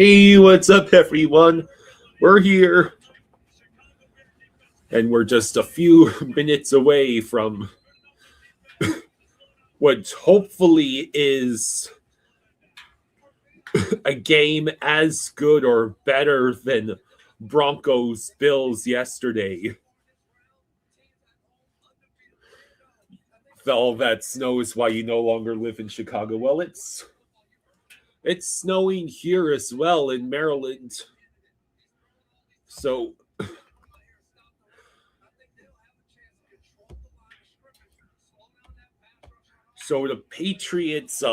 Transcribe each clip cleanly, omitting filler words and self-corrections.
Hey, what's up, everyone? We're here, and we're just a few minutes away from what hopefully is a game as good or better than Broncos Bills yesterday. All that snow is why you no longer live in Chicago. Well, it's snowing here as well in Maryland. So the Patriots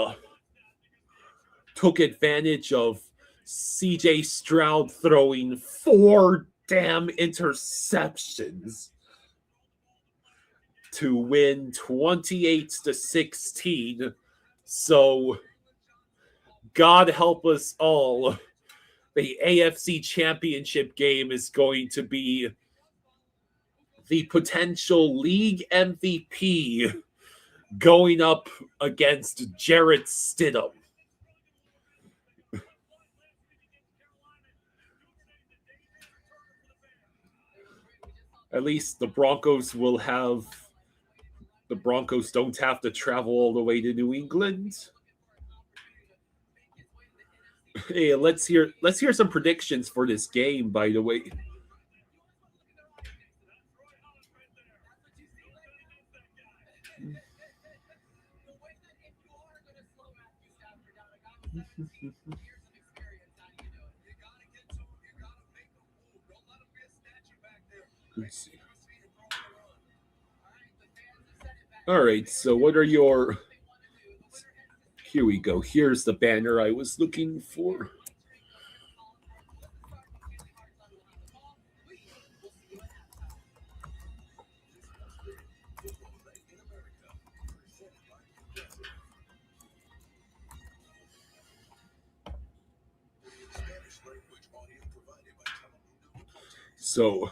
took advantage of CJ Stroud throwing four damn interceptions to win 28-16. So God help us all. The AFC Championship game is going to be the potential league MVP going up against Jarrett Stidham. At least the Broncos don't have to travel all the way to New England. Hey, let's hear some predictions for this game, by the way. Let's see. All right, so what are your... Here we go. Here's the banner I was looking for. So,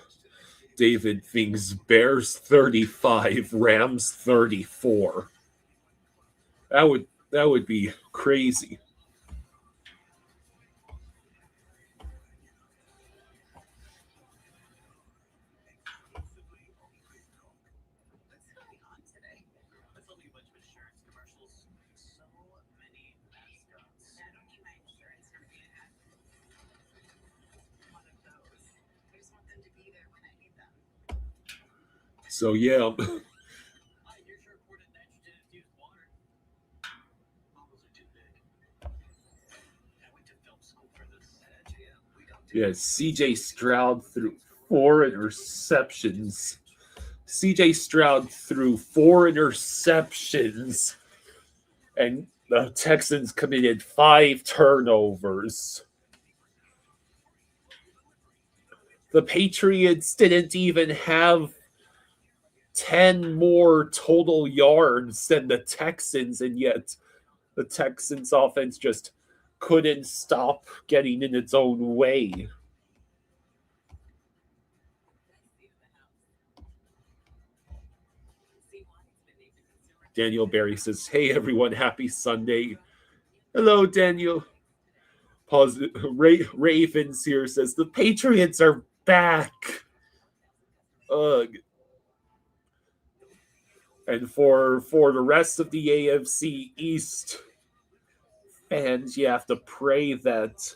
David thinks Bears 35, Rams 34. That would be crazy. So yeah. Yeah, CJ Stroud threw four interceptions. CJ Stroud threw four interceptions, and the Texans committed 5 turnovers. The Patriots didn't even have 10 more total yards than the Texans, and yet the Texans offense just couldn't stop getting in its own way. Daniel Barry says, "Hey everyone, happy Sunday." Hello, Daniel. Ravens here says the Patriots are back. Ugh. And for the rest of the AFC East fans, you have to pray that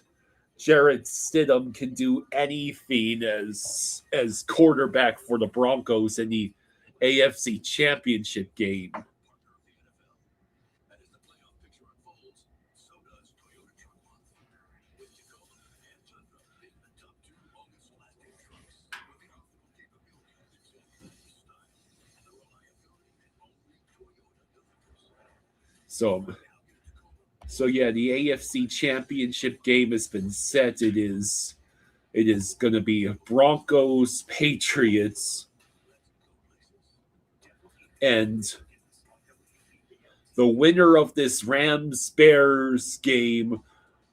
Jarrett Stidham can do anything as quarterback for the Broncos in the AFC Championship game. So yeah, the AFC Championship game has been set. It is going to be Broncos Patriots, and the winner of this Rams Bears game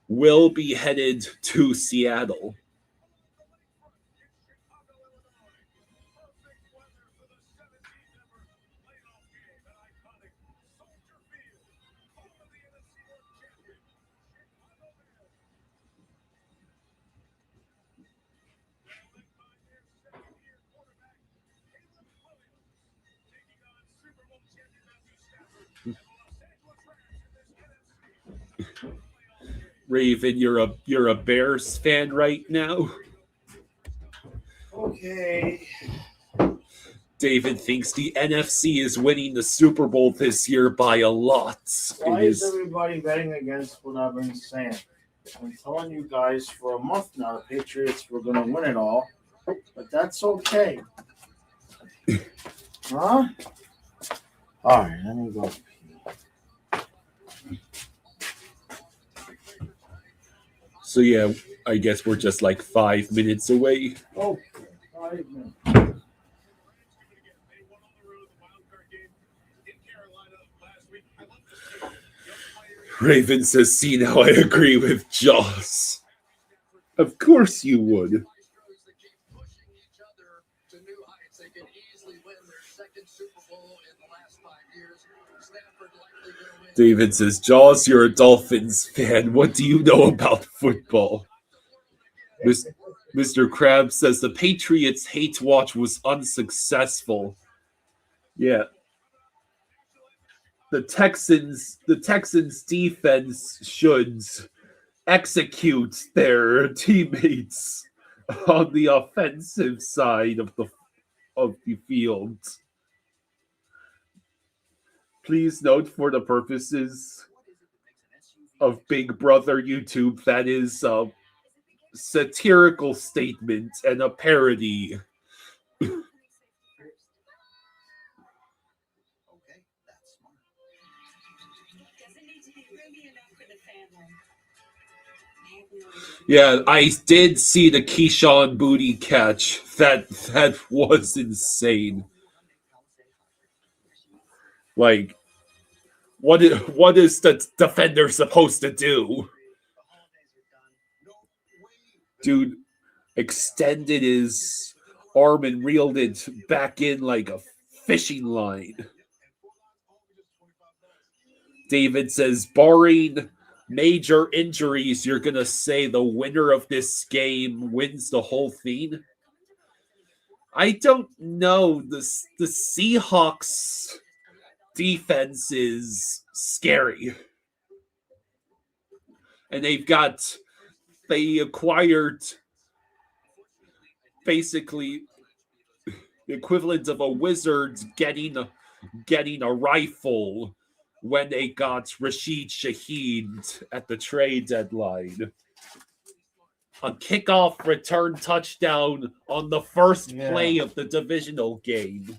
will be headed to Seattle. Raven, you're a Bears fan right now. Okay. David thinks the NFC is winning the Super Bowl this year by a lot. Why is everybody betting against what I've been saying? I'm telling you guys for a month now the Patriots were going to win it all, but that's okay. Huh? All right, let me go. So yeah, I guess we're just like 5 minutes away. Okay, 5 minutes. Raven says, see, now I agree with Joss. Of course you would. David says, Jaws, you're a Dolphins fan. What do you know about football? Mr. Krabs says the Patriots hate watch was unsuccessful. Yeah. The Texans defense should execute their teammates on the offensive side of the field. Please note, for the purposes of Big Brother YouTube, that is a satirical statement and a parody. Yeah, I did see the Keyshawn booty catch. That was insane. Like, what is the defender supposed to do? Dude extended his arm and reeled it back in like a fishing line. David says, barring major injuries, you're going to say the winner of this game wins the whole thing? I don't know. The Seahawks defense is scary. And they acquired basically the equivalent of a wizard getting a rifle when they got Rashid Shaheed at the trade deadline. A kickoff return touchdown on the first play of the divisional game.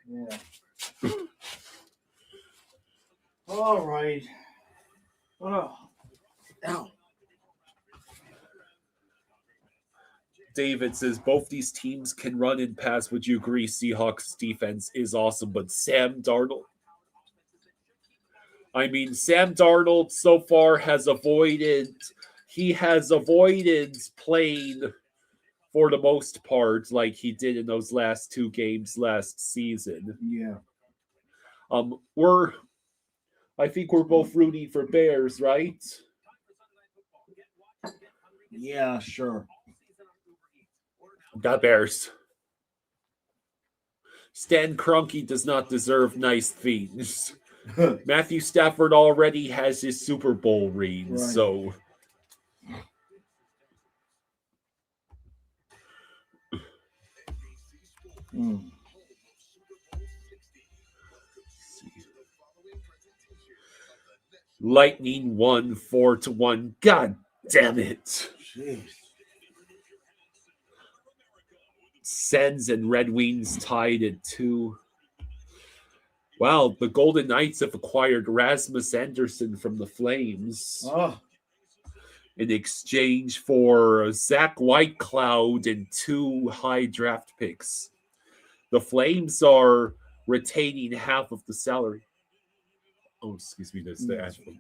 Yeah. All right. Oh. Ow. David says both these teams can run and pass. Would you agree Seahawks defense is awesome, but Sam Darnold? I mean, Sam Darnold so far has avoided playing for the most part like he did in those last 2 games last season. Yeah. I think we're both rooting for Bears, right? Yeah, sure. Got Bears. Stan Kroenke does not deserve nice things. Matthew Stafford already has his Super Bowl ring, right. So Lightning won 4-1. God damn it. Jeez. Sens and Red Wings tied at 2. Wow, the Golden Knights have acquired Rasmus Anderson from the Flames in exchange for Zach Whitecloud and 2 high draft picks. The Flames are retaining half of the salary. Oh, excuse me, that's the actual.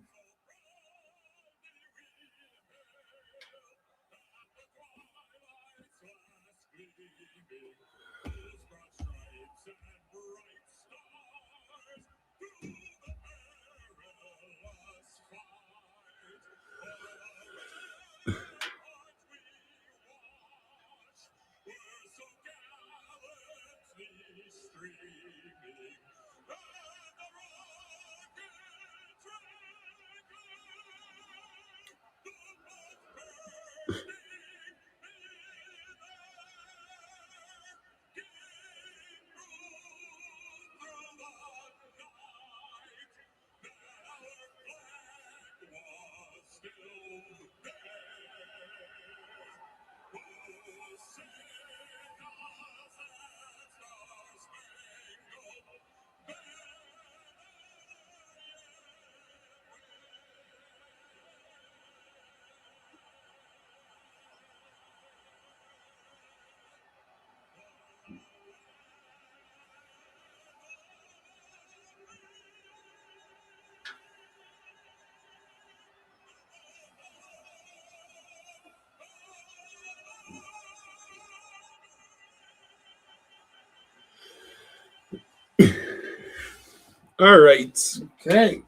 All right. Okay.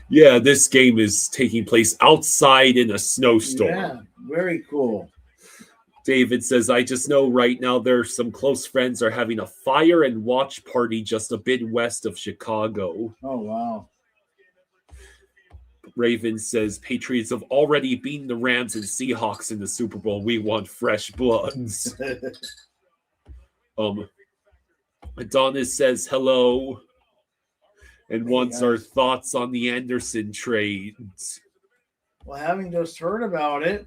Yeah, this game is taking place outside in a snowstorm. Yeah, very cool. David says, I just know right now there's some close friends are having a fire and watch party just a bit west of Chicago. Oh, wow. Raven says, Patriots have already beaten the Rams and Seahawks in the Super Bowl. We want fresh bloods. Adonis says hello and wants our thoughts on the Anderson trades. Well, having just heard about it,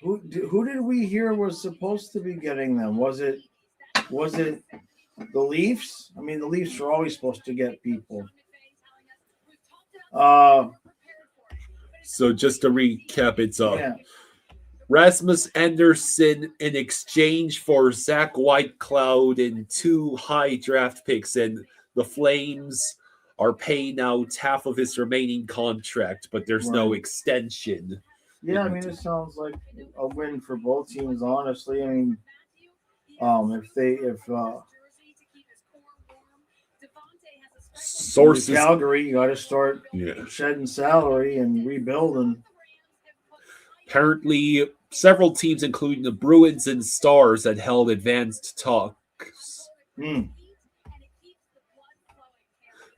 who did we hear was supposed to be getting them? Was it the Leafs? I mean, the Leafs are always supposed to get people. So just to recap, it's Rasmus Anderson in exchange for Zach Whitecloud and 2 high draft picks, and the Flames are paying out half of his remaining contract, but there's no extension. Yeah, I mean, it sounds like a win for both teams, honestly. I mean, if sources Calgary, you got to start shedding salary and rebuilding. Apparently, several teams, including the Bruins and Stars, had held advanced talks.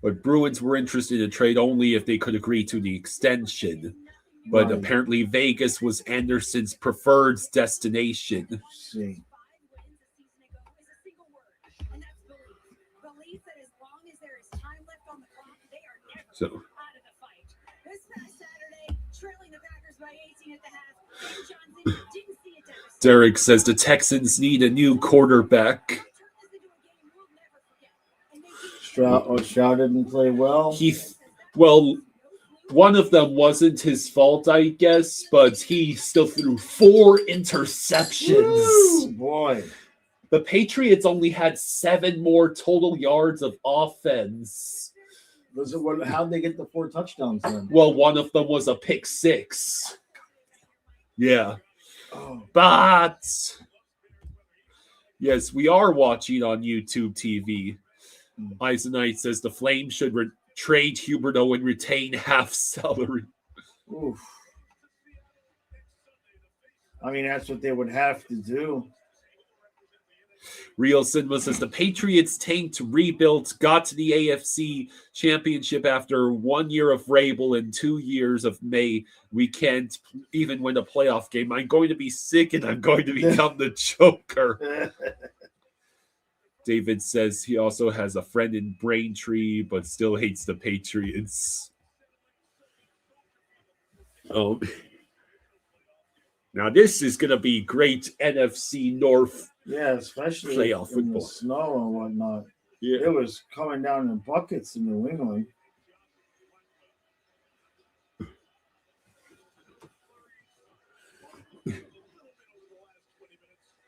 But Bruins were interested in trade only if they could agree to the extension. But apparently Vegas was Anderson's preferred destination. See. So Derek says the Texans need a new quarterback. Stroud didn't play well. One of them wasn't his fault, I guess, but he still threw 4 interceptions. Woo, boy. The Patriots only had 7 more total yards of offense. How'd they get the 4 touchdowns then? Well, one of them was a pick 6. Yeah. But yes, we are watching on YouTube TV. Eisenite says the Flames should trade Huberdeau and retain half salary. Oof. I mean, that's what they would have to do. Real Cinema says the Patriots tanked, rebuilt, got to the AFC Championship after 1 year of Vrabel and 2 years of May. We can't even win a playoff game. I'm going to be sick and I'm going to become the Joker. David says he also has a friend in Braintree, but still hates the Patriots. Now this is going to be great NFC North. Yeah, especially playoff in football. The snow and whatnot. Yeah. It was coming down in buckets in New England.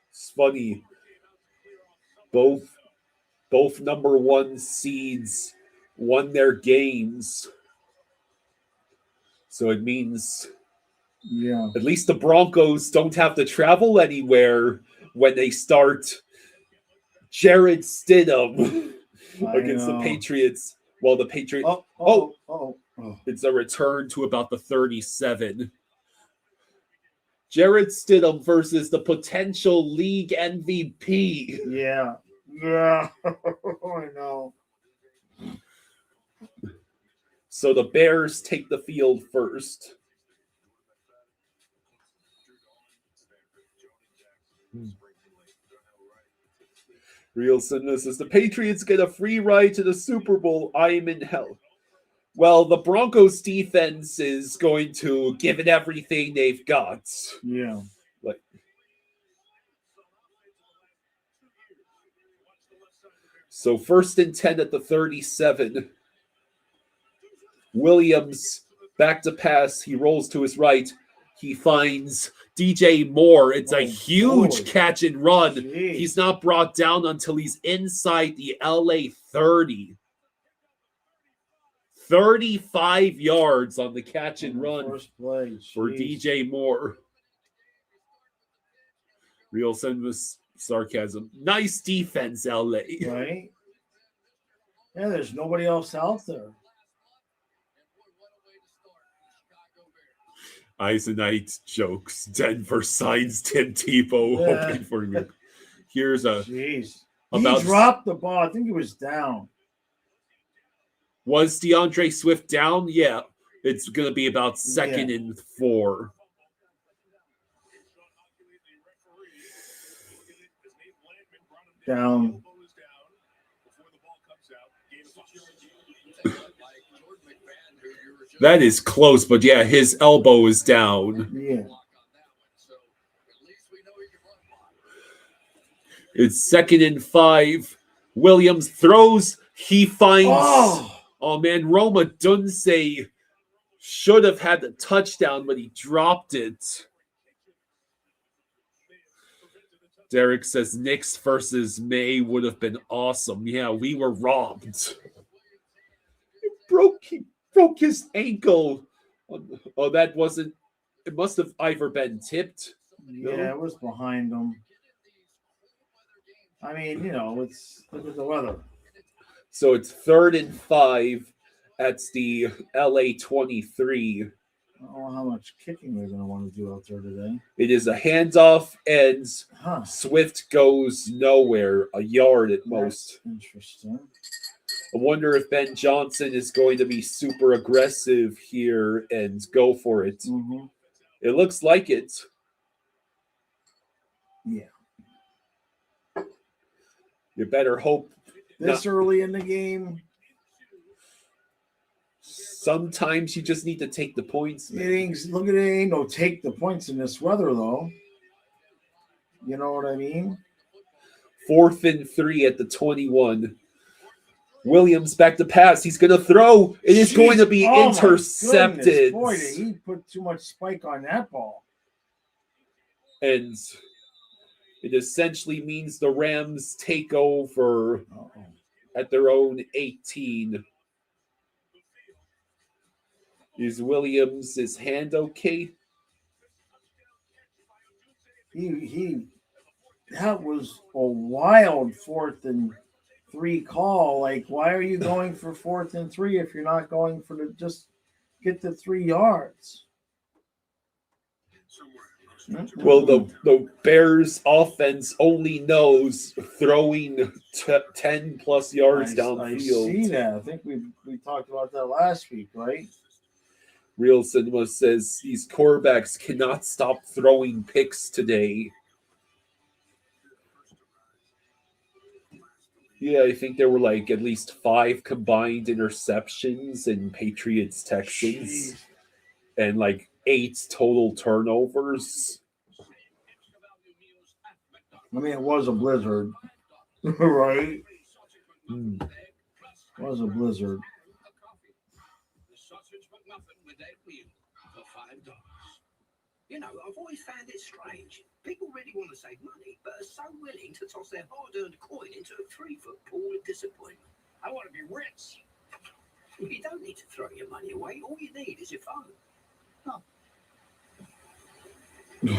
It's funny. Both number 1 seeds won their games. So it means at least the Broncos don't have to travel anywhere when they start Jarrett Stidham against the Patriots. Well, the Patriots... It's a return to about the 37. Jarrett Stidham versus the potential league MVP. Yeah. Yeah. I know. So the Bears take the field first. Real Cinema says the Patriots get a free ride to the Super Bowl. I am in hell. Well, the Broncos defense is going to give it everything they've got. Yeah. So 1st and 10 at the 37. Williams back to pass. He rolls to his right. He finds DJ Moore. It's a huge catch and run. Geez. He's not brought down until he's inside the LA 30. 35 yards on the catch and run for DJ Moore. Real Cinema sarcasm. Nice defense, LA. Right? Yeah, there's nobody else out there. Eisenite jokes. Denver signs Tim Tebow, Yeah. hoping for me. Here's a Jeez. about He dropped the ball. I think he was down. was DeAndre Swift down? Yeah. It's gonna be about 2nd and 4. Down. That is close, but yeah, his elbow is down. Yeah. It's 2nd and 5. Williams throws. He finds. Oh man, Roma Dunse should have had the touchdown, but he dropped it. Derek says Knicks versus May would have been awesome. Yeah, we were robbed. He broke his ankle. Oh, that wasn't. It must have either been tipped. Yeah, it was behind him. I mean, it's look at the weather. So it's 3rd and 5 at the LA 23. I don't know how much kicking they're going to want to do out there today. It is a handoff, and Swift goes nowhere, a yard at most. That's interesting. I wonder if Ben Johnson is going to be super aggressive here and go for it. Mm-hmm. It looks like it. Yeah. You better hope. This early in the game. Sometimes you just need to take the points. It ain't no take the points in this weather, though. You know what I mean? 4th and 3 at the 21. Williams back to pass. He's going to throw. It is going to be intercepted. Boy, did he put too much spike on that ball. And it essentially means the Rams take over at their own 18. Is Williams' hand okay? That was a wild 4th and 3 call. Like, why are you going for 4th and 3 if you're not going for just get the 3 yards? Well, the Bears offense only knows throwing 10 plus yards downfield. I see that. I think we talked about that last week, right? Real Cinema says these quarterbacks cannot stop throwing picks today. Yeah, I think there were like at least 5 combined interceptions in Patriots Texans. And like 8 total turnovers. I mean, it was a blizzard, right? Mm. It was a blizzard. I've always found it strange. People really want to save money, but are so willing to toss their hard-earned coin into a 3-foot pool of disappointment. I want to be rich. You don't need to throw your money away. All you need is your phone. No,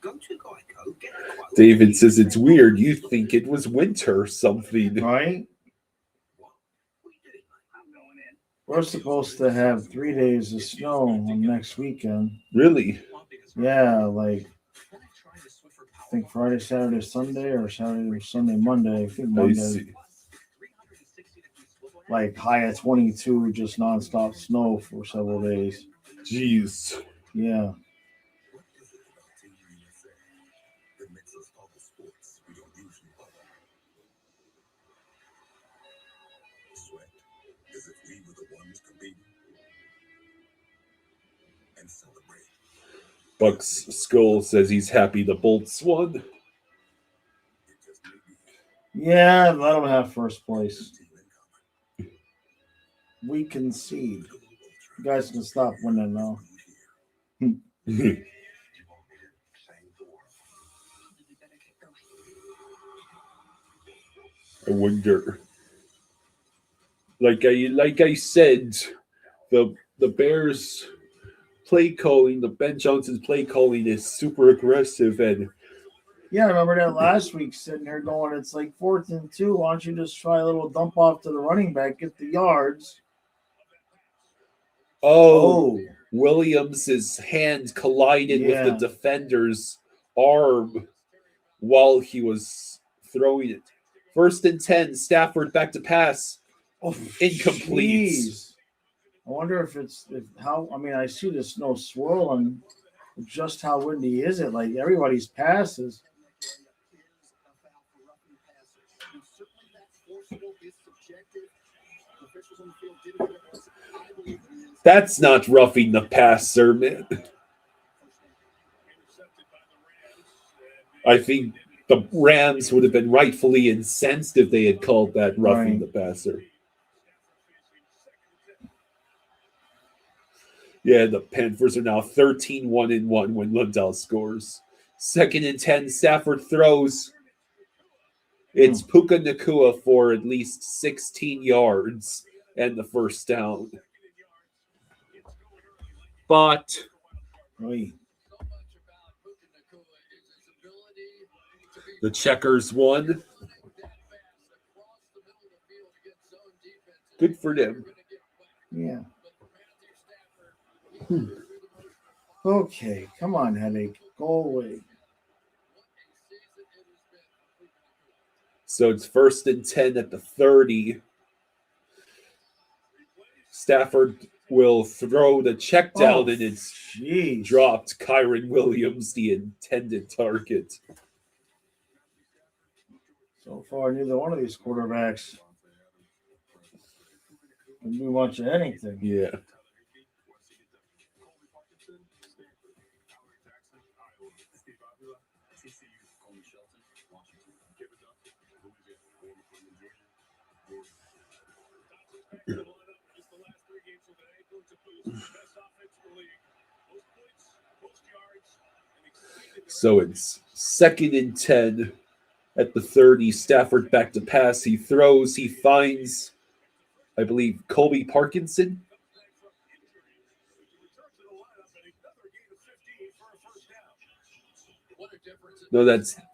go to Geico, get the quote. David says it's weird. You think it was winter or something. Right? We're supposed to have 3 days of snow on next weekend. Really? Yeah, like I think Friday, Saturday, Sunday, or Saturday, Sunday, Monday. I think Monday. Like high at 22, just nonstop snow for several days. Jeez. Yeah. Buck's Skull says he's happy the Bolts won. Yeah, let them have first place. We concede. You guys can stop winning now. I wonder. Like I said, the Bears play calling, the Ben Johnson's play calling is super aggressive, and Yeah, I remember that last week sitting there going, it's like 4th and 2. Why don't you just try a little dump off to the running back, get the yards? Oh, Williams' hand collided with the Yeah. defender's arm while he was throwing it. 1st and 10, Stafford back to pass. Oh, Incomplete. jeez. I wonder if how. I mean, I see the snow swirling. Just how windy is it? Like everybody's passes. That's not roughing the passer, man. I think the Rams would have been rightfully incensed if they had called that roughing the passer. Yeah, the Panthers are now 13-1-1 when Lundell scores. 2nd and 10, Stafford throws. It's Puka Nacua for at least 16 yards and the first down. But the Checkers won. Good for them. Yeah. Okay, come on, headache. Go away. So it's 1st and 10 at the 30. Stafford will throw the check down, and it's dropped. Kyron Williams, the intended target. So far, neither one of these quarterbacks can do much of anything. Yeah. So it's 2nd and 10 at the 30. Stafford back to pass. He throws. He finds, I believe, Colby Parkinson. No,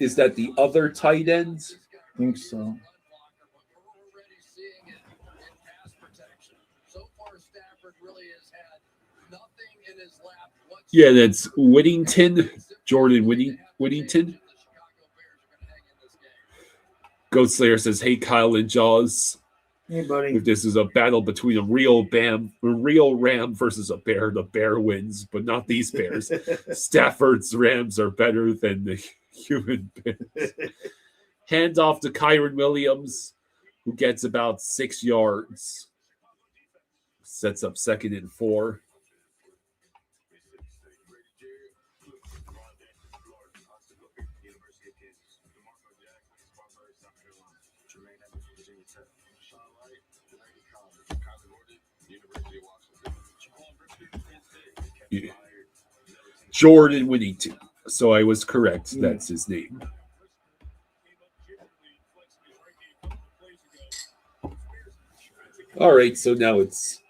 is that the other tight end? I think so. Yeah, that's Whittington, Jordan Whittington. Goat Slayer says, "Hey, Kyle and Jaws. Hey, buddy. If this is a battle between a real ram versus a bear, the bear wins, but not these bears. Stafford's Rams are better than the human bears." Hand off to Kyron Williams, who gets about 6 yards. Sets up 2nd and 4. Yeah. Jordan Whittington. So I was correct. That's his name. All right, so now it's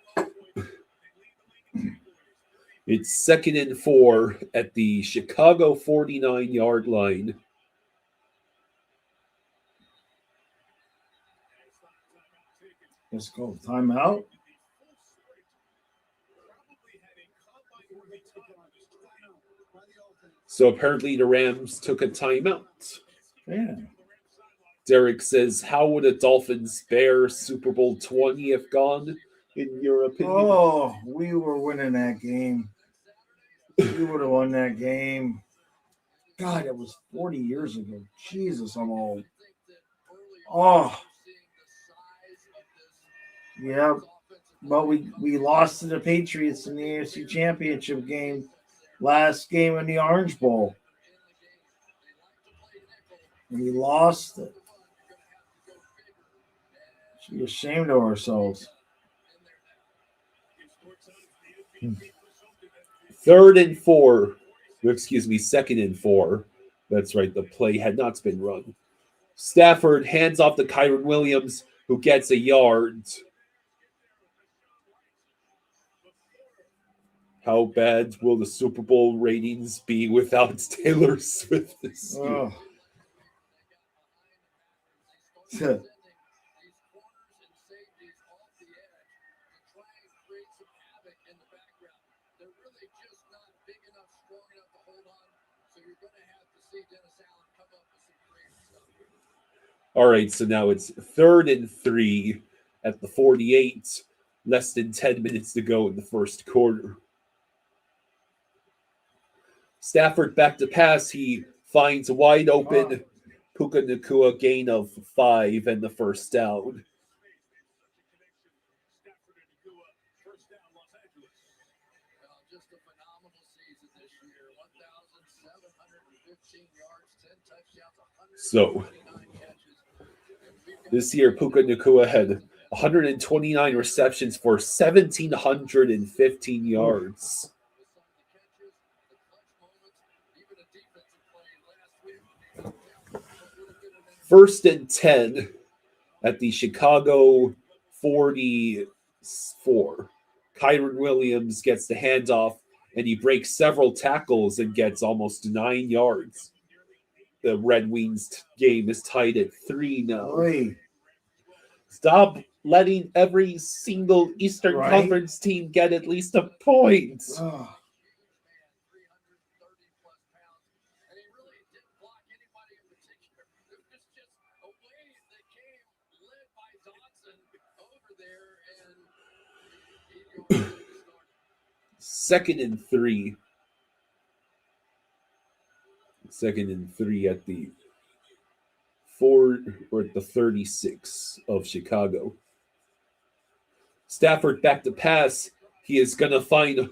2nd and 4 at the Chicago 49-yard line. Let's go. Timeout. So apparently the Rams took a timeout. Yeah. Derek says, how would a Dolphins-Bears Super Bowl 20 have gone, in your opinion? Oh, we were winning that game. We would have won that game. God, it was 40 years ago. Jesus, I'm old. Oh. Yeah. But we lost to the Patriots in the AFC Championship game. Last game in the Orange Bowl. We lost it. Should be ashamed of ourselves. 2nd and 4. Excuse me, 2nd and 4. That's right. The play had not been run. Stafford hands off to Kyron Williams, who gets a yard. How bad will the Super Bowl ratings be without Taylor Swift this year? All right, so now it's 3rd and 3 at the 48. Less than 10 minutes to go in the first quarter. Stafford back to pass. He finds a wide open Puka Nakua, gain of 5 and the first down. Just a phenomenal season this year. 1,715 yards, 10 touchdowns, So 129 catches. this year, Puka Nakua had 129 receptions for 1,715 yards. First and 10 at the Chicago 44. Kyron Williams gets the handoff and he breaks several tackles and gets almost 9 yards. The Red Wings game is tied at 3 now. Oy. Stop letting every single Eastern Right. Conference team get at least a point. Oh, Second and 3. Second and 3 at the 36 of Chicago. Stafford back to pass. He is going to find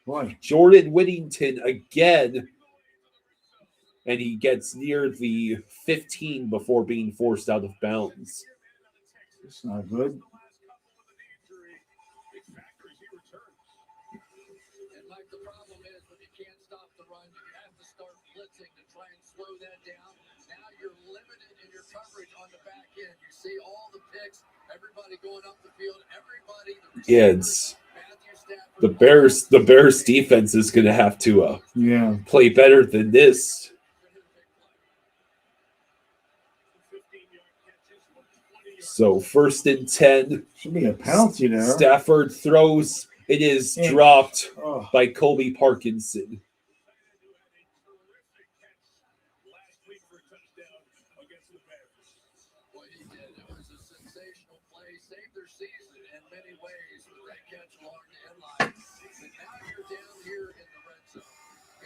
boy. Jordan Whittington again. And he gets near the 15 before being forced out of bounds. It's not good. And Mike, the problem is when you can't stop the run, you have to start blitzing to try and slow that down. Now you're limited in your coverage on the back end. You see all the picks, everybody going up the field, everybody. Yeah, it's the Bears defense is going to have to Yeah. play better than this. So 1st and 10. Should be a penalty there. Stafford throws. It is Yeah. dropped Oh, by Colby Parkinson. Boy, he did. It was a sensational play. Saved their season in many ways with that catch along the end line. But now you're down here in the red zone.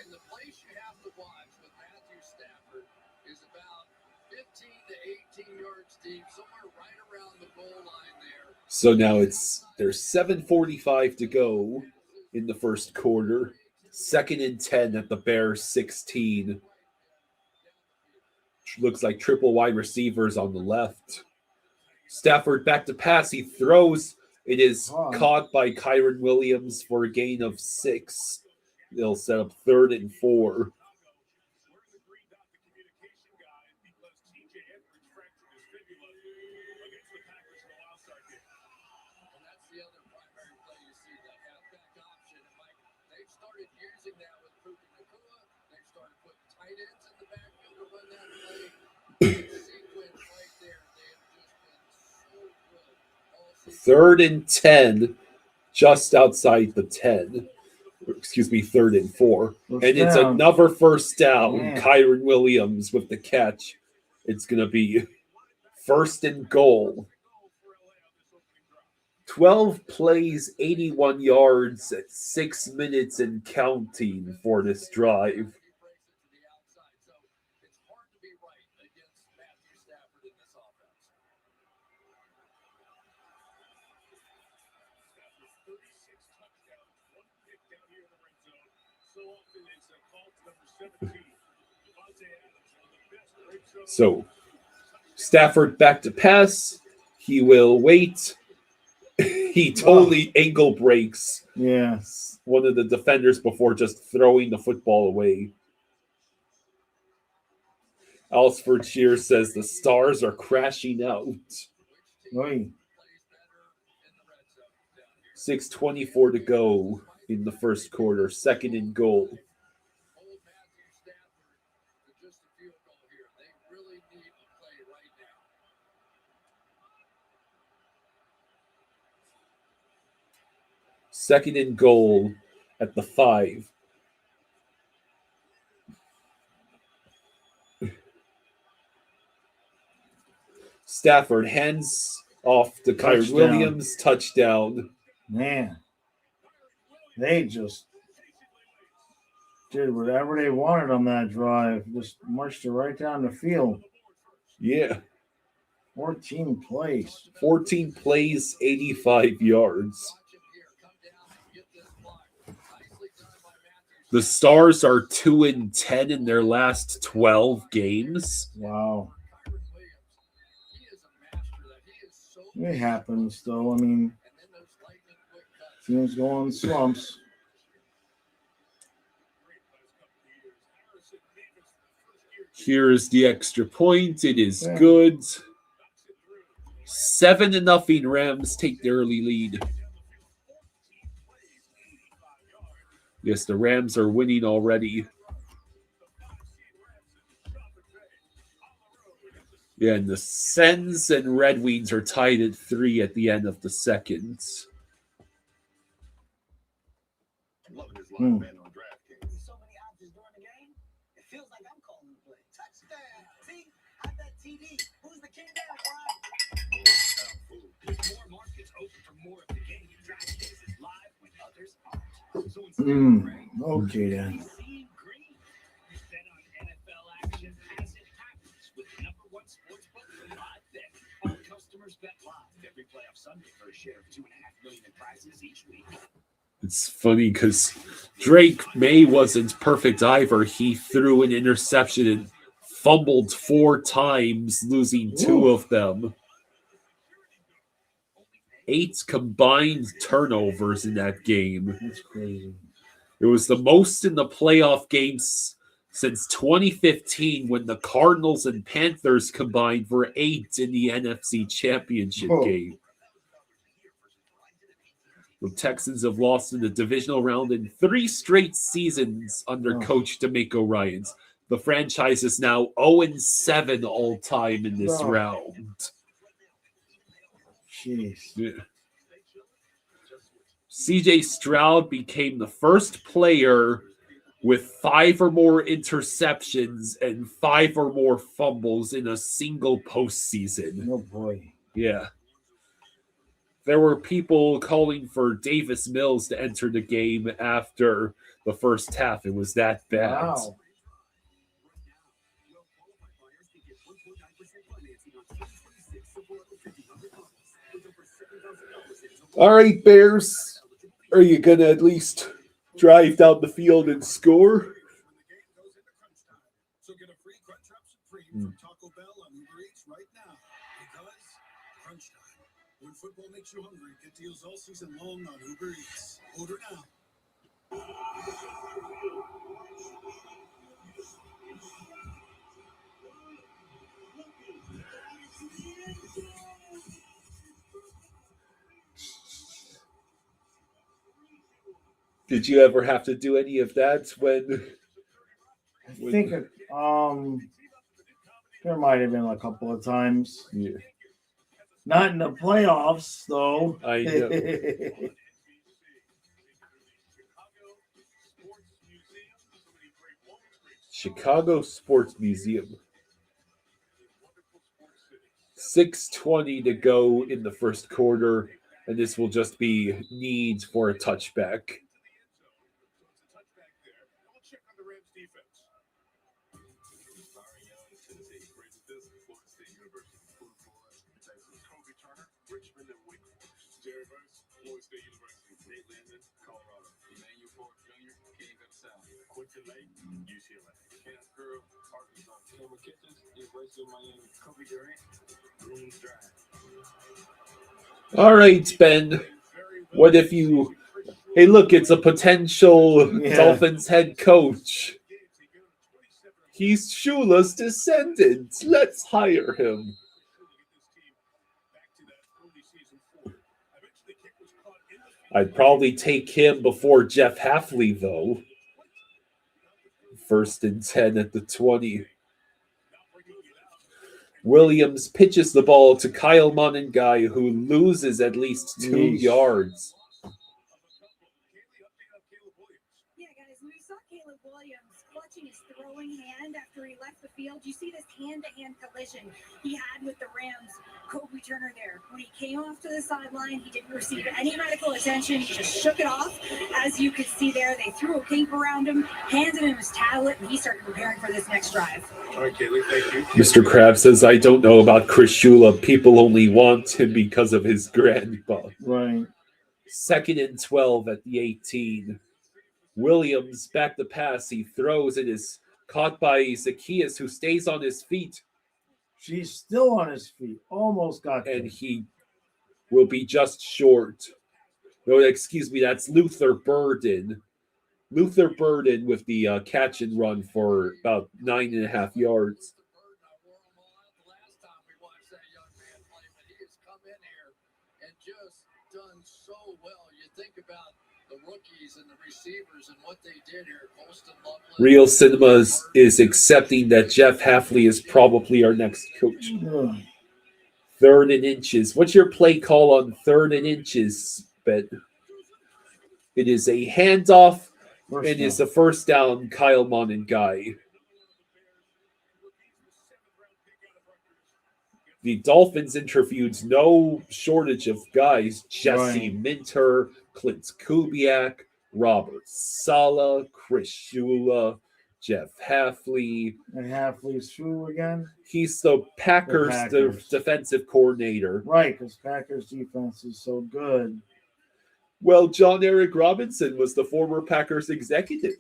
And the place you have to watch with Matthew Stafford is about 15 to 18 yards deep, somewhere right around the goal line there. So now there's 7:45 to go in the first quarter. 2nd and 10 at the Bears 16. Looks like triple wide receivers on the left. Stafford back to pass. He throws. It is caught by Kyron Williams for a gain of 6. They'll set up 3rd and 4. And that's the other primary play you see, that halfback option. And Mike, they've started using that with Puka Nakua. They've started putting tight ends in the backfield to run that play. The sequence right there, they have just been so good all season. 3rd and 10, just outside the 10. Excuse me, 3rd and 4. First And it's down. another first down. Yeah. Kyron Williams with the catch. It's going to be 1st and goal. 12 plays, 81 yards at 6 minutes and counting for this drive. He breaks it to the outside. So it's hard to be right against Matthew Stafford in this offense. So Stafford back to pass. He will wait. He totally ankle breaks Yeah. one of the defenders before just throwing the football away. Alsford Shears says the Stars are crashing out. Oy. 6:24 to go in the first quarter. 2nd and goal. Hold Matthew Stafford to just a field goal here. They really need a play right now. Second and goal at the 5. Stafford hands off to Kyron Touchdown. Williams. Touchdown. Man, they just did whatever they wanted on that drive. Just marched it right down the field. Yeah. 14 plays. 14 plays, 85 yards. The Stars are 2-10 in their last 12 games. Wow. It happens, though. I mean, teams go in slumps. Here's the extra point. It is Yeah. good. 7-0 Rams take the early lead. Yes, the Rams are winning already. Yeah, and the Sens and Red Wings are tied at 3 at the end of the second. Loving his live Hmm. bet on DraftKings. So many options during the game, it feels like I'm calling the play. Touchdown. See, I bet TD. Who's the king now, Brian? With more markets open for more of the game, DraftKings is live when others aren't. So instead Mm, of gray, okay, then. you see green. You bet on NFL action as it happens with the #1 sportsbook for live bet. All customers bet live every playoff Sunday for a share of $2.5 million in prizes each week. It's funny because Drake May wasn't perfect either. He threw an interception and fumbled 4 times, losing 2 of them. 8 combined turnovers in that game. That's crazy. It was the most in the playoff games since 2015 when the Cardinals and Panthers combined for 8 in the NFC Championship Oh. game. The Texans have lost in the divisional round in 3 straight seasons under Oh. coach DeMeco Ryans. The franchise is now 0-7 all time in this Oh. round. Jeez. Yeah. CJ Stroud became the first player with 5 or more interceptions and 5 or more fumbles in a single postseason. Oh, boy. Yeah. There were people calling for Davis Mills to enter the game after the first half. It was that bad. Wow. All right, Bears. Are you going to at least drive down the field and score? So get a free Crunchwrap Supreme from Taco Bell on Uber Eats right now. Because crunch time. When football makes you hungry, get deals all season long on Uber Eats. Order now. Did you ever have to do any of that when I think there might have been a couple of times. Yeah. Not in the playoffs, though. I know. Chicago Sports Museum. 6:20 to go in the first quarter, and this will just be needs for a touchback. All right, Ben. What if you... Hey, look, it's a potential Yeah. Dolphins head coach. He's Shula's descendant. Let's hire him. I'd probably take him before Jeff Hafley, though. 1st and 10 at the 20. Williams pitches the ball to Kyle Monangai, who loses at least 2 Yeesh. yards. Williams clutching his throwing hand after he left the field. You see this hand-to-hand collision he had with the Rams. Kobe Turner there. When he came off to the sideline, he didn't receive any medical attention. He just shook it off. As you could see there, they threw a cape around him, handed him his tablet, and he started preparing for this next drive. All right, Kaylee, thank you. Mr. Krabs says, I don't know about Chris Shula. People only want him because of his grandpa. Right. 2nd and 12 at the 18. Williams back to pass. He throws. It is caught by Zacchaeus, who stays on his feet, She's still on his feet. Almost got and there. he will be just short. No, excuse me, that's Luther Burden. Luther Burden with the catch and run for about 9.5 yards. I wore them all out the last time we watched that young man play, but he has come in here and just done so well. You think about the rookies and the receivers and what they did here. Colston Loveland. Real Cinemas is accepting that Jeff Hafley is probably our next coach. Ugh. 3rd and inches. What's your play call on 3rd and inches, Ben? It is a handoff. First It is down. a first down, Kyle Monengai. The Dolphins interviewed no shortage of guys. Jesse Right. Minter, Clint Kubiak, Robert Sala, Chris Shula, Jeff Hafley. And Hafley's through again. He's the Packers, Packers. defensive coordinator. Right, because Packers defense is so good. Well, John Eric Robinson was the former Packers executive.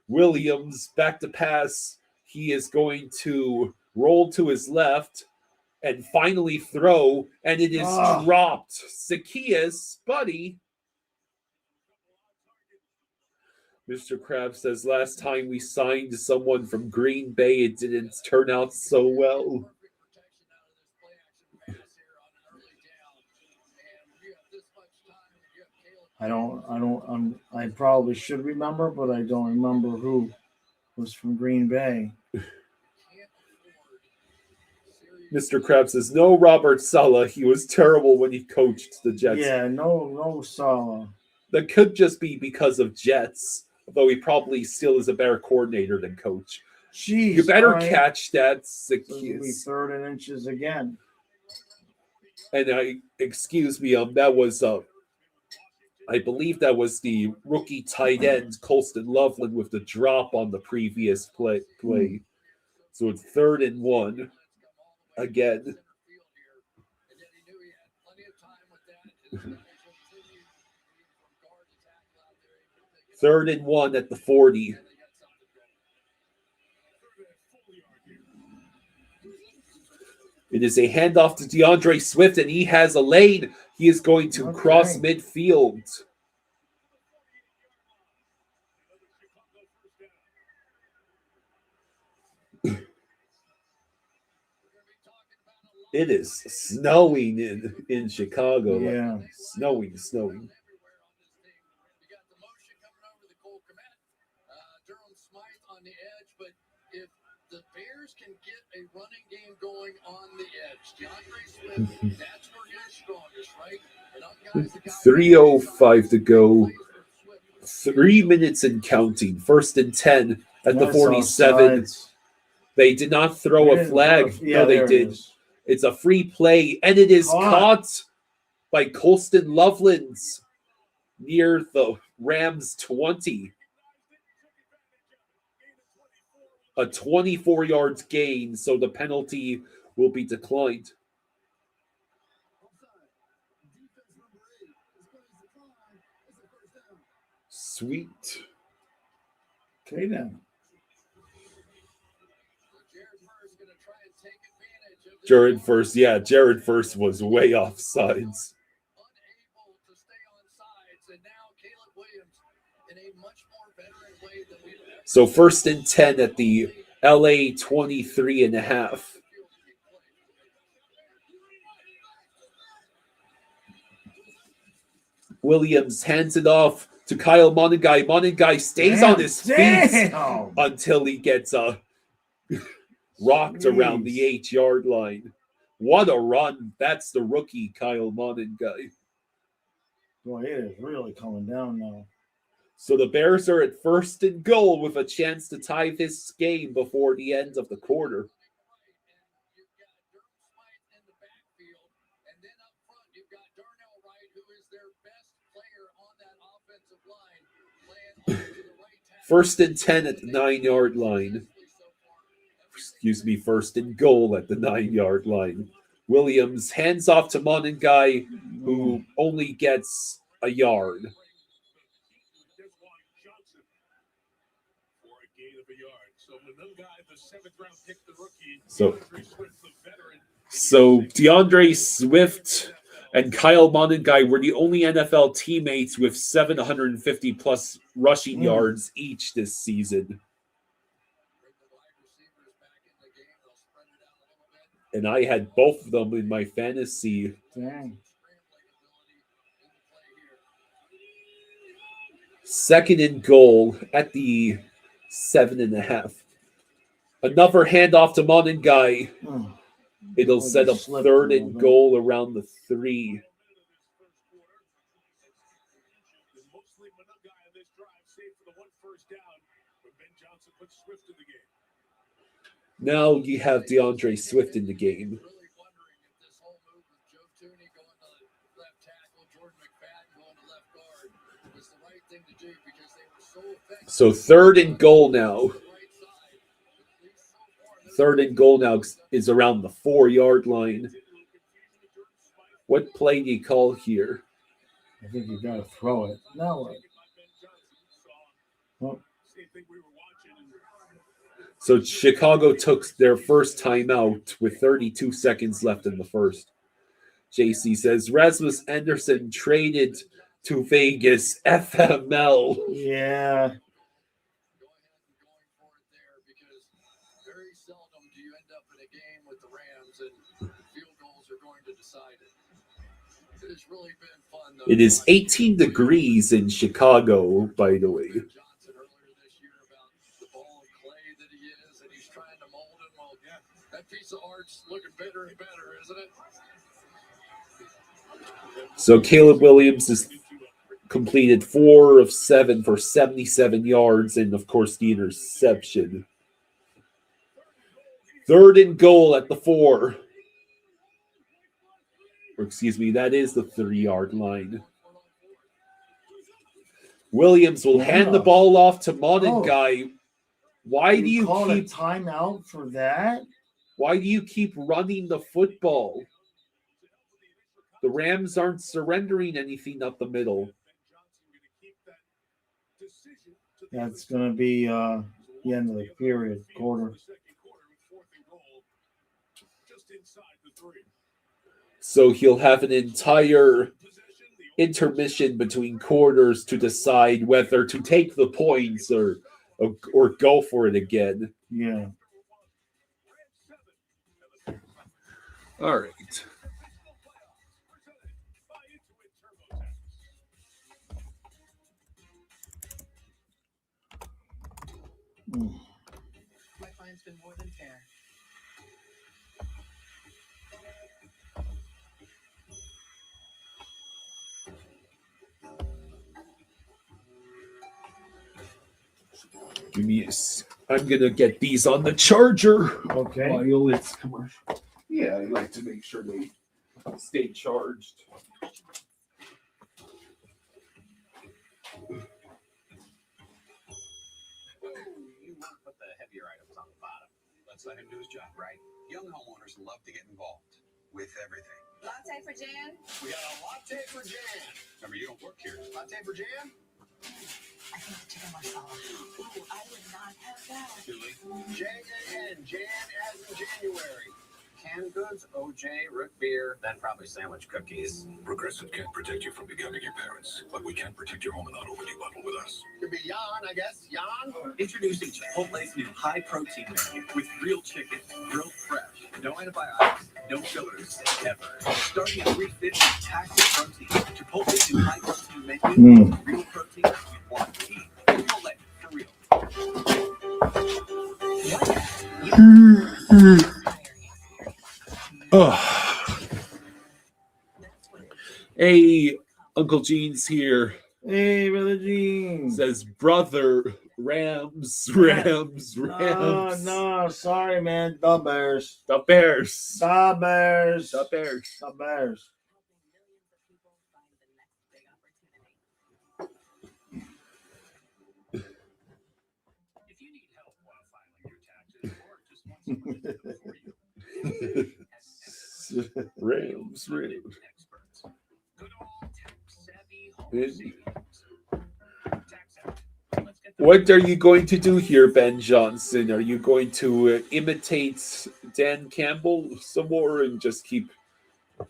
Williams back to pass. He is going to roll to his left and finally throw, and it is Ah. dropped. Zacchaeus, buddy. Mr. Krabs says, last time we signed someone from Green Bay, it didn't turn out so well. I probably should remember, but I don't remember who was from Green Bay. Mr. Krabs says, no Robert Sala. He was terrible when he coached the Jets. Yeah, no Salah. That could just be because of Jets, although he probably still is a better coordinator than coach. Jeez, You better all right. catch that, So it'll be Zacchaeus. 3rd and inches again. And excuse me, that was I believe that was the rookie tight end Colston Loveland with the drop on the previous play. So it's 3rd and 1 again. 3rd and 1 at the 40. It is a handoff to DeAndre Swift, and he has a lane. He is going to Okay. cross midfield. It is snowing in Chicago. Yeah. Snowing. You got the motion coming over the Cole Kmet, Durham Smythe on the edge, but if the Bears can get a running game going on the edge, DeAndre Swift, that's where he's strongest, right? And guys, 3:05 to go. 3 minutes and counting. 1st and 10 at the That's 47. offsides. They did not throw They a didn't flag. throw- yeah, No, they there it did. is. It's a free play, and it is caught by Colston Lovelands near the Rams 20. A 24 yards gain, so the penalty will be declined. Sweet. Okay, then. Jared First, yeah, Jared First was way off sides. Unable to stay on sides, and now Caleb Williams in a much more veteran way than we've ever So 1st and 10 at the LA 23.5. Williams hands it off to Kyle Monengai. Monengai stays on his feet Damn. until he gets rocked around the 8-yard line. What a run. That's the rookie, Kyle Monengai. Boy, it is really coming down now. So the Bears are at 1st and goal with a chance to tie this game before the end of the quarter. You've got Durham Smythe in the backfield, and then up front you've got Darnell Wright, who is their best player on that offensive line, playing off to the right tackle. 1st and 10 at the 9-yard line. Excuse me, 1st and goal at the 9-yard line. Williams hands off to Monangai, who only gets a yard. So DeAndre Swift and Kyle Monangai were the only NFL teammates with 750 plus rushing yards each this season. And I had both of them in my fantasy. Dang. 2nd and goal at the 7.5. Another handoff to Monangai. It'll set up 3rd and goal around the 3. Now you have DeAndre Swift in the game. Really wondering if this whole move with Joe Thuney going to left tackle, Jordan McFadden going to left guard was the right thing to do because they were so effective. So 3rd and goal now. Right side. At least so far, 3rd and goal now is around the 4-yard line. What play do you call here? I think you got to throw it. Now what? Oh, So Chicago took their first timeout with 32 seconds left in the first. JC says Rasmus Anderson traded to Vegas. FML. yeah. go ahead and going for it there because very seldom do you end up in a game with the Rams and field goals are going to decide it. It has really been fun, though. It is 18 degrees in Chicago, by the way. Johnson earlier this year about the ball of clay that he is, and he's trying to mold it. Well, yeah, that piece of art's looking better and better, isn't it? So Caleb Williams has completed 4 of 7 for 77 yards and, of course, the interception. 3rd and goal at the 4. Or excuse me, that is the 3-yard line. Williams will hand the ball off to Monangai. Why do you call a keep timeout for that? Why do you keep running the football? The Rams aren't surrendering anything up the middle. That's going to be the end of the period, quarter. So he'll have an entire intermission between quarters to decide whether to take the points or go for it again. Yeah. All right. Lifeline's been more than fair. Give me I'm gonna get these on the charger Okay. while it's commercial. Yeah, I like to make sure they stay charged. You want to put the heavier items on the bottom. Let's let him do his job, right? Young homeowners love to get involved with everything. Latte for Jan? We got a latte for Jan. Remember, you don't work here. Latte for Jan? I think the chicken masala. Ooh, I would not have that. Julie. Jan, Jan as in January. Canned goods, OJ, root beer, then probably sandwich cookies. Progressive can't protect you from becoming your parents, but we can protect your home and auto when you bundle with us. Could be Jan, I guess. Jan? Introducing Chipotle's new high-protein menu with real chicken, grilled fresh, no antibiotics, no fillers, ever. Starting at $3.50, packed with protein. Chipotle's new high-protein menu with real protein you want to eat. Chipotle, for real. Hey, Uncle Gene's here. Hey, Brother Gene. Says brother Rams, Rams, No, Rams. no, sorry, man. The Bears. The Bears. The Bears. The Bears. The Bears. If you need help while filing your taxes or just want someone to do it for you, Rams, Rams. experts. Good old tech-savvy home It- savings. TaxAct. Let's get the What are you going to do here, Ben Johnson? Are you going to imitate Dan Campbell some more and just keep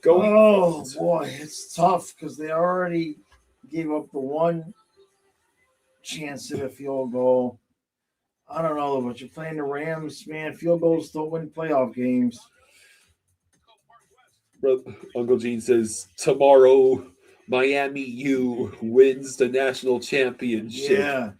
going? Oh boy, it's tough because they already gave up the one chance at a field goal. I don't know, but you're playing the Rams, man. Field goals don't win playoff games. Uncle Gene says tomorrow Miami U wins the national championship. Yeah.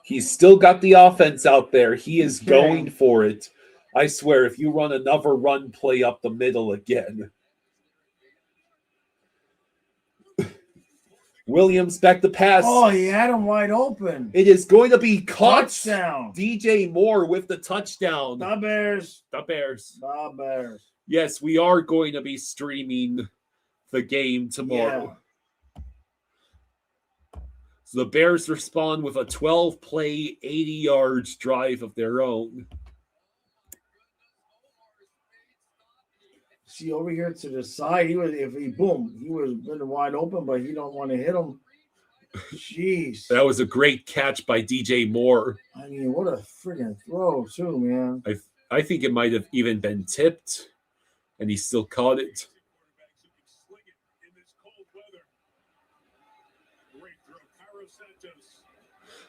He's still got the offense out there. He is Okay. going for it. I swear, if you run another run play up the middle again. Williams back to pass. Oh, he had him wide open. It is going to be caught. Touchdown. DJ Moore with the touchdown. The Bears. The Bears. The Bears. Yes, we are going to be streaming the game tomorrow. So the Bears respond with a 12-play, 80-yard drive of their own. See over here to the side, he was been wide open, but he don't want to hit him. Jeez. That was a great catch by DJ Moore. I mean, what a friggin' throw, too, man. I think it might have even been tipped, and he still caught it.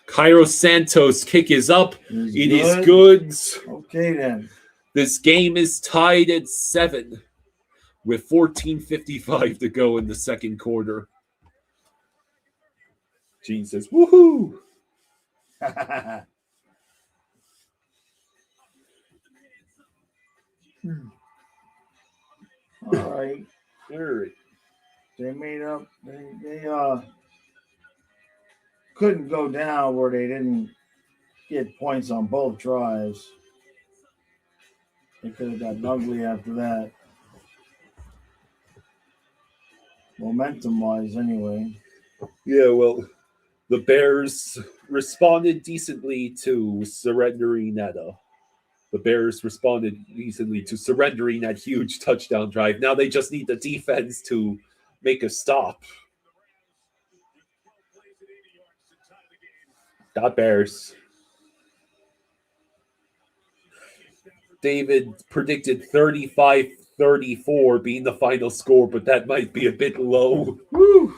Cairo Santos kick is up. It is good. Okay, then. This game is tied at 7 with 14:55 to go in the second quarter. Gene says, woohoo! All right. All right. They made up. They couldn't go down where they didn't get points on both drives. They could have gotten ugly after that. Momentum wise, anyway. Yeah, well, the Bears responded decently to surrendering the Bears responded decently to surrendering that huge touchdown drive. Now they just need the defense to make a stop. The Bears. David predicted 35-34 being the final score, but that might be a bit low. Woo!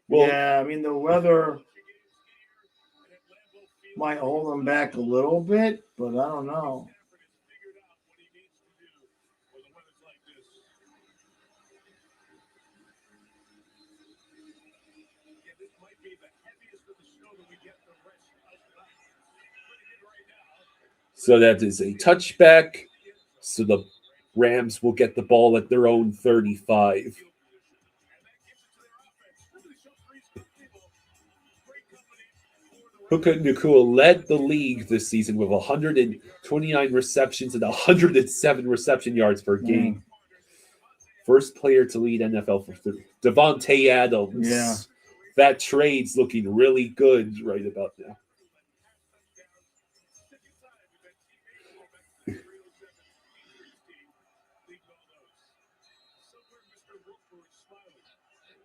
Well, Yeah, I mean, the weather might hold them back a little bit, but I don't know. so that is a touchback. So the Rams will get the ball at their own 35. Puka Nacua led the league this season with 129 receptions and 107 reception yards per game. First player to lead NFL for Devontae Adams. Yeah. That trade's looking really good right about now.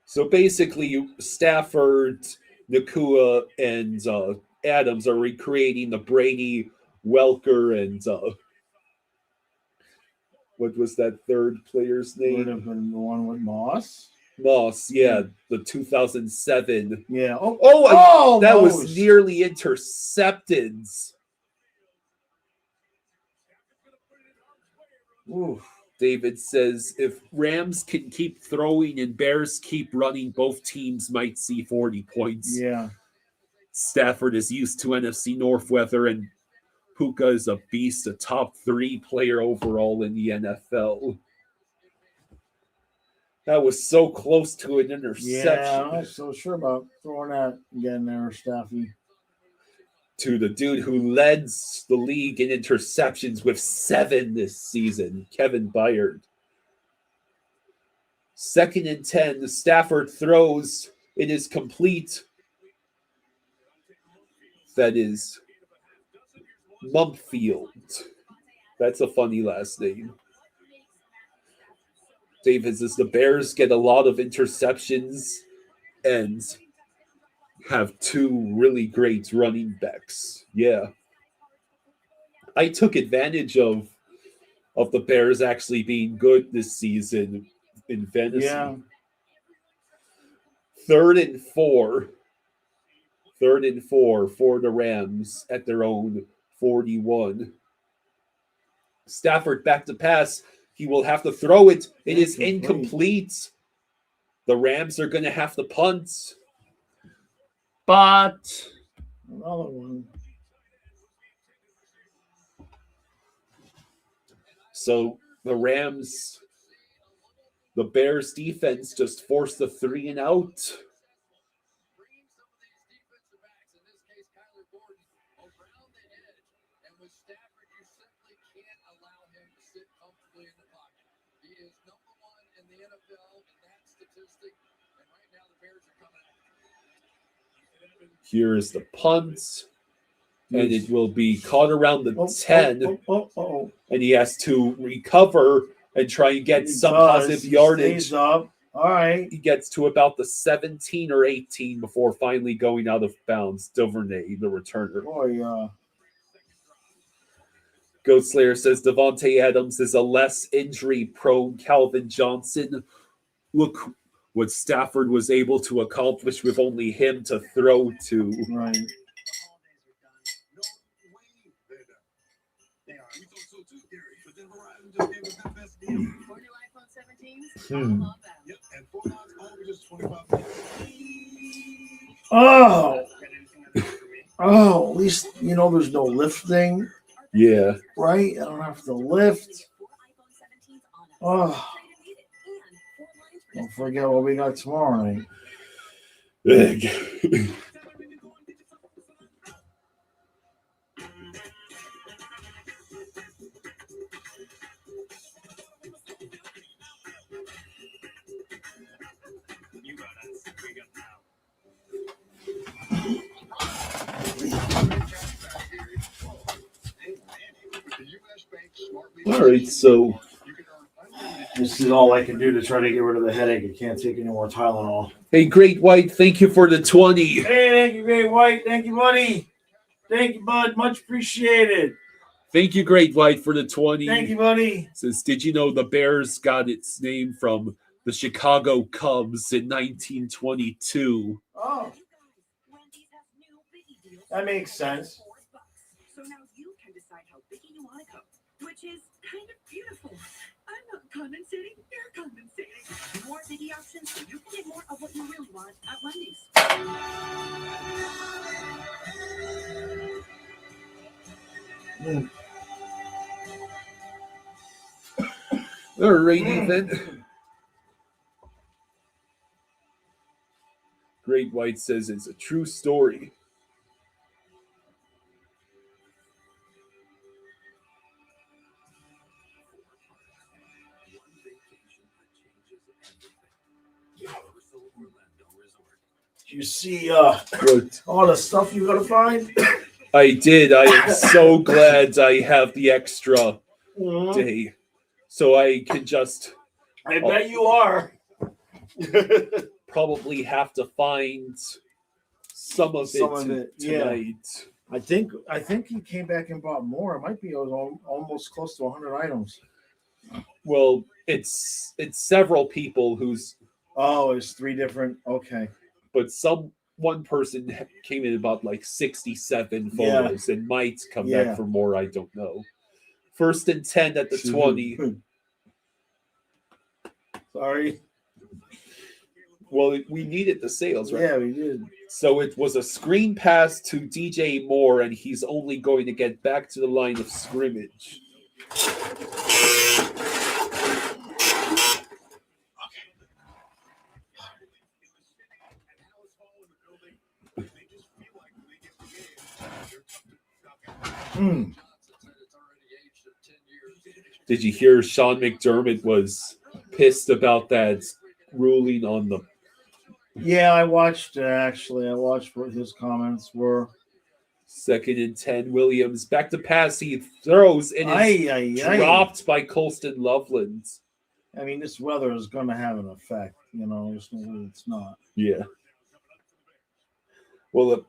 So basically, Stafford, Nacua, and Adams are recreating the Brady, Welker, and what was that third player's Would name? have been the one with Moss. Moss, yeah, the 2007. Yeah. Oh, that was almost. nearly intercepted. Oof. David says if Rams can keep throwing and Bears keep running, both teams might see 40 points. Yeah. Stafford is used to NFC North weather, and Puka is a beast, a top 3 player overall in the NFL. That was so close to an interception. Yeah, I'm not so sure about throwing that again there, Staffy. To the dude who leads the league in interceptions with 7 this season, Kevin Byard. 2nd and 10. Stafford throws. It is complete. That is Mumpfield. That's a funny last name. David says the Bears get a lot of interceptions and have 2 really great running backs. Yeah. I took advantage of the Bears actually being good this season in fantasy. Yeah. 3rd and 4. 3rd and 4 for the Rams at their own 41. Stafford back to pass. He will have to throw it. It is incomplete. The Rams are going to have to punt. But Another one. so the Bears defense just forced the 3 and out. Bringing some of these defensive backs, in this case Kyler Gordon, around the edge. And with Stafford, you simply can't allow him to sit comfortably in the pocket. He is number 1 in the NFL in that statistic. And right now the Bears are coming out. Here is the punt. And it will be caught around the 10. And he has to recover and try and get some positive yardage. Stays up. All right. He gets to about the 17 or 18 before finally going out of bounds. Duvernay, the returner. Boy, Goat Slayer says Devontae Adams is a less injury-prone Calvin Johnson. Look what Stafford was able to accomplish with only him to throw to. right. They are. We thought so too, Gary. But then Verizon just gave us that best deal. 4 new iPhone 17s. Hmm. I love that. Yep, and 4 months only just 25. Oh. Got anything else for me? Oh, at least, there's no lift thing, Yeah. right? I don't have to lift. Oh. Don't forget what we got tomorrow night. Ugh. You got us. We got now. All right, so This is all I can do to try to get rid of the headache. I can't take any more Tylenol. hey, Great White, thank you for the 20. Hey, thank you, Great White. Thank you, buddy. Thank you, bud. Much appreciated. Thank you, Great White, for the 20. Thank you, buddy. Says, did you know the Bears got its name from the Chicago Cubs in 1922? Oh, that makes sense. So now you can decide how biggie you want to go, which is kind of beautiful. I'm not compensating, you're compensating. More biggie options so you can get more of what you really want at Wendy's. All right, Ethan. Great White says it's a true story. You see What? all the stuff you gotta find? I did. I am so glad I have the extra Mhm. day. So I can just I bet you are. probably have to find some of it yeah. tonight. I think he came back and bought more. It might be almost close to 100 items. Well, it's several people who's, Oh, it's 3 different. Okay. but one person came in about like 67 Yeah. photos and might come Yeah. back for more. I don't know. 1st and 10 at the 20. Sorry. Well, we needed the sales, right? Yeah, we did. So it was a screen pass to DJ Moore, and he's only going to get back to the line of scrimmage. Mm. Did you hear Sean McDermott was pissed about that ruling on the... Yeah, I watched actually. I watched what his comments were. 2nd and 10, Williams back to pass. He throws and is Aye. dropped by Colston Loveland. I mean, this weather is going to have an effect. You know, there's no way it's not. Yeah. Well,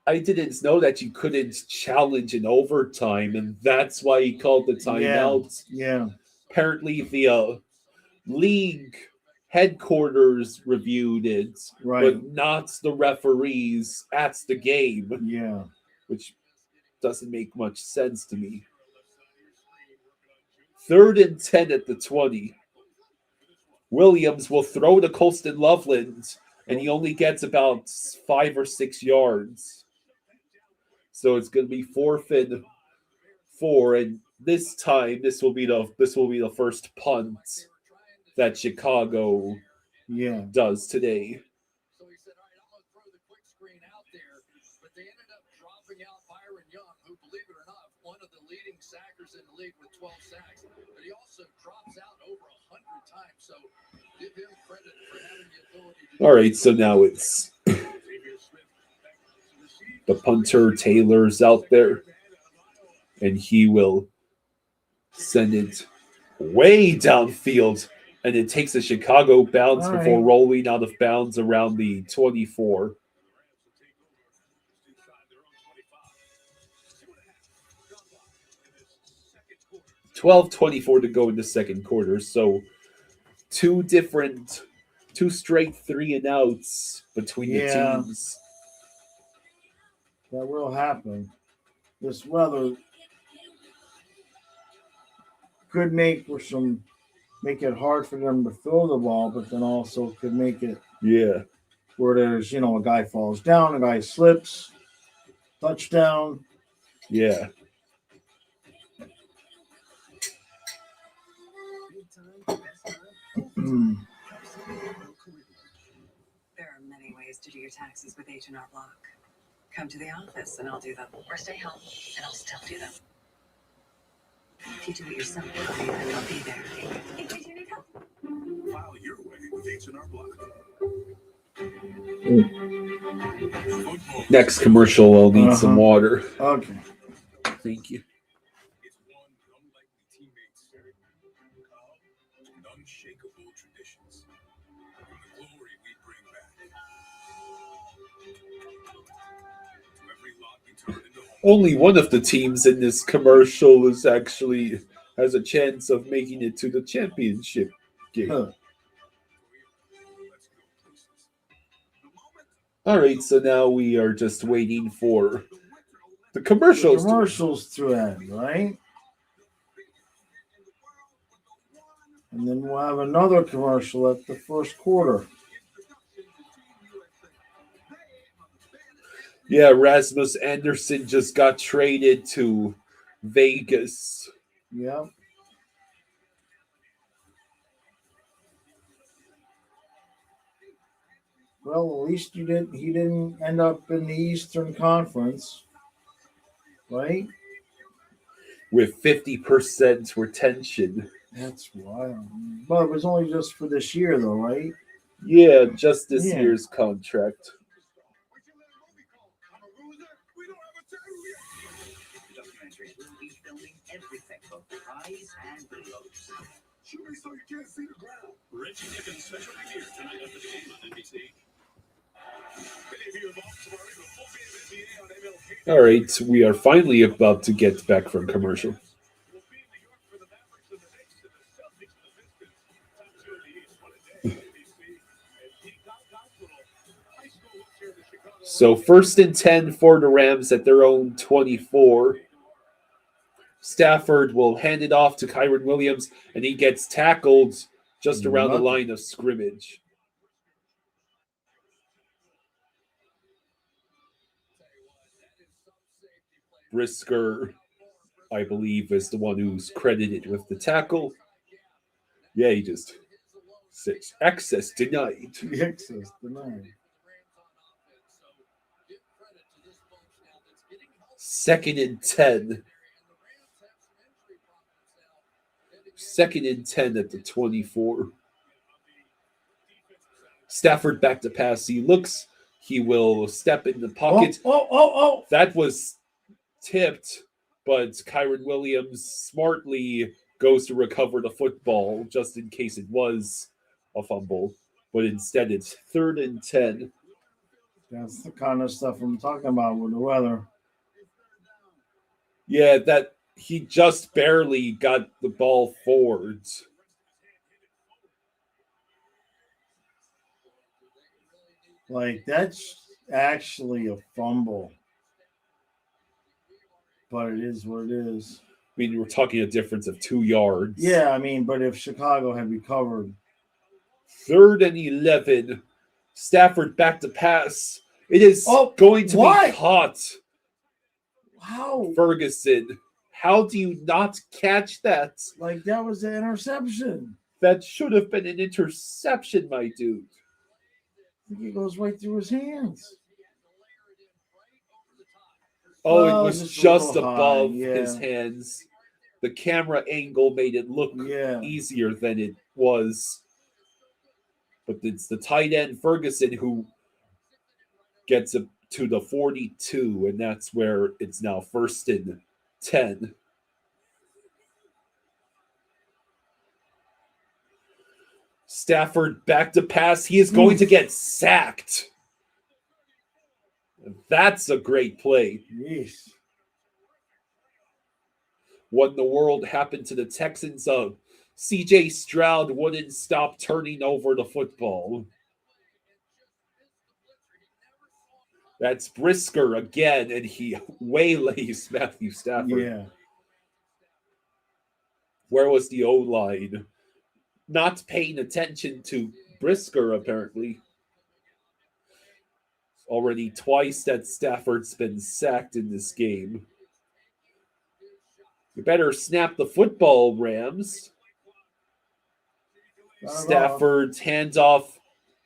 I didn't know that you couldn't challenge in overtime, and that's why he called the timeout. Yeah. Apparently, the league headquarters reviewed it, Right. but not the referees at the game, Yeah. which doesn't make much sense to me. 3rd and 10 at the 20. Williams will throw to Colston Loveland, and he only gets about 5 or 6 yards. So it's going to be 4th and 4, and this time this will be the first punt that Chicago does today. So he said, all right, I'm going to throw the quick screen out there. But they ended up dropping out Byron Young, who, believe it or not, one of the leading sackers in the league with 12 sacks. But he also drops out over 100 times. So give him credit for having the ability to... All right, so now it's the punter Taylor's out there, and he will send it way downfield. And it takes a Chicago bounce before rolling out of bounds around the 24. $12:24 to go in the second quarter. So two straight 3-and-outs between the teams. That will happen. This weather could make it hard for them to throw the ball, but then also could make it where there's, a guy falls down, a guy slips, touchdown. Yeah. There are many ways to do your taxes with H&R Block. Come to the office and I'll do them. Or stay home and I'll still do them. If you do it yourself, I'll be there. In case you need help. File your way with H&R Block. Next commercial, I'll need some water. Okay. Thank you. It's one unlikely teammates. Unshakable traditions. From the glory we bring back. To every lot we turn into home. Only one of the teams in this commercial has a chance of making it to the championship game. Huh. All right, so now we are just waiting for the commercials. To end, right? And then we'll have another commercial at the first quarter. Yeah, Rasmus Anderson just got traded to Vegas. Yeah. Well, at least he didn't end up in the Eastern Conference, right? With 50% retention. That's wild. But it was only just for this year, though, right? Yeah, just this year's contract. Documentaries will be filming everything, both highs and lows. Shoot me so you can't see the ground. Reggie Dickens special premiere tonight after the game on NBC. All right, we are finally about to get back from commercial. So 1st and 10 for the Rams at their own 24. Stafford will hand it off to Kyron Williams, and he gets tackled just around the Nothing. line of scrimmage. Brisker, I believe, is the one who's credited with the tackle. Yeah, he just says access denied. Access denied. Second and 10. Second and 10 at the 24. Stafford back to pass. He looks. He will step in the pocket. Oh. That was tipped, but Kyron Williams smartly goes to recover the football just in case it was a fumble. But instead, it's 3rd and 10. That's the kind of stuff I'm talking about with the weather. Yeah, that he just barely got the ball forward. Like, that's actually a fumble. But it is what it is. I mean, we're talking a difference of 2 yards. Yeah, I mean, but if Chicago had recovered. 3rd and 11. Stafford back to pass. It is going to what? be caught. Wow. Ferguson. How do you not catch that? Like, that was an interception. That should have been an interception, my dude. I think it goes right through his hands. Oh, Oh, it was just a just little above high, yeah. his hands. The camera angle made it look easier than it was. But it's the tight end, Ferguson, who gets it to the 42, and that's where it's now 1st and 10. Stafford back to pass. He is going to get sacked. That's a great play. Yes. What in the world happened to the Texans? CJ Stroud wouldn't stop turning over the football. That's Brisker again, and he waylays Matthew Stafford. Yeah. Where was the O-line? Not paying attention to Brisker, apparently. Already twice that Stafford's been sacked in this game. You better snap the football, Rams. Stafford's hands off.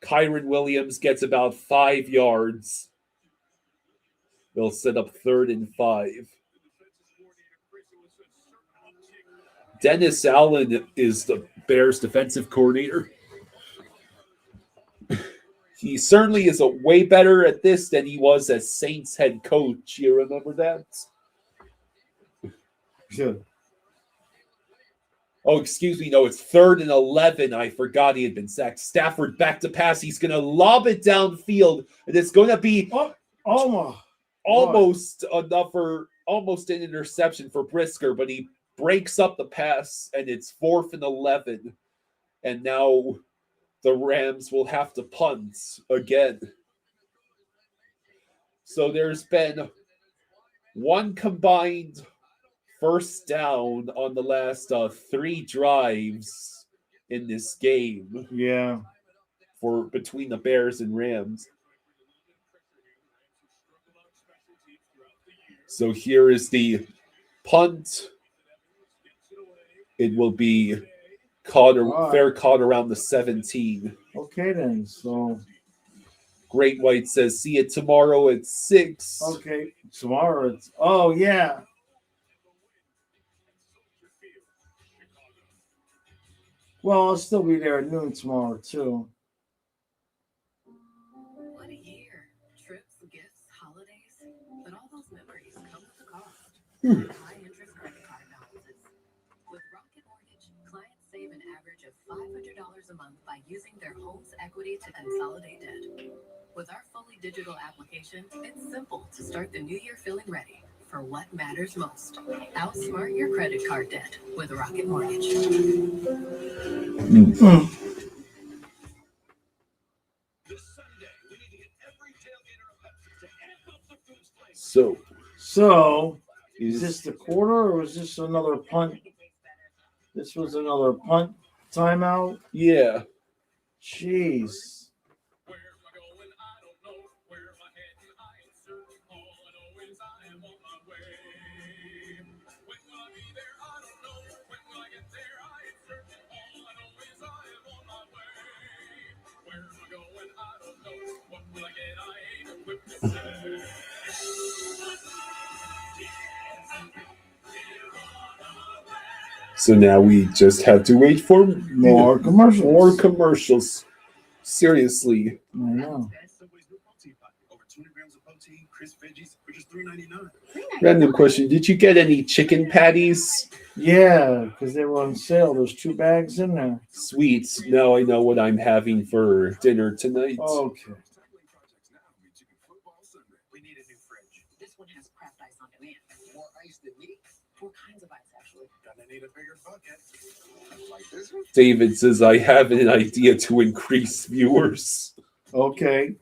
Kyron Williams gets about 5 yards. They'll set up 3rd and 5. Dennis Allen is the Bears defensive coordinator. He certainly is way better at this than he was as Saints head coach. You remember that? Yeah. Oh, excuse me. No, it's 3rd and 11. I forgot he had been sacked. Stafford back to pass. He's going to lob it downfield, and it's going to be almost an interception for Brisker, but he breaks up the pass, and it's 4th and 11. And now the Rams will have to punt again. So there's been one combined first down on the last 3 drives in this game. Yeah. For between the Bears and Rams. So here is the punt. It will be fair caught around the 17. Okay, then. So Great White says, see it tomorrow at 6. Okay. Tomorrow it's yeah. Well, I'll still be there at noon tomorrow too. What a year. Trips, gifts, holidays. But all those memories come with a cost. High interest credit card balances. With Rocket Mortgage, clients save an average of $500 a month by using their home's equity to consolidate debt. With our fully digital application, it's simple to start the new year feeling ready for what matters most. Outsmart your credit card debt with Rocket Mortgage. So is this the quarter or was this another punt? This was another punt. timeout. Yeah. Jeez. So now we just have to wait for More commercials. More commercials. Seriously. I know. Subway's new protein pack. Over 200 grams of protein, crisp veggies for just $3.99. Random question. Did you get any chicken patties? Yeah, because they were on sale. There's 2 bags in there. Sweet. Now I know what I'm having for dinner tonight. Okay. We need a new fridge. This one has craft ice on demand. More ice than me. 4 kinds of ice, actually. Gonna need a bigger bucket. Like this one? David says I have an idea to increase viewers. Okay.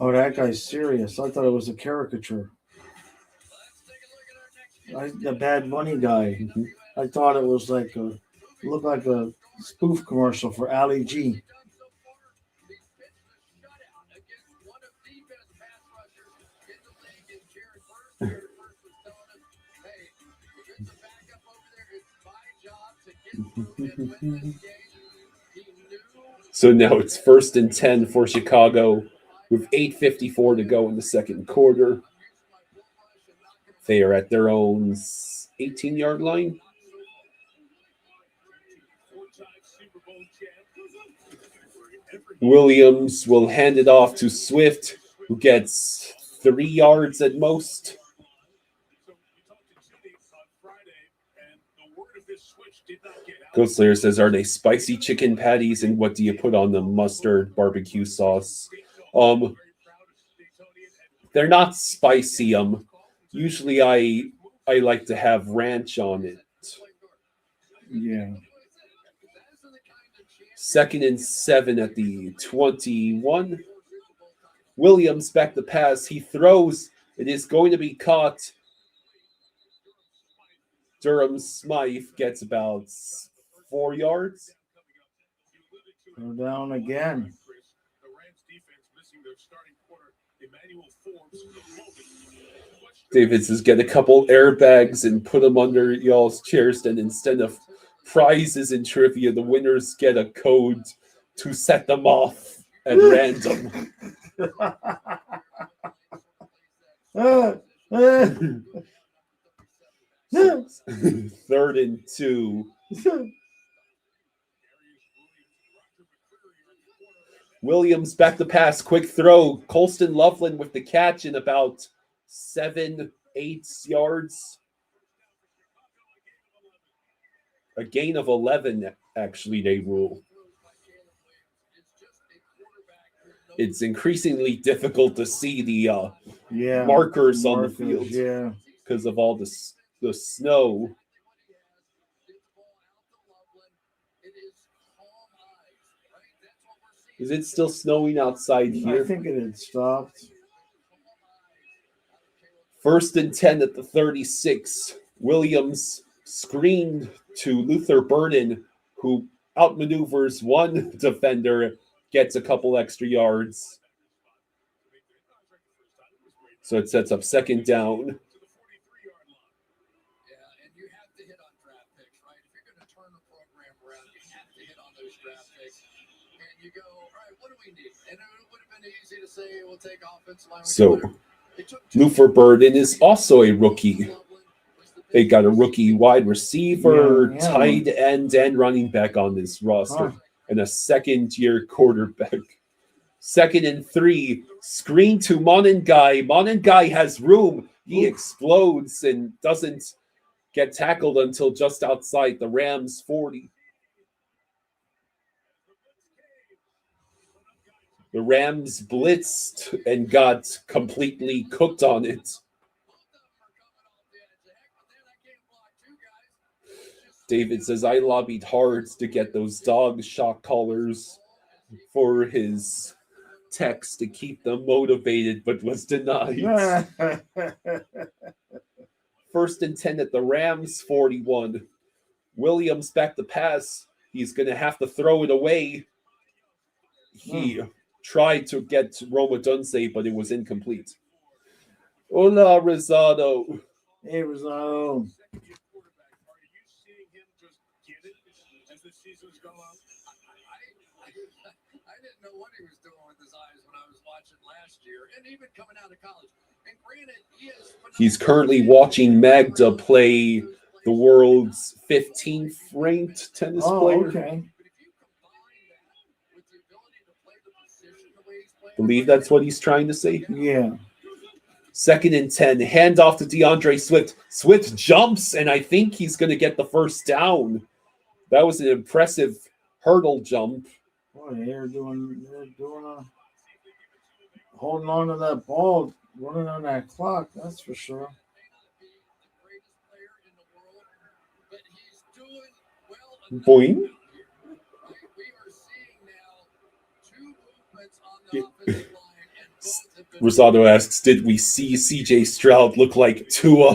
Oh, that guy's serious. I thought it was a caricature. The Bad Bunny guy. I thought it was like looked like a spoof commercial for Ali G. So now it's 1st and 10 for Chicago with 8:54 to go in the second quarter. They are at their own 18-yard line. Williams will hand it off to Swift, who gets 3 yards at most. Ghost Slayer says, are they spicy chicken patties, and what do you put on them? Mustard, barbecue sauce? They're not spicy. Usually I like to have ranch on it. Yeah. 2nd and 7 at the 21. Williams back the pass. He throws. It is going to be caught. Durham Smythe gets about 4 yards. Go down again. David says, get a couple airbags and put them under y'all's chairs. Then instead of prizes and trivia, the winners get a code to set them off at random. 3rd and 2. Williams back the pass. Quick throw. Colston Loveland with the catch in about 7-8 yards. A gain of 11, actually, they rule. It's increasingly difficult to see the markers on the field because of all the snow. Is it still snowing outside here? I think it had stopped. 1st and 10 at the 36. Williams screened to Luther Burden, who outmaneuvers one defender, gets a couple extra yards. So it sets up 2nd down. So Luther Burden is also a rookie. They got a rookie wide receiver, tight end, and running back on this roster, and a 2nd-year quarterback. 2nd and 3, screen to Monengai. Monengai has room. He explodes and doesn't get tackled until just outside the Rams' 40. The Rams blitzed and got completely cooked on it. David says, I lobbied hard to get those dog shock collars for his text to keep them motivated, but was denied. 1st and 10 at the Rams 41. Williams back to pass. He's going to have to throw it away. He tried to get Roma Dunse, but it was incomplete. Hola, Rosado. Hey, Rosado. Are you seeing him just get it as the seasons go on? I didn't know what he was doing with his eyes when I was watching last year, and even coming out of college. And granted, he is He's currently watching Magda play the world's 15th ranked tennis player. Okay. Believe that's what he's trying to say. Yeah. 2nd and 10. Handoff to DeAndre Swift. Swift jumps, and I think he's going to get the first down. That was an impressive hurdle jump. Boy, they're holding on to that ball, running on that clock, that's for sure. Boing. Rosado asks, did we see CJ Stroud look like Tua?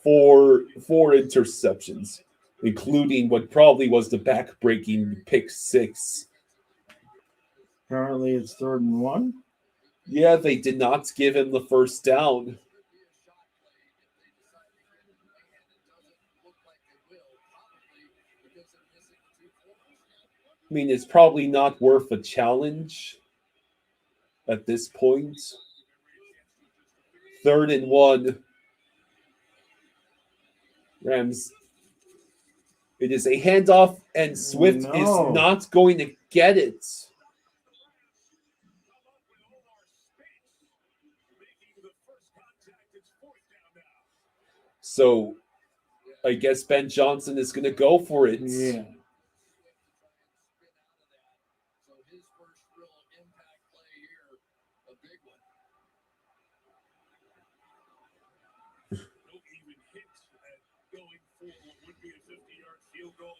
4 interceptions, including what probably was the back-breaking pick 6. Apparently it's 3rd and 1. Yeah, they did not give him the first down. I mean, it's probably not worth a challenge at this point. 3rd and 1. Rams. It is a handoff, and Swift is not going to get it. So I guess Ben Johnson is going to go for it. Yeah.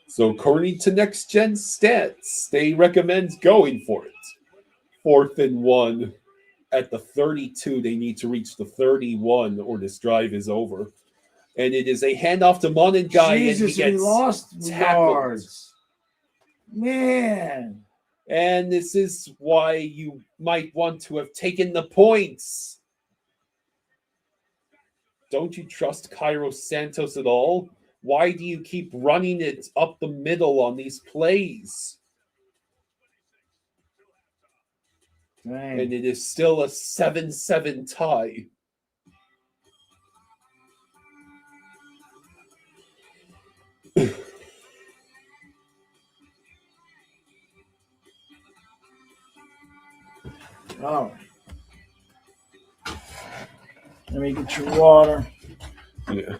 So according to Next Gen Stats, they recommend going for it. 4th and 1 at the 32. They need to reach the 31 or this drive is over. And it is a handoff to Monengai. Jesus, and he lost tackled. yards. Man. And this is why you might want to have taken the points. Don't you trust Cairo Santos at all? Why do you keep running it up the middle on these plays? Dang. And it is still a 7-7 tie. Oh. Let me get your water. Yeah.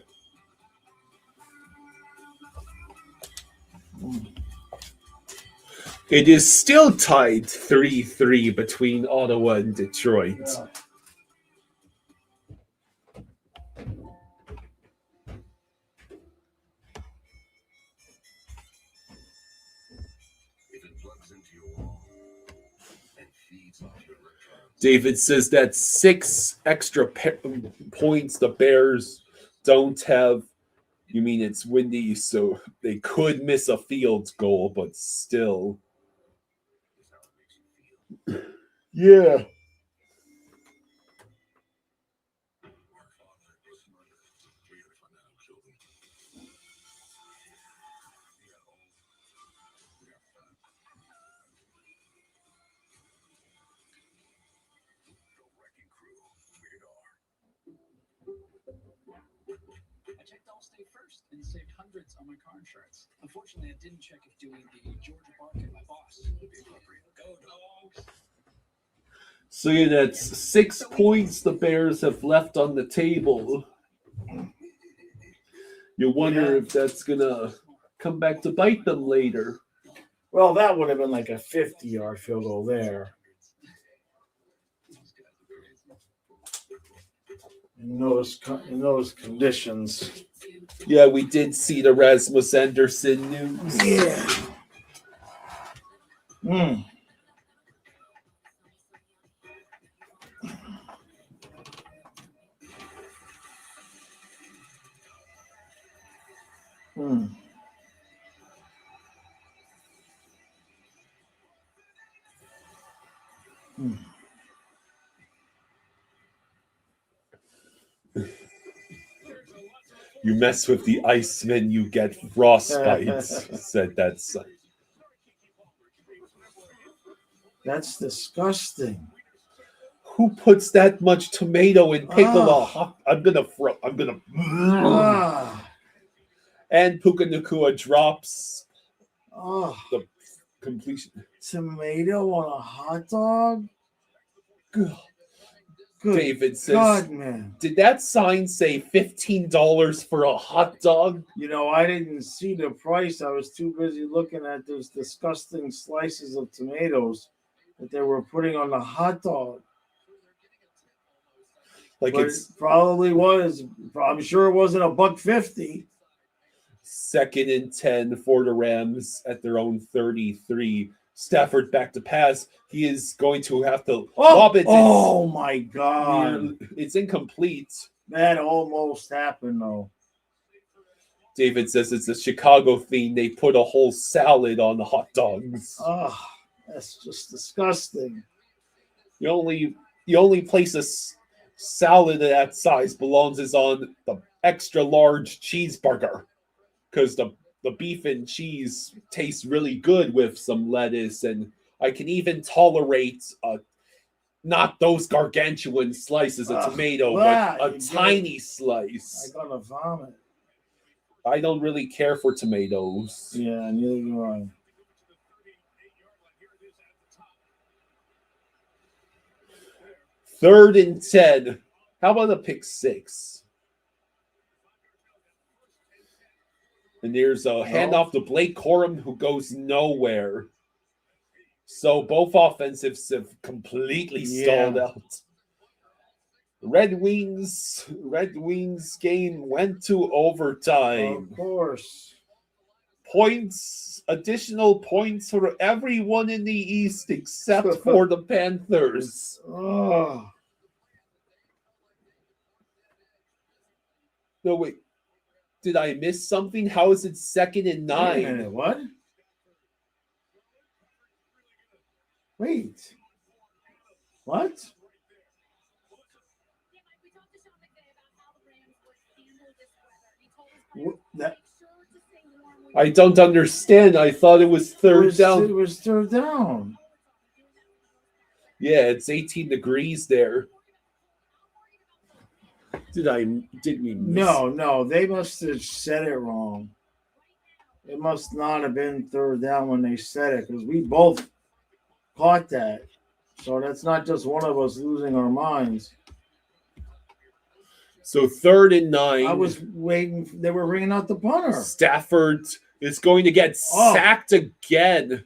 It is still tied 3-3 between Ottawa and Detroit. Yeah. David says that 6 extra points the Bears don't have. You mean it's windy, so they could miss a field goal, but still. Yeah. First and saved hundreds on my car insurance. Unfortunately, I didn't check if doing the Georgia Barker, my boss, would be appropriate. Go Dogs! So yeah, that's 6 points the Bears have left on the table. You wonder if that's gonna come back to bite them later. Well, that would have been like a 50-yard field goal there. In those conditions. Yeah, we did see the Rasmus Anderson news. Yeah. Mm. Mm. Mm. You mess with the Iceman, you get frostbite, said that son. That's disgusting. Who puts that much tomato in pickle? Ah. I'm gonna. Ah. And Puka Nakua drops Oh. the completion. Tomato on a hot dog? Good David says, God, man. did that sign say $15 for a hot dog? You know, I didn't see the price. I was too busy looking at those disgusting slices of tomatoes that they were putting on the hot dog. Like But it's it probably was. I'm sure it wasn't $1.50. 2nd and 10 for the Rams at their own 33. Stafford back to pass. He is going to have to lob it. Oh my God. It's incomplete. That almost happened, though. David says it's a Chicago theme. They put a whole salad on the hot dogs. Oh, that's just disgusting. The only place a salad of that size belongs is on the extra large cheeseburger, because the beef and cheese tastes really good with some lettuce, and I can even tolerate not those gargantuan slices of tomato, but a tiny slice. I'm gonna vomit. I don't really care for tomatoes. Yeah, neither do I. Third and 10. How about a pick six? And there's a handoff to Blake Corum who goes nowhere. So both offensives have completely stalled out. Red Wings game went to overtime. Of course. Additional points for everyone in the East except for the Panthers. Oh. No, wait. Did I miss something? How is it 2nd and 9? Wait a minute, what? Wait. What? I don't understand. I thought it was third down. It was third down. Yeah, it's 18 degrees there. Did we miss? No, they must have said it wrong. It must not have been third down when they said it, because we both caught that. So that's not just one of us losing our minds. So 3rd and 9. I was waiting. They were ringing out the punter. Stafford is going to get sacked again.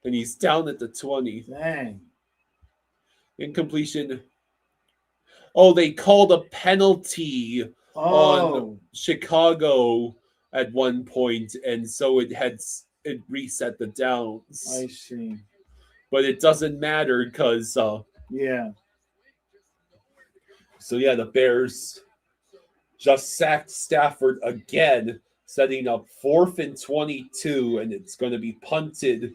And he's down at the 20. Dang. Incompletion. Oh, they called a penalty on Chicago at one point, and so it reset the downs. I see. But it doesn't matter because yeah. So yeah, the Bears just sacked Stafford again, setting up 4th and 22, and it's going to be punted.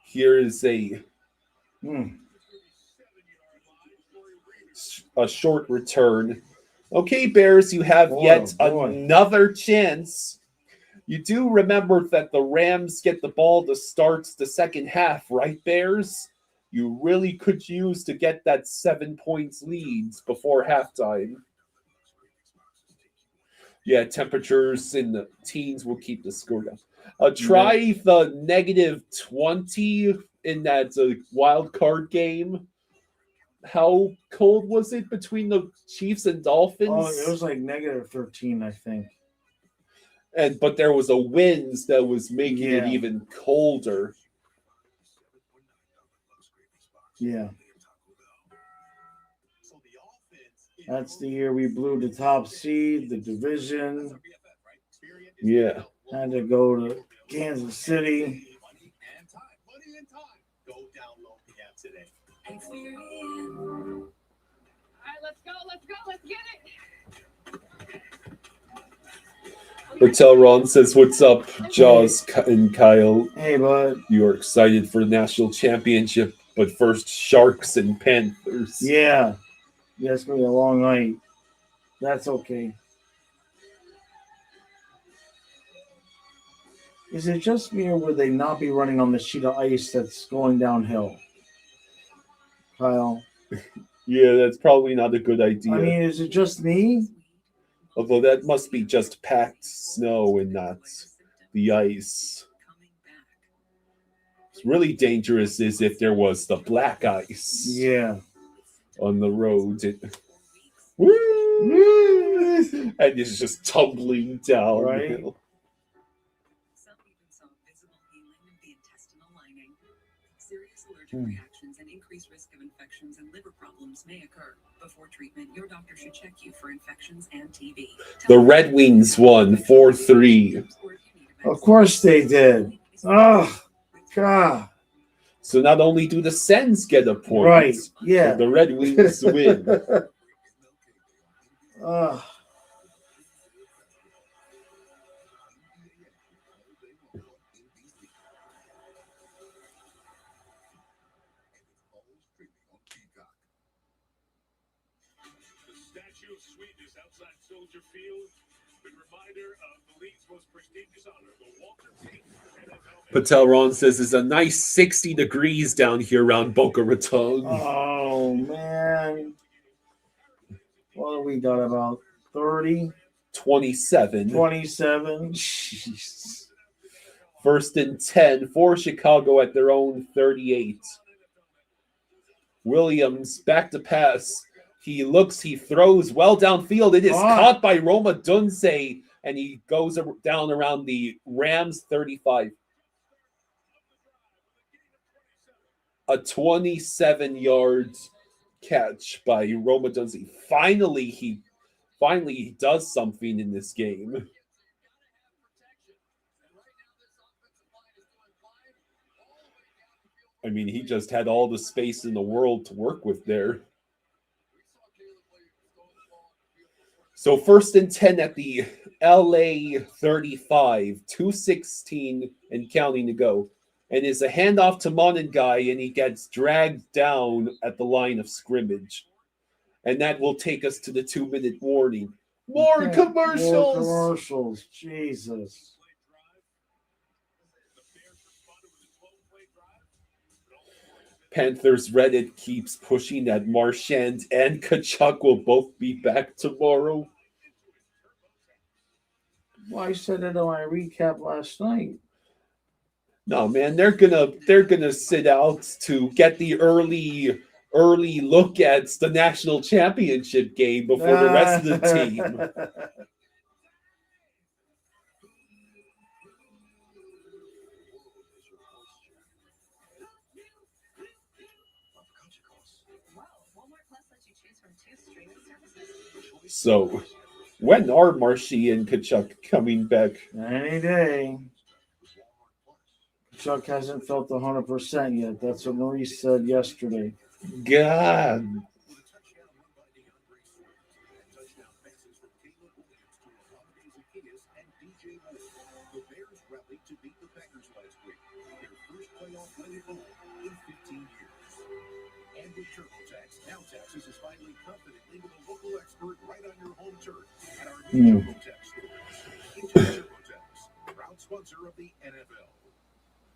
Here is a short return. Okay, Bears, you have another chance. You do remember that the Rams get the ball to start the second half, right, Bears? You really could use to get that 7 points leads before halftime. Yeah, temperatures in the teens will keep the score down. Try the -20 in that wild card game. How cold was it between the Chiefs and Dolphins? Oh, it was like -13, I think. But there was a wind that was making it even colder. Yeah. That's the year we blew the top seed, the division. Yeah. Had to go to Kansas City. Money and time. Go download the app today. Experian. Let's get it. Patel Ron says, "What's up, Jaws and Kyle? Hey, bud. You're excited for the national championship, but first, Sharks and Panthers." Yeah. Yeah, it's going to be a long night. That's okay. Is it just me or would they not be running on the sheet of ice that's going downhill? Kyle. Yeah, that's probably not a good idea. I mean, is it just me? Although that must be just packed snow and not the ice. It's really dangerous is if there was the black ice Yeah. on the road. Woo! And it's just tumbling down. Right. Some even saw visible healing of the intestinal lining. Serious allergic reactions and increased risk of infections and liver problems may occur. Before treatment, your doctor should check you for infections and TB. The Red Wings won 4-3. Of course they did. Oh, God. So not only do the Sens get a point, Right. Yeah. but the Red Wings win. Ugh. The Statue of Sweetness outside Soldier Field. Good reminder of the league's most prestigious honor, the Walter Payton NFL. Patel Ron says it's a nice 60 degrees down here around Boca Raton. Oh, man. What have we got? About 30, 27. 27? Jeez. First and 10 for Chicago at their own 38. Williams back to pass. He looks, he throws well downfield. It is caught by Roma Dunze, and he goes down around the Rams 35. A 27-yard catch by Roma Dunze. Finally he does something in this game. I mean, he just had all the space in the world to work with there. So first and 10 at the LA 35, 2:16 and counting to go. And it's a handoff to Monangai, and he gets dragged down at the line of scrimmage. And that will take us to the 2-minute warning. More commercials! More commercials. Jesus. Panthers Reddit keeps pushing that Marchand and Kachuk will both be back tomorrow. Well, I said it on my recap last night. No, man, they're gonna sit out to get the early look at the national championship game before the rest of the team. So, when are Marshy and Kachuk coming back? Any day. Chuck hasn't felt 100% yet. That's what Maurice said yesterday. God. The Bears rallied to beat the Packers last week. Their first playoff win at home in 15 years. And with TurboTax, now taxes is finally confidently with a local expert right on your home turf at our new TurboTax stores. Into TurboTax, proud sponsor of the NFL.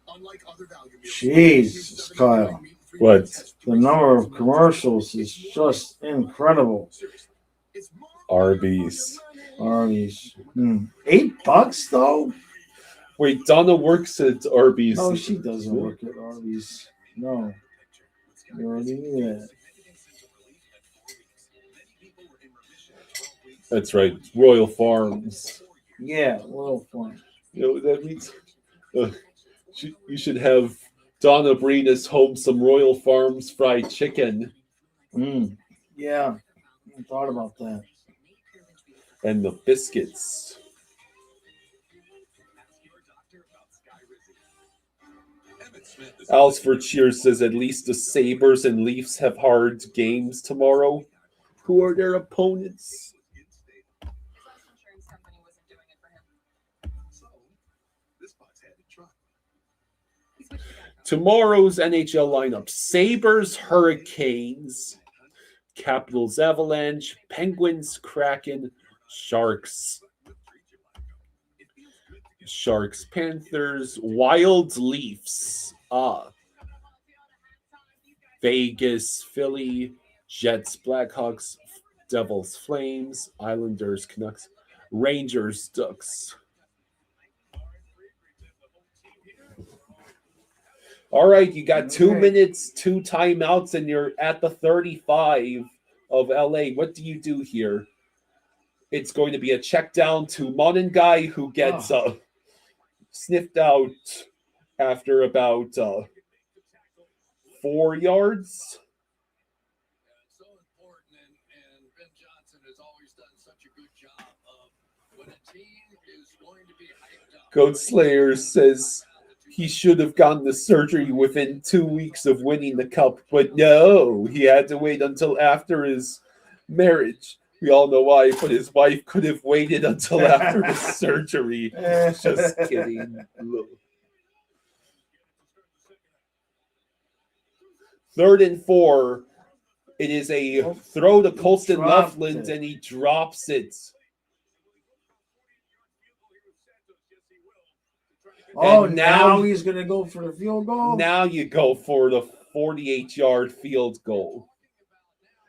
Unlike other value meals, Jesus, Kyle. What? The number of commercials is just incredible. Arby's. Arby's. $8 though? Wait, Donna works at Arby's. No, she doesn't work at Arby's. No. You already knew that. That's right, Royal Farms. Yeah, well, fun. You know, that means you should have Donna bring us home some Royal Farms fried chicken. Yeah. I thought about that. And the Biscuits. Alsford Cheers says at least the Sabres and Leafs have hard games tomorrow. Who are their opponents? Insurance company wasn't doing it for him. So, this box had to try. He switched it back. Tomorrow's NHL lineup: Sabres, Hurricanes, Capitals, Avalanche, Penguins, Kraken, Sharks, Panthers, Wild, Leafs, Vegas, Philly, Jets, Blackhawks, Devils, Flames, Islanders, Canucks, Rangers, Ducks. All right, you got 2 minutes, 2 timeouts, and you're at the 35 of LA. What do you do here? It's going to be a check down to Monangai, who gets sniffed out after about 4 yards. It's so important, and Ben Johnson has always done such a good job of when a team is going to be hyped up. Goat Slayer says he should have gotten the surgery within 2 weeks of winning the cup, but no, he had to wait until after his marriage. We all know why, but his wife could have waited until after the surgery. Just kidding. 3rd and 4. It is a throw to Colston Loveland, and he drops it. Oh, And now he's going to go for the field goal? Now you go for the 48-yard field goal.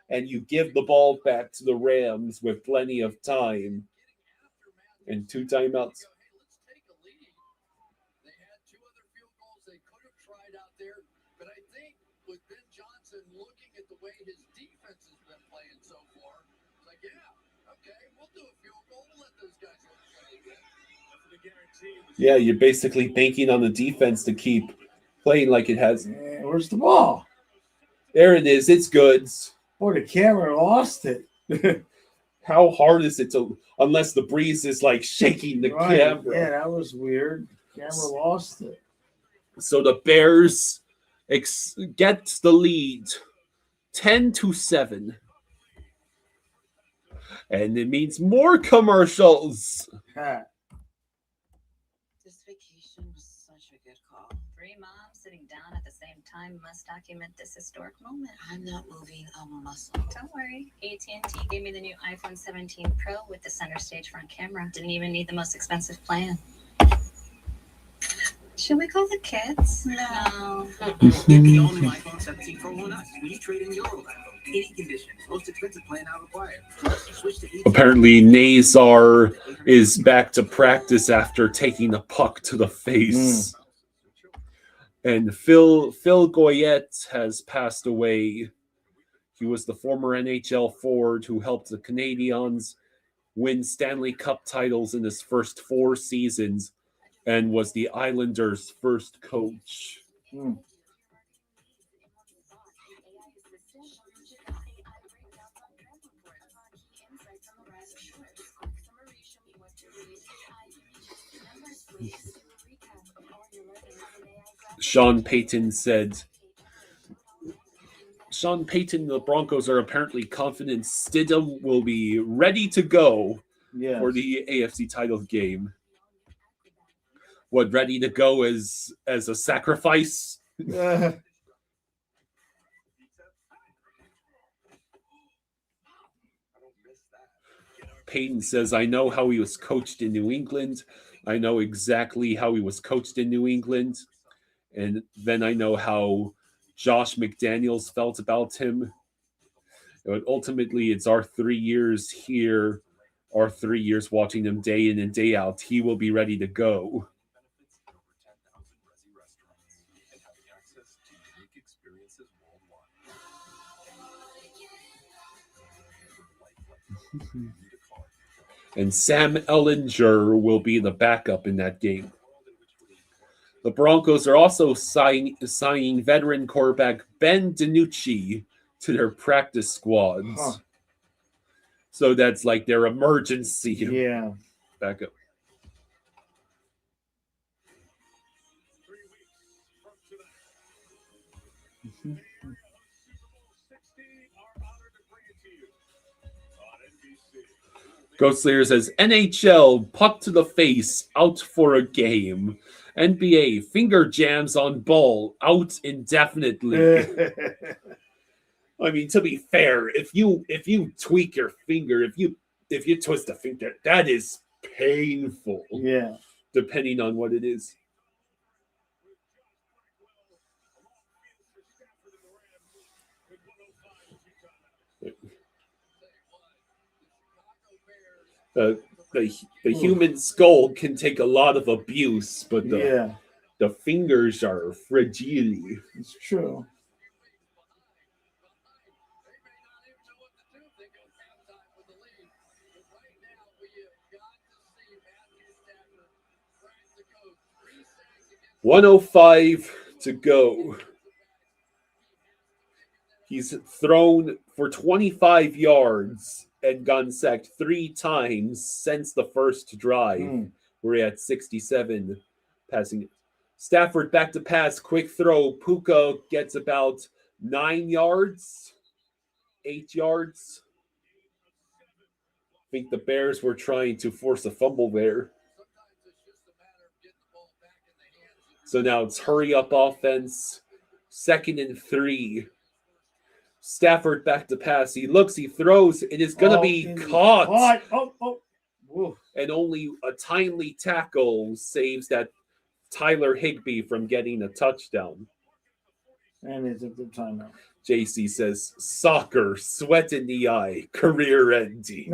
And you give the ball back to the Rams with plenty of time. And 2 timeouts. They had 2 other field goals they could have tried out there, but I think with Ben Johnson looking at the way his defense has been playing so far, it's like, yeah, okay, we'll do a field goal. We'll let those guys look good. Yeah, you're basically banking on the defense to keep playing like it has. Where's the ball? There it is. It's good. Boy, the camera lost it. How hard is it to, unless the breeze is like shaking the camera? Yeah, that was weird. Camera lost it. So the Bears get the lead 10-7. And it means more commercials. This vacation was such a good call. 3 moms sitting down at the same time must document this historic moment. I'm not moving a muscle. Don't worry. AT&T gave me the new iPhone 17 Pro with the center stage front camera. Didn't even need the most expensive plan. Should we call the kids? No. Get the all-new iPhone 17 Pro on us when you trade in your old iPhone. Any conditions. Most expensive plan not required. Switch to Apparently, Nazar is back to practice after taking a puck to the face. And Phil Goyette has passed away. He was the former NHL forward who helped the Canadiens win Stanley Cup titles in his first 4 seasons and was the Islanders' first coach. Sean Payton said, the Broncos are apparently confident Stidham will be ready to go for the AFC title game. What, ready to go as a sacrifice? Payton says, I know how he was coached in New England. I know exactly how he was coached in New England. And then I know how Josh McDaniels felt about him. But ultimately, it's our 3 years here, our 3 years watching him day in and day out. He will be ready to go. And Sam Ellinger will be the backup in that game. The Broncos are also signing veteran quarterback Ben DiNucci to their practice squads. So that's like their emergency Yeah. backup. 3 weeks from tonight. Super Bowl 60 are honored to bring it to you on NBC. Ghost Slayer says NHL puck to the face, out for a game. NBA finger jams on ball, out indefinitely. I mean, to be fair, if you tweak your finger, if you twist a finger, that is painful. Yeah. Depending on what it is. The human skull can take a lot of abuse, but the fingers are fragile. It's true. .105 to go. He's thrown for 25 yards and gotten sacked 3 times since the first drive. We're at 67 passing. Stafford back to pass, quick throw. Puka gets about 9 yards, 8 yards. I think the Bears were trying to force a fumble there. So now it's hurry up offense. 2nd and 3. Stafford back to pass. He looks, he throws. It is going to be caught. And only a timely tackle saves that Tyler Higbee from getting a touchdown. And it's a good timeout. JC says, soccer, sweat in the eye, career ending.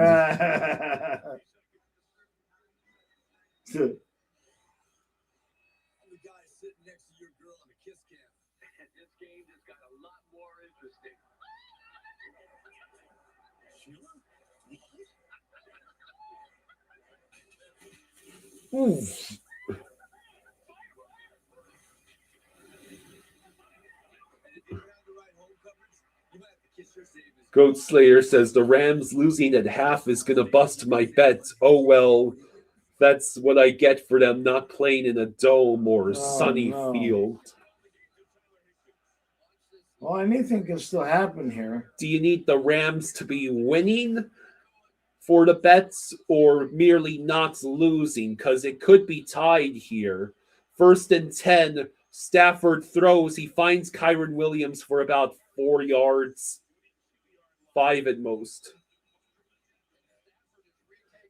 Oof. Goat Slayer says the Rams losing at half is going to bust my bet. Oh, well, that's what I get for them not playing in a dome or sunny field. Well, anything can still happen here. Do you need the Rams to be winning for the bets or merely not losing? Because it could be tied here. 1st and 10, Stafford throws. He finds Kyron Williams for about 4 yards. 5 at most.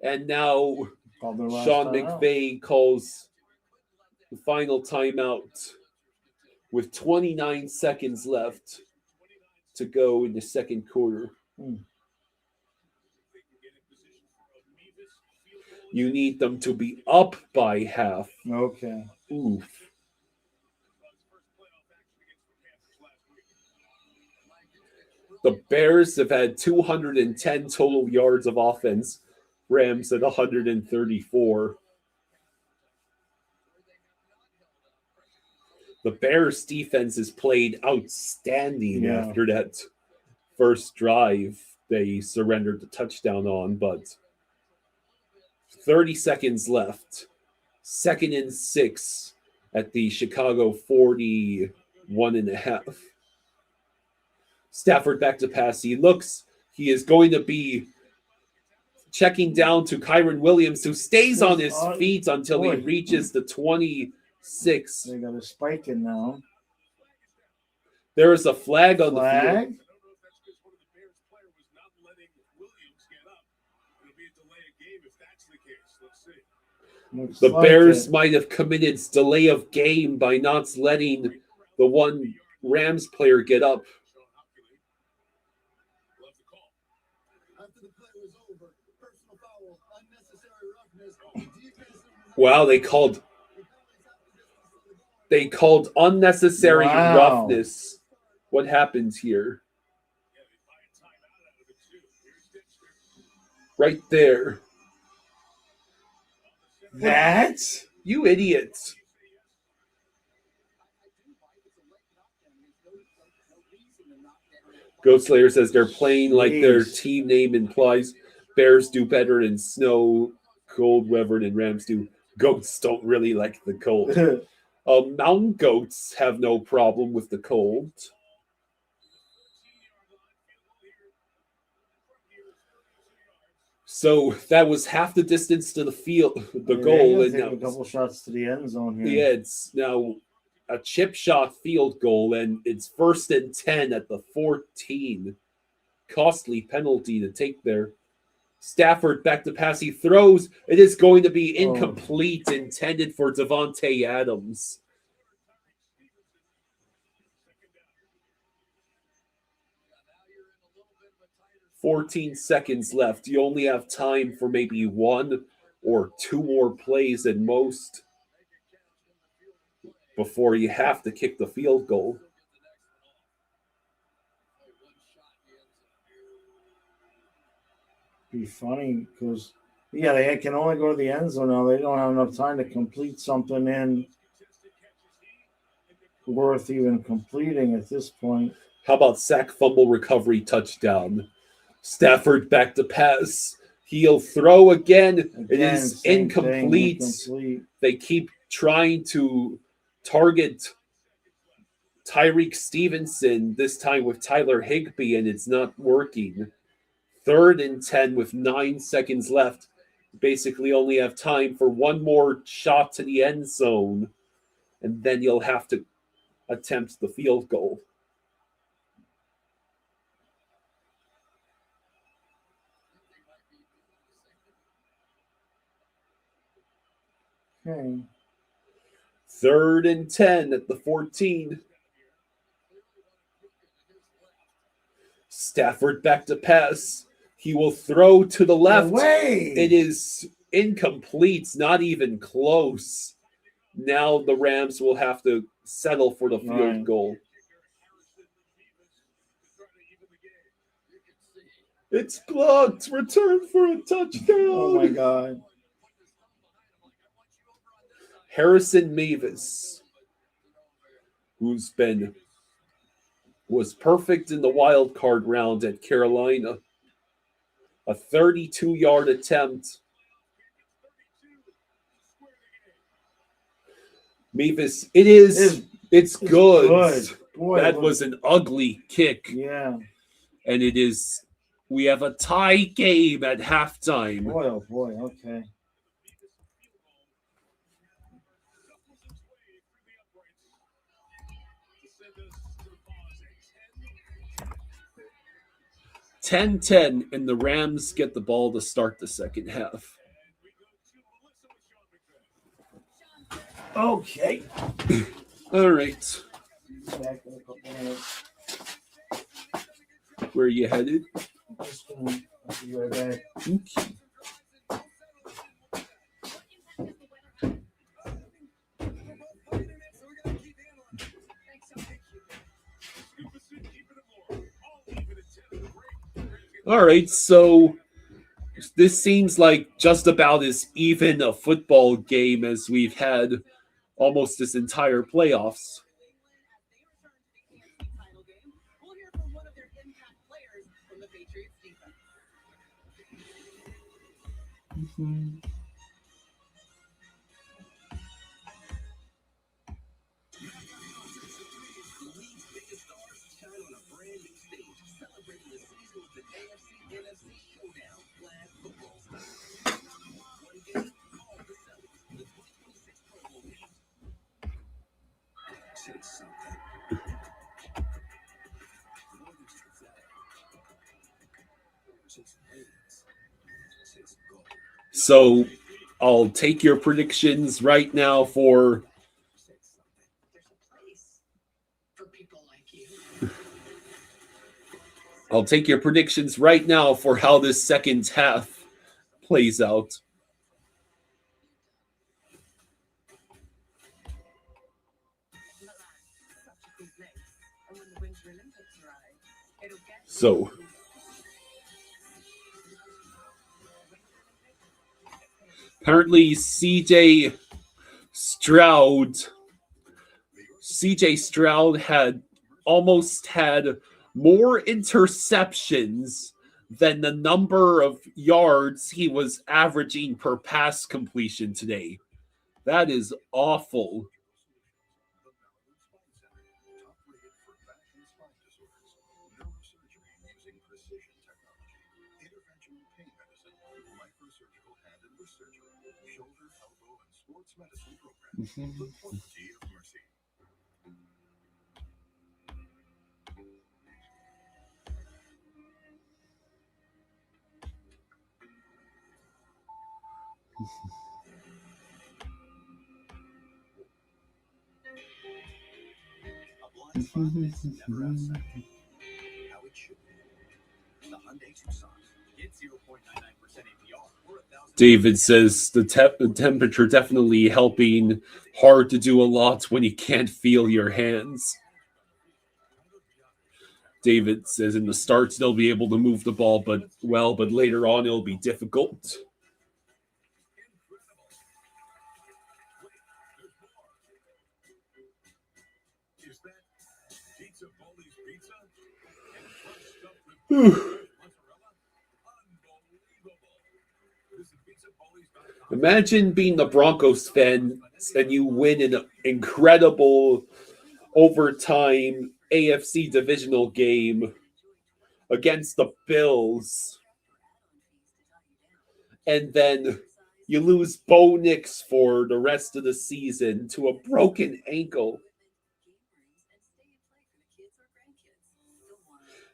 And now Sean McVay calls the final timeout with 29 seconds left to go in the second quarter. You need them to be up by half. Okay. Oof. The Bears have had 210 total yards of offense. Rams at 134. The Bears defense has played outstanding after that first drive they surrendered the touchdown on, but 30 seconds left. 2nd and 6 at the Chicago 41.5. Stafford back to pass. He looks. He is going to be checking down to Kyron Williams, who stays on his feet until he reaches the 26. They got a spike in now. There is a flag on the field. The Bears might have committed delay of game by not letting the one Rams player get up. Wow, they called unnecessary roughness. What happens here? Right there. That? You idiots. Ghost Slayer says they're playing like their team name implies. Bears do better than snow, cold weather than Rams do. Goats don't really like the cold. Mountain goats have no problem with the cold. So that was half the distance to the field, the goal, and take now a couple shots to the end zone here. yeah, it's now a chip shot field goal, and it's 1st and 10 at the 14. Costly penalty to take there. Stafford back to pass. He throws. It is going to be incomplete, intended for Devontae Adams. 14 seconds left. You only have time for maybe 1 or 2 more plays at most before you have to kick the field goal. Be funny because they can only go to the end zone now. They don't have enough time to complete something in worth even completing at this point. How about sack, fumble, recovery, touchdown? Stafford back to pass. He'll throw again. It is incomplete. They keep trying to target Tyreek Stevenson, this time with Tyler Higbee, and it's not working. 3rd and 10 with 9 seconds left. Basically only have time for 1 more shot to the end zone, and then you'll have to attempt the field goal. Okay. 3rd and 10 at the 14. Stafford back to pass. He will throw to the left. It is incomplete, not even close. Now the Rams will have to settle for the field goal. It's blocked. Return for a touchdown. Oh my God. Harrison Mavis, who's was perfect in the wild card round at Carolina. A 32-yard attempt. Mavis, it's good. Boy, that was an ugly kick. Yeah. And we have a tie game at halftime. Boy, oh boy, okay. (10-10), and the Rams get the ball to start the second half. Okay. All right. Back in a couple minutes. Where are you headed? I'll be right back. Okay. All right, so this seems like just about as even a football game as we've had almost this entire playoffs. Mm-hmm. So I'll take your predictions right now for I'll take your predictions right now for how this second half plays out. So apparently CJ Stroud had almost had more interceptions than the number of yards he was averaging per pass completion today. That is awful. David says the temperature definitely helping. Hard to do a lot when you can't feel your hands. David says in the starts they'll be able to move the ball, but later on it'll be difficult. Imagine being the Broncos fan and you win an incredible overtime AFC divisional game against the Bills, and then you lose Bo Nix for the rest of the season to a broken ankle.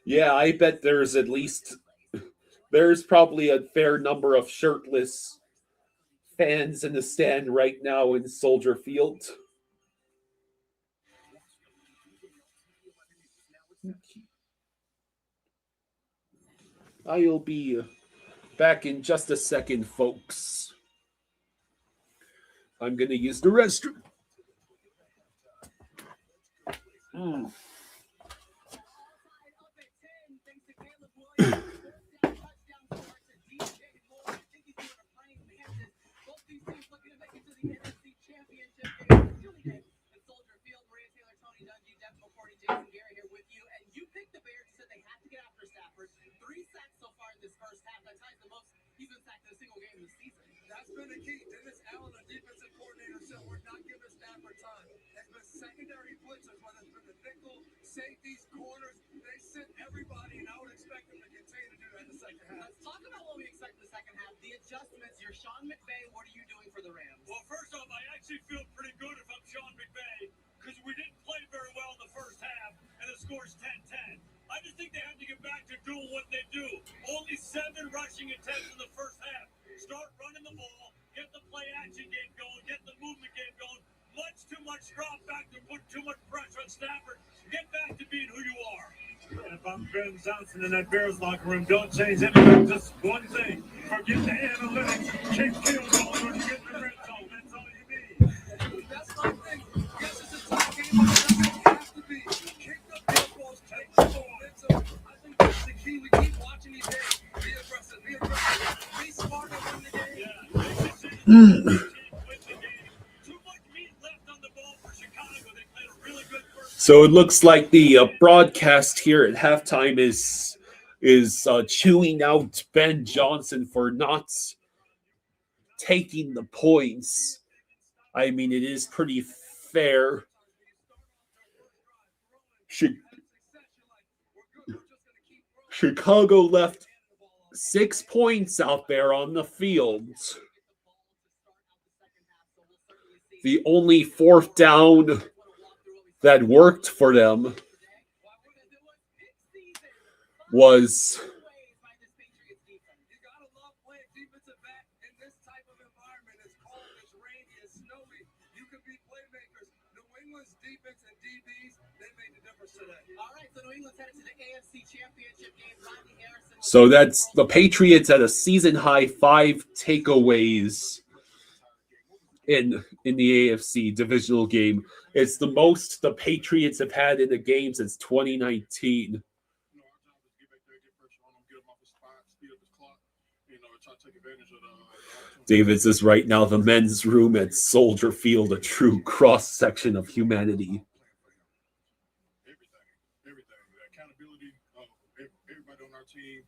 Yeah, I bet there's probably a fair number of shirtless fans in the stand right now in Soldier Field. I'll be back in just a second, folks. I'm going to use the restroom. That's been the key. Dennis Allen, the defensive coordinator, said we're not giving Stafford time. It's been secondary blitzers, whether it's been the nickel, safeties, corners. They sent everybody, and I would expect them to continue to do that in the second half. Let's talk about what we expect in the second half. The adjustments. You're Sean McVay. What are you doing for the Rams? Well, first off, I actually feel pretty good if I'm Sean McVay because we didn't play very well in the first half, and the score's 10-10. I just think they have to get back to doing what they do. Only 7 rushing attempts in the first half. Start running the ball, get the play action game going, get the movement game going. Much too much drop back to put too much pressure on Stafford. Get back to being who you are. And if I'm Ben Johnson in that Bears locker room, don't change anything. Just one thing. Forget the analytics. Kick field goal when you get in the red zone. That's all you need. That's my thing. Yes, it's a tough game, but it doesn't have to be. Kick the field goals, take the ball. I think that's the key. We keep watching these games. Be aggressive. Be aggressive. Be smart and win the game. So it looks like the broadcast here at halftime is chewing out Ben Johnson for not taking the points. I mean, it is pretty fair. Chicago left 6 points out there on the field. The only fourth down that worked for them was so that's the Patriots at a season high 5 takeaways in the AFC divisional game. It's the most the Patriots have had in a game since 2019. David says right now the men's room at Soldier Field, a true cross-section of humanity. Everything. The accountability of everybody on our team.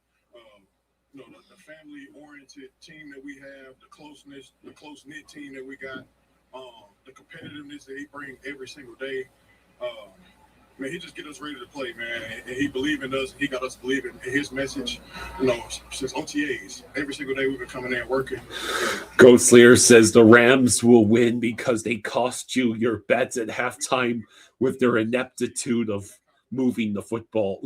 The family-oriented team that we have, the closeness, the close-knit team that we got, the competitiveness that he brings every single day. Man, he just get us ready to play, man. And he believed in us. He got us believing in his message, since OTAs. Every single day we've been coming in working. Ghostslayer says the Rams will win because they cost you your bets at halftime with their ineptitude of moving the football.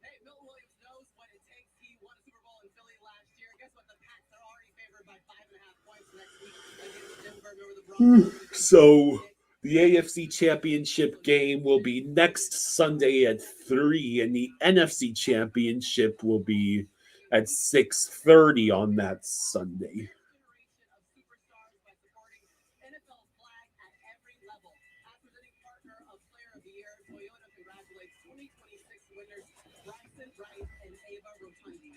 Hey, Milton Williams knows what it takes. He won a Super Bowl in Philly last year. Guess what? The Pats are already favored by 5.5 points next week against Denver. Remember the Broncos? So the AFC Championship game will be next Sunday at 3, and the NFC Championship will be at 6:30 on that Sunday. NFL flag at every level. As presenting partner of Player of the Year, Toyota congratulates 2026 winners Bryson Wright and Ava Rotundi.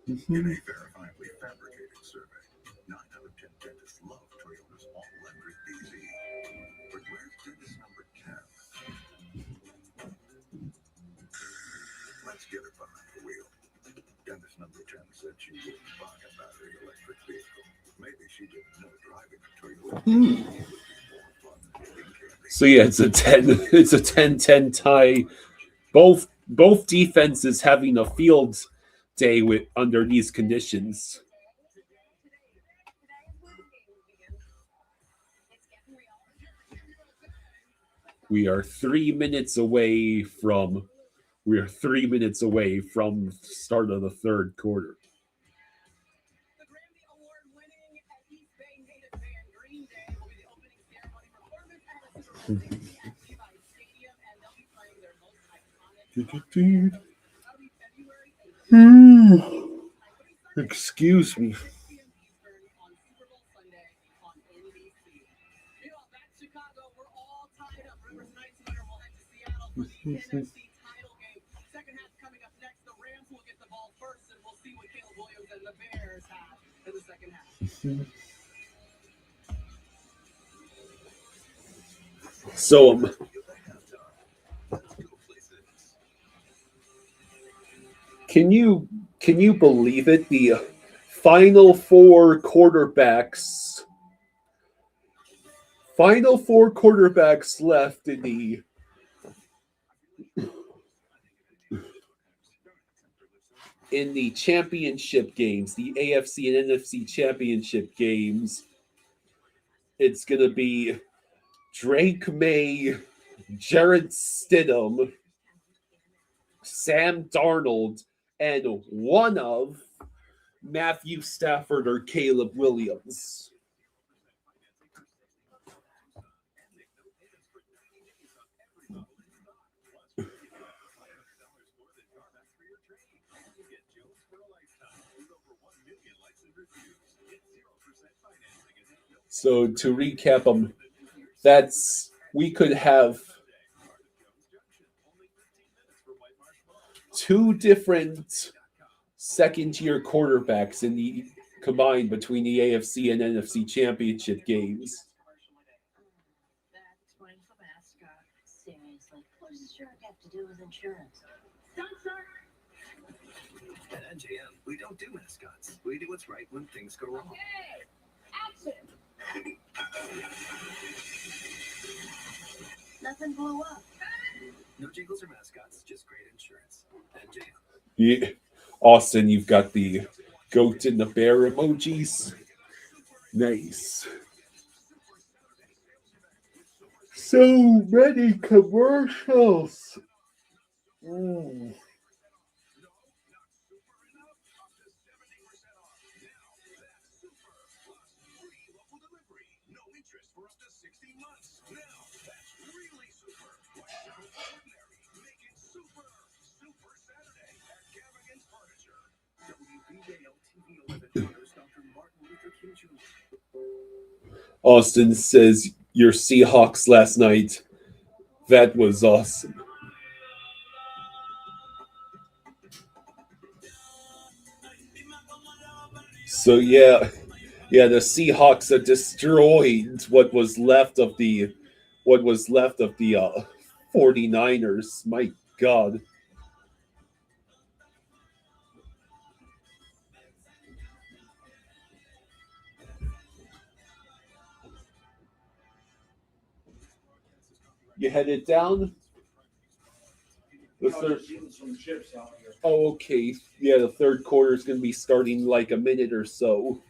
In a verifiably fabricated survey, 9 out of 10 dentists love Toyota's all-electric DZ. But where's dentist number 10? Let's get her behind the wheel. Dentist number 10 said she wouldn't buy a battery electric vehicle. Maybe she didn't know driving a Toyota would be more fun than hitting candy. So yeah, it's a 10-10 tie. Both defenses having a field day under these conditions. We are 3 minutes away from start of the third quarter. The Grammy Award-winning East Bay native band Green Day will be the opening ceremony performance at the Super Bowl at Levi's Stadium, and they'll be playing their most iconic song. Excuse me. On Super Bowl Sunday on NBC. Meanwhile, back to Chicago, we're all tied up. Remember, tonight's winner will head to Seattle for the NFC title game. Second half coming up next. The Rams will get the ball first, and we'll see what Caleb Williams and the Bears have in the second half. So can you believe it? The final four quarterbacks left in the championship games, the AFC and NFC championship games. It's going to be Drake May, Jarrett Stidham, Sam Darnold, and one of Matthew Stafford or Caleb Williams. So to recap them, we could have two different second-tier quarterbacks in the combined between the AFC and NFC championship games. That's one for mascot. Seriously, what does shirt have to do with insurance? At NJM, we don't do mascots. We do what's right when things go wrong. Okay, action. Nothing blew up. No jingles or mascots, just great insurance. NJM. Yeah. Austin, you've got the goat and the bear emojis. Nice. So many commercials. Austin says, your Seahawks last night, that was awesome. So yeah, Yeah, the Seahawks have destroyed what was left of the 49ers. My God. You headed down? The third. Some chips out here. Oh, okay. Yeah, the third quarter is going to be starting like a minute or so.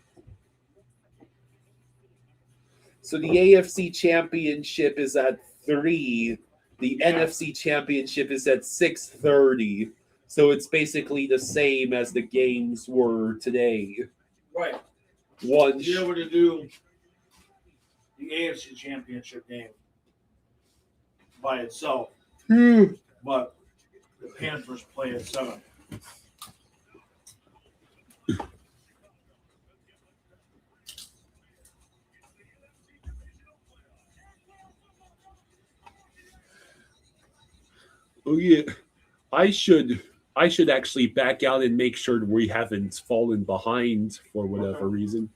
So the AFC Championship is at 3. The NFC Championship is at 6:30. So it's basically the same as the games were today. Right. One. You're able to do the AFC Championship game by itself, but the Panthers play at 7. Oh yeah, I should actually back out and make sure we haven't fallen behind for whatever reason.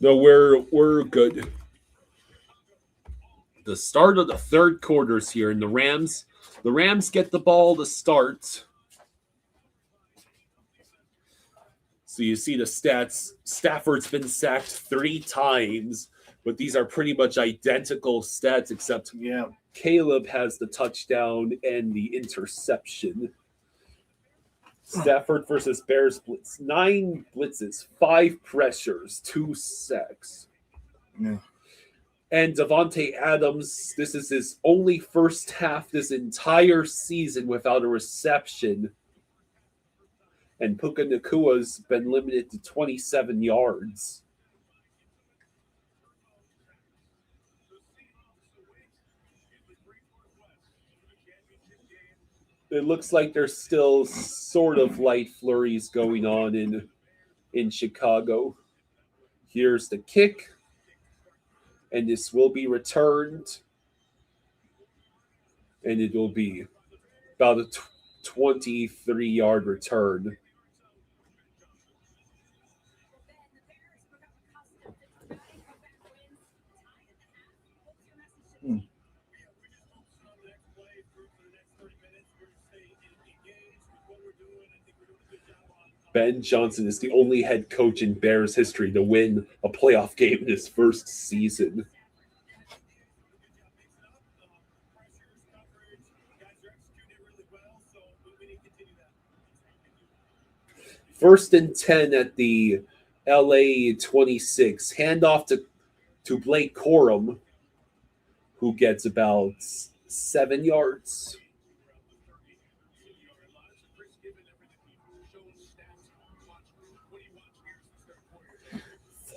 No, we're good. The start of the third quarters here, and the Rams get the ball to start. So you see the stats. Stafford's been sacked 3 times, but these are pretty much identical stats, except Caleb has the touchdown and the interception. Stafford versus Bears blitz. 9 blitzes, 5 pressures, 2 sacks. Yeah. And Davante Adams, this is his only first half this entire season without a reception. And Puka Nakua's been limited to 27 yards. It looks like there's still sort of light flurries going on in Chicago. Here's the kick. And this will be returned. And it will be about a 23-yard return. Ben Johnson is the only head coach in Bears history to win a playoff game in his first season. First and 10 at the LA 26. Handoff to Blake Corum, who gets about 7 yards.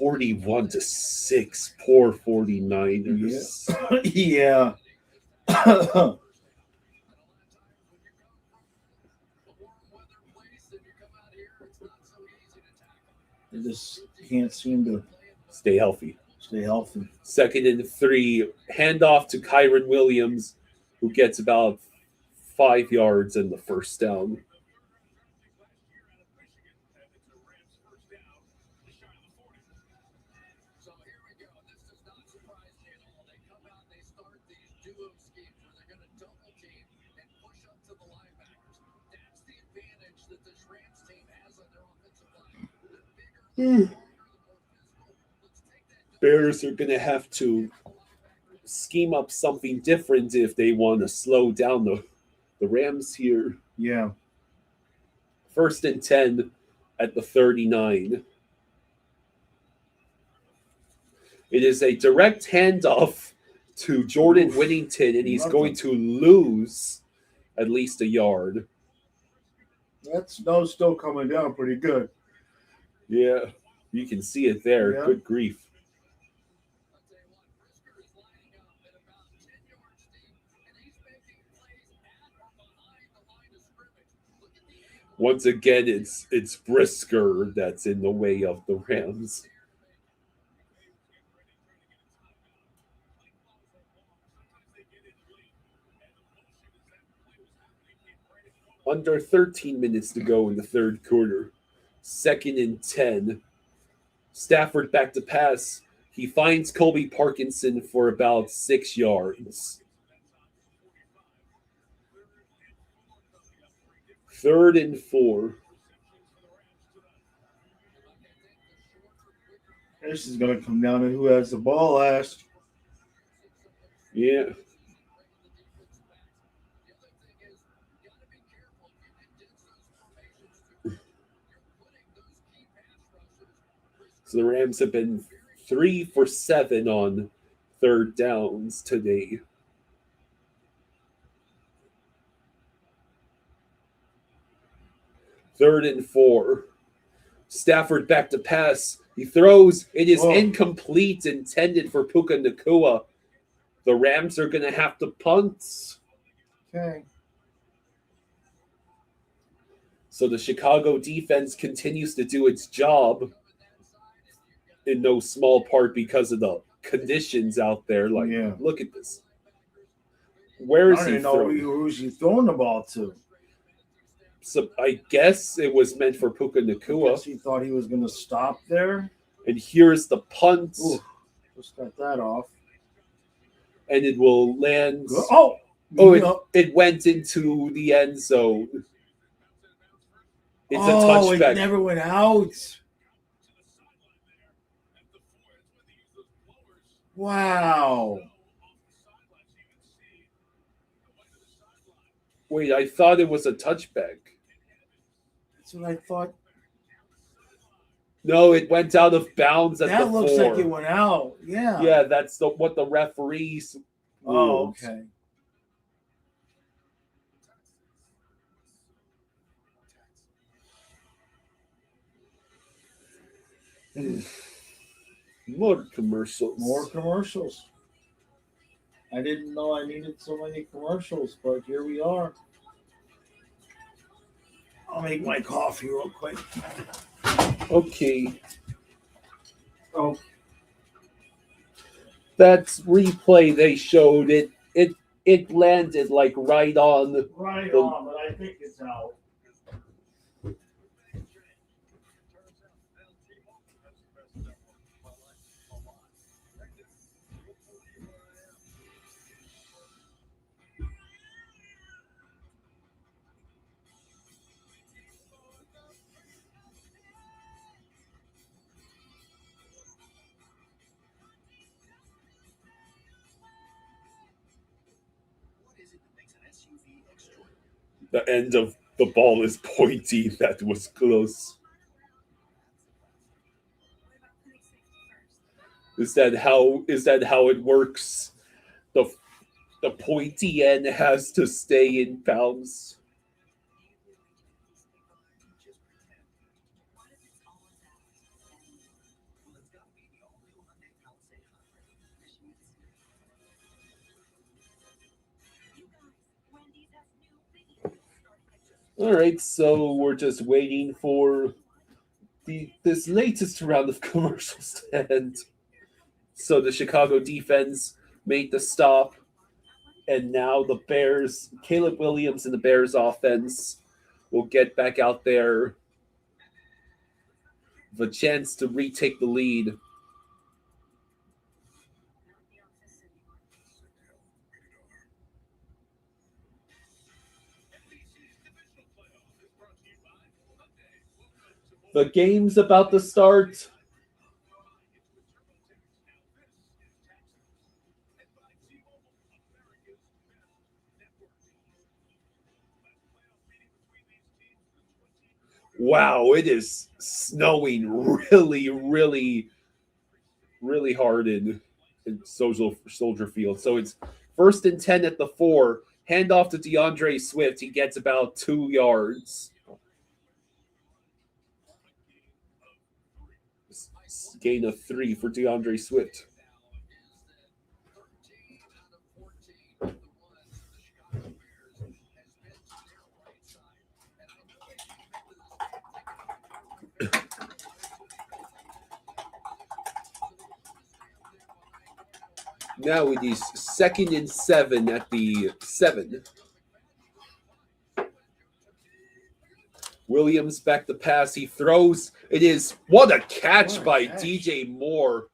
41-6. Poor 49ers. Yeah. They just can't seem to stay healthy. Second and 3. Handoff to Kyron Williams, who gets about 5 yards in the first down. Bears are going to have to scheme up something different if they want to slow down the Rams here. Yeah. First and 10 at the 39. It is a direct handoff to Jordan Whittington, and he's going to lose at least a yard. That snow's still coming down pretty good. Yeah, you can see it there. Yeah. Good grief. Once again, it's Brisker that's in the way of the Rams. Under 13 minutes to go in the third quarter. 2nd and 10. Stafford back to pass. He finds Colby Parkinson for about 6 yards. 3rd and 4. This is going to come down to who has the ball last. Yeah. So the Rams have been 3 for 7 on 3rd downs today. Third and 4. Stafford back to pass. He throws. It is incomplete, intended for Puka Nacua. The Rams are going to have to punt. Okay. So the Chicago defense continues to do its job, in no small part because of the conditions out there. Like, look at this. Where is I don't he even know throwing? who's he throwing the ball to. So I guess it was meant for Puka Nacua. He thought he was going to stop there. And here's the punt. Ooh, just got that off. And it will land. It went into the end zone. It's a touchback. It never went out. Wow. Wait, I thought it was a touchback. That's what I thought. No, it went out of bounds at the 4. That looks like it went out. Yeah. Yeah, that's what the referees ruled. Oh, okay. More commercials. More commercials. I didn't know I needed so many commercials, but here we are. I'll make my coffee real quick. Okay. Oh. That replay they showed, it landed like right on. Right on, but I think it's out. The end of the ball is pointy. That was close. Is that how it works? The pointy end has to stay in bounds. All right, so we're just waiting for this latest round of commercials to end. So the Chicago defense made the stop, and now the Bears, Caleb Williams and the Bears offense will get back out there with a chance to retake the lead. The game's about to start. Wow, it is snowing really, really, really hard in Soldier Field. So it's 1st and 10 at the 4. Handoff to DeAndre Swift. He gets about 2 yards. Gain of 3 for DeAndre Swift. Now it is 2nd and 7 at the 7. Williams back to pass. He throws. It is what a catch What a by catch. DJ Moore.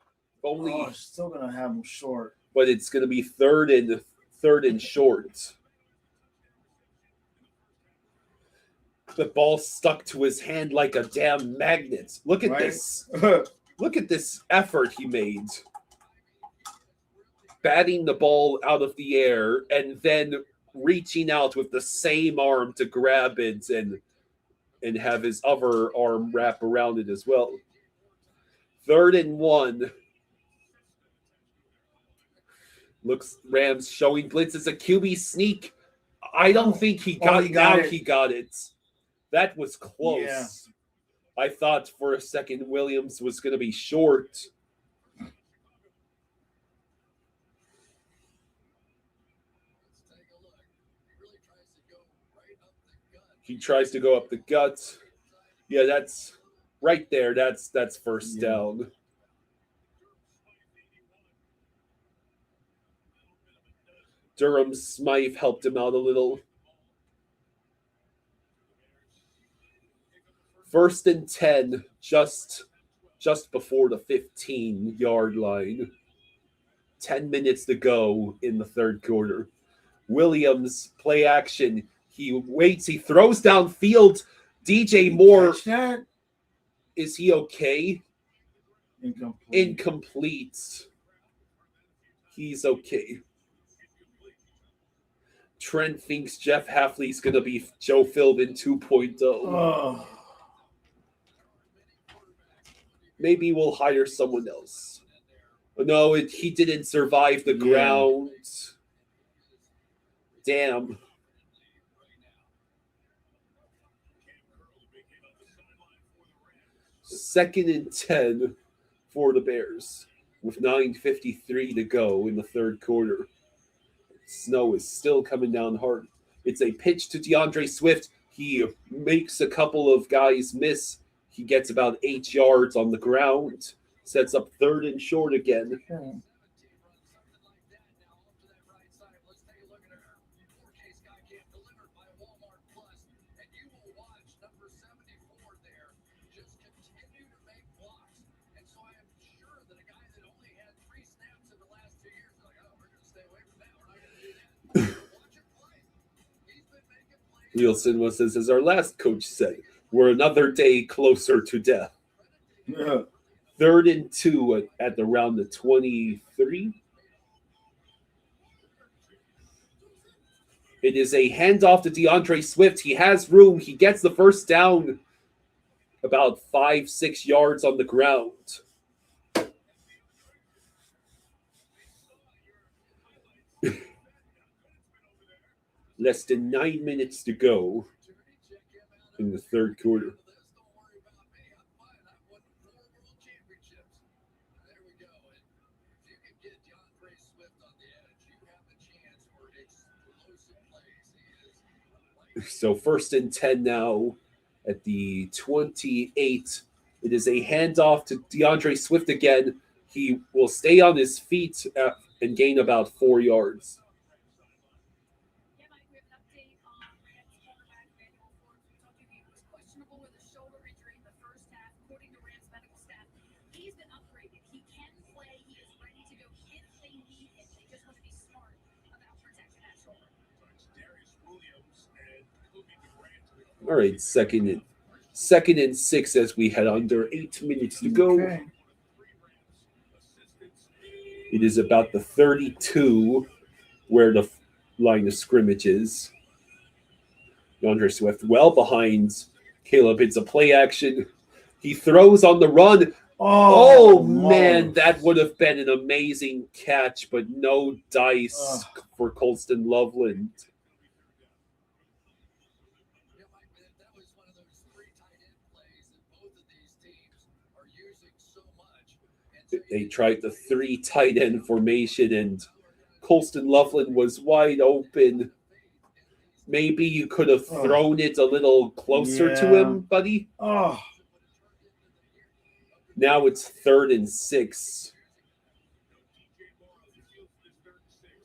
Only, Oh, still gonna have him short. but it's going to be third and short. The ball stuck to his hand like a damn magnet. Look at Right? this. Look at this effort he made. Batting the ball out of the air and then reaching out with the same arm to grab it and have his other arm wrap around it as well. 3rd and 1. Looks Rams showing blitz as a QB sneak. I don't think he got he got it. it. He got it. That was close. Yeah. I thought for a second Williams was going to be short. He tries to go up the gut. Yeah, that's right there. That's first down. Durham Smythe helped him out a little. 1st and 10, just before the 15-yard line. 10 minutes to go in the third quarter. Williams, play action. He waits. He throws downfield. DJ Moore. Catch that? Is he okay? Incomplete. Incomplete. He's okay. Trent thinks Jeff Hafley's going to be Joe Philbin 2.0. Oh. Maybe we'll hire someone else. No, he didn't survive the Yeah. ground. Damn. Second and 10 for the Bears with 9:53 to go in the third quarter. Snow is still coming down hard. It's a pitch to DeAndre Swift. He makes a couple of guys miss. He gets about 8 yards on the ground. Sets up 3rd and short again. Okay. Nielsen was as our last coach said, we're another day closer to death. Yeah. 3rd and 2 at around the 23. It is a handoff to DeAndre Swift. He has room. He gets the first down about 5-6 yards on the ground. Less than 9 minutes to go in the third quarter. So 1st and 10 now at the 28. It is a handoff to DeAndre Swift again. He will stay on his feet and gain about 4 yards. Yeah, Mike, we have an update on Rams quarterback Manuel Forbes. We told you he was questionable with a shoulder injury in the first half. According to Rams medical staff, he's been upgraded. He can play. He is ready to go if they need him. They just want to be smart about protecting that shoulder. All right, second and 6 as we head under 8 minutes to go. Okay. It is about the 32 where the line of scrimmage is. DeAndre Swift well behind Caleb. It's a play action. He throws on the run. Oh man, that would have been an amazing catch, but no dice for Colston Loveland. They tried the 3 tight end formation, and Colston Loveland was wide open. Maybe you could have thrown it a little closer to him, buddy. Oh. Now it's 3rd and 6.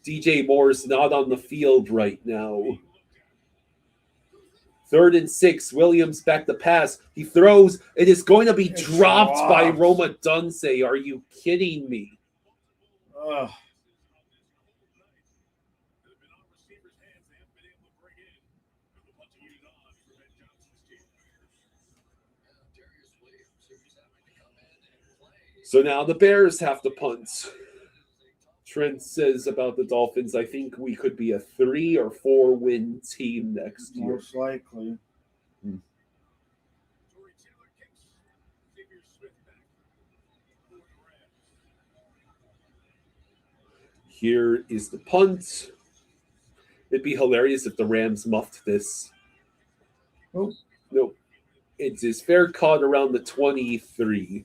DJ Moore's not on the field right now. 3rd and 6. Williams back to pass. He throws. It is going to be dropped by Roma Dunze. Are you kidding me? Ugh. So now the Bears have to punt. Trent says about the Dolphins, I think we could be a 3 or 4 win team next year. Most likely. Here is the punt. It'd be hilarious if the Rams muffed this. Oh. Nope. It is fair caught around the 23.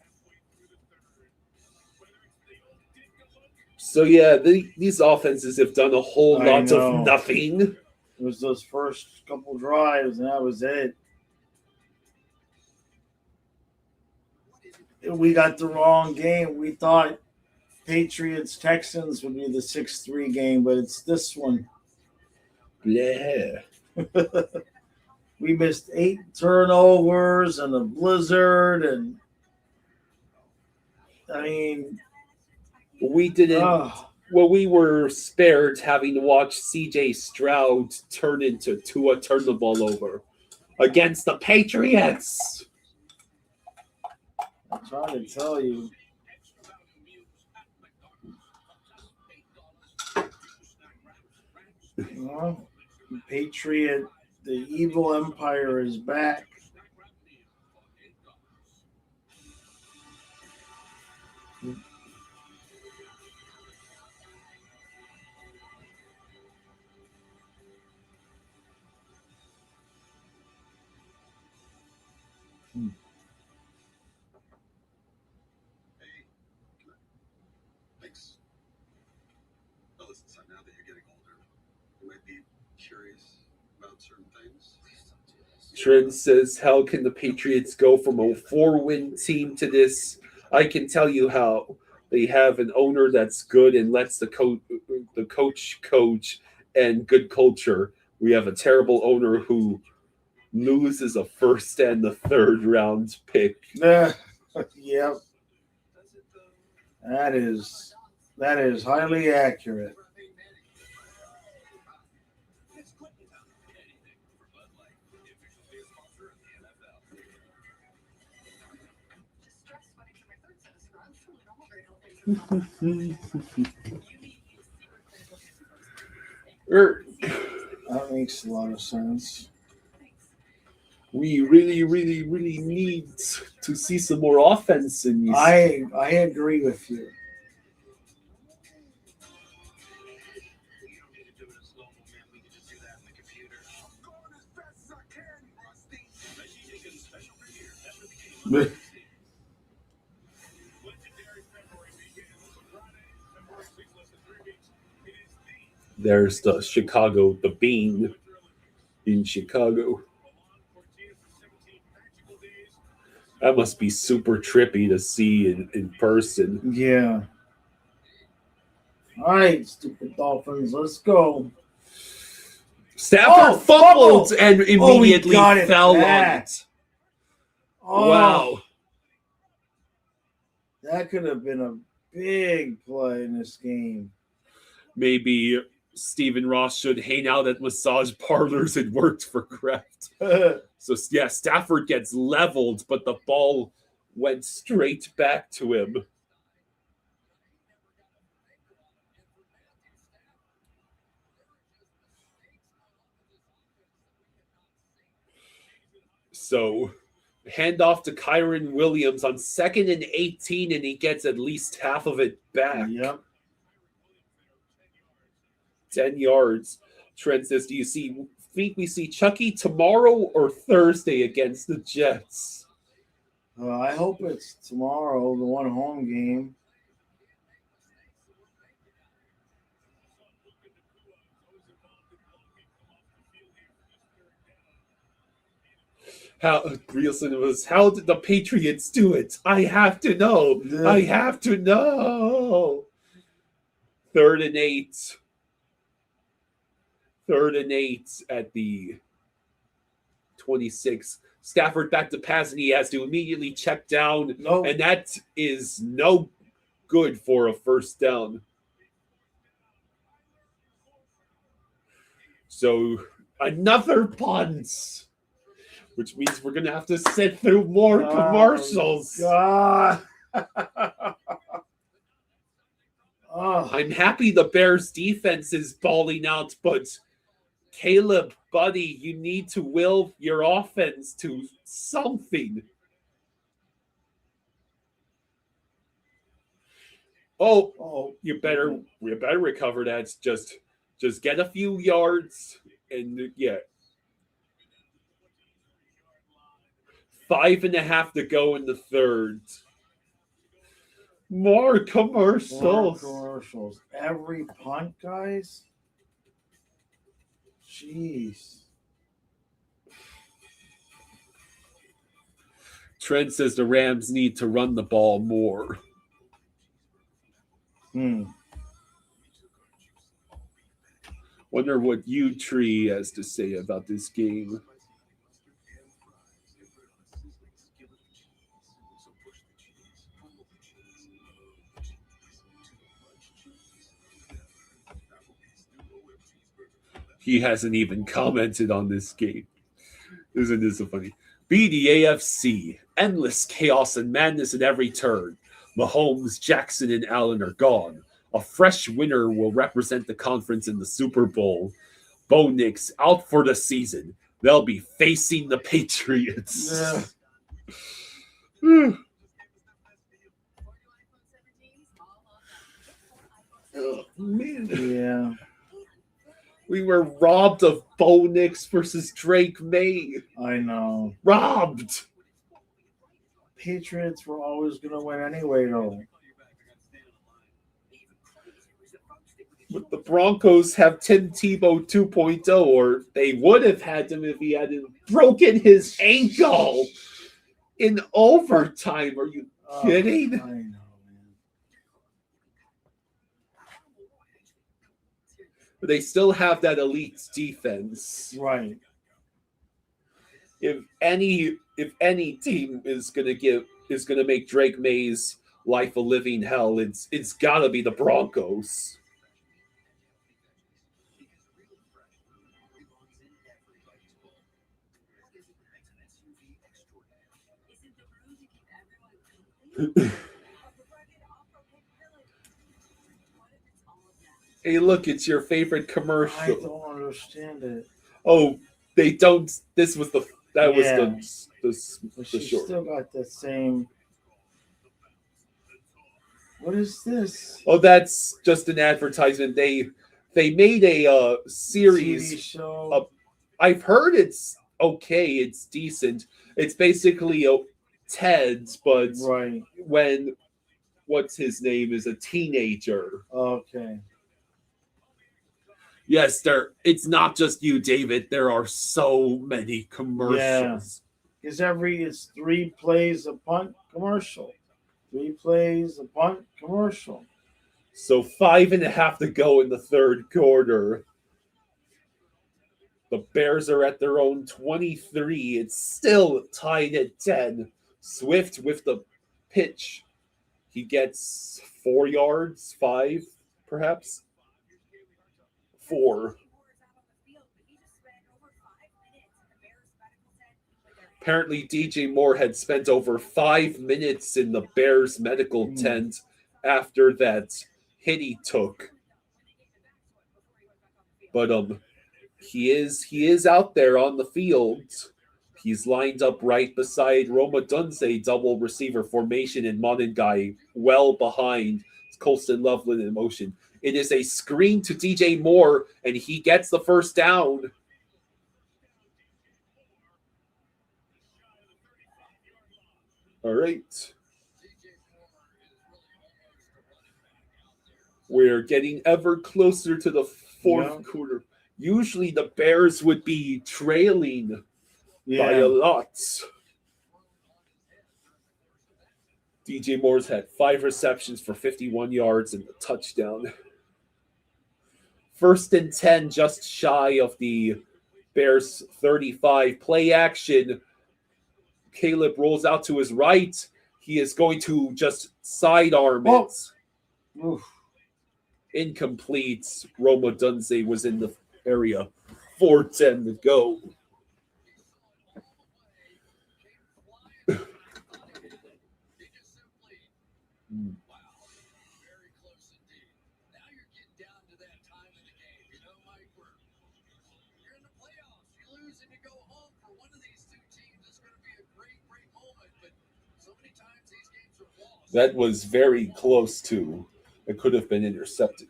So, yeah, these offenses have done a whole lot of nothing. It was those first couple drives, and that was it. We got the wrong game. We thought Patriots-Texans would be the 6-3 game, but it's this one. Yeah. We missed 8 turnovers and a blizzard, and I mean, we didn't. Well, we were spared having to watch C.J. Stroud turn into Tua turn the ball over against the Patriots. I'm trying to tell you. Patriot, the evil empire is back. Thanks. Now listen, son, now that you're getting older, you might be curious about certain things. Trent says, how can the Patriots go from a 4-win team to this? I can tell you how. They have an owner that's good and lets the coach coach and good culture. We have a terrible owner who loses a 1st and the 3rd round pick. Yep. That is highly accurate. That makes a lot of sense. We really, really, really need to see some more offense in these. I agree with you. There's the Chicago, the Bean in Chicago. That must be super trippy to see in person. Yeah. All right, stupid Dolphins, let's go. Stafford fumbled and immediately fell on it. Oh, wow. That could have been a big play in this game. Maybe Stephen Ross should hang out at massage parlors and worked for Kraft. So, yeah, Stafford gets leveled, but the ball went straight back to him. So, handoff to Kyron Williams on 2nd and 18, and he gets at least half of it back. Yep. 10 yards. Trent says, do you think we see Chucky tomorrow or Thursday against the Jets? I hope it's tomorrow, the one home game. How did the Patriots do it? I have to know. Yeah. I have to know. 3rd and 8. 3rd and 8 at the 26. Stafford back to pass, and he has to immediately check down. No. And that is no good for a first down. So another punt, which means we're going to have to sit through more commercials. God. I'm happy the Bears defense is balling out, but Caleb, buddy, you need to will your offense to something. Oh, you better recover that. Just get a few yards and yeah. 5.5 to go in the third. More commercials. Every punt, guys. Jeez. Trent says the Rams need to run the ball more. Wonder what U-Tree has to say about this game. He hasn't even commented on this game. Isn't this so funny? BDAFC. Endless chaos and madness at every turn. Mahomes, Jackson, and Allen are gone. A fresh winner will represent the conference in the Super Bowl. Bo Nix out for the season. They'll be facing the Patriots. Yeah. Oh, man. Yeah. We were robbed of Bo Nix versus Drake May. I know. Robbed. Patriots were always going to win anyway, though. But the Broncos have Tim Tebow 2.0, or they would have had him if he hadn't broken his ankle in overtime. Are you kidding? I know. But they still have that elite defense. Right. If any team is gonna make Drake May's life a living hell, it's gotta be the Broncos. Hey, look, it's your favorite commercial. I don't understand it. Oh, they don't. This was the She short. still got the same. What is this? Oh, that's just an advertisement. They made a series. TV show. I've heard it's okay. It's decent. It's basically Ted's, but right when what's his name is a teenager. Okay. Yes, it's not just you, David. There are so many commercials. Yeah. It's 3 plays a punt commercial. 3 plays a punt commercial. So 5.5 to go in the third quarter. The Bears are at their own 23. It's still tied at 10. Swift with the pitch. He gets 4 yards, 5 perhaps. 4. Apparently, DJ Moore had spent over 5 minutes in the Bears medical tent after that hit he took. But he is out there on the field. He's lined up right beside Roma Dunze, double receiver formation, and Monangai well behind Colston Loveland in motion. It is a screen to DJ Moore, and he gets the first down. All right. We're getting ever closer to the fourth quarter. Usually the Bears would be trailing by a lot. DJ Moore's had 5 receptions for 51 yards and a touchdown. 1st and 10, just shy of the Bears 35. Play action. Caleb rolls out to his right. He is going to just sidearm it. Oof. Incomplete. Roma Dunze was in the area. 4:10 to go. That was very close to. It could have been intercepted.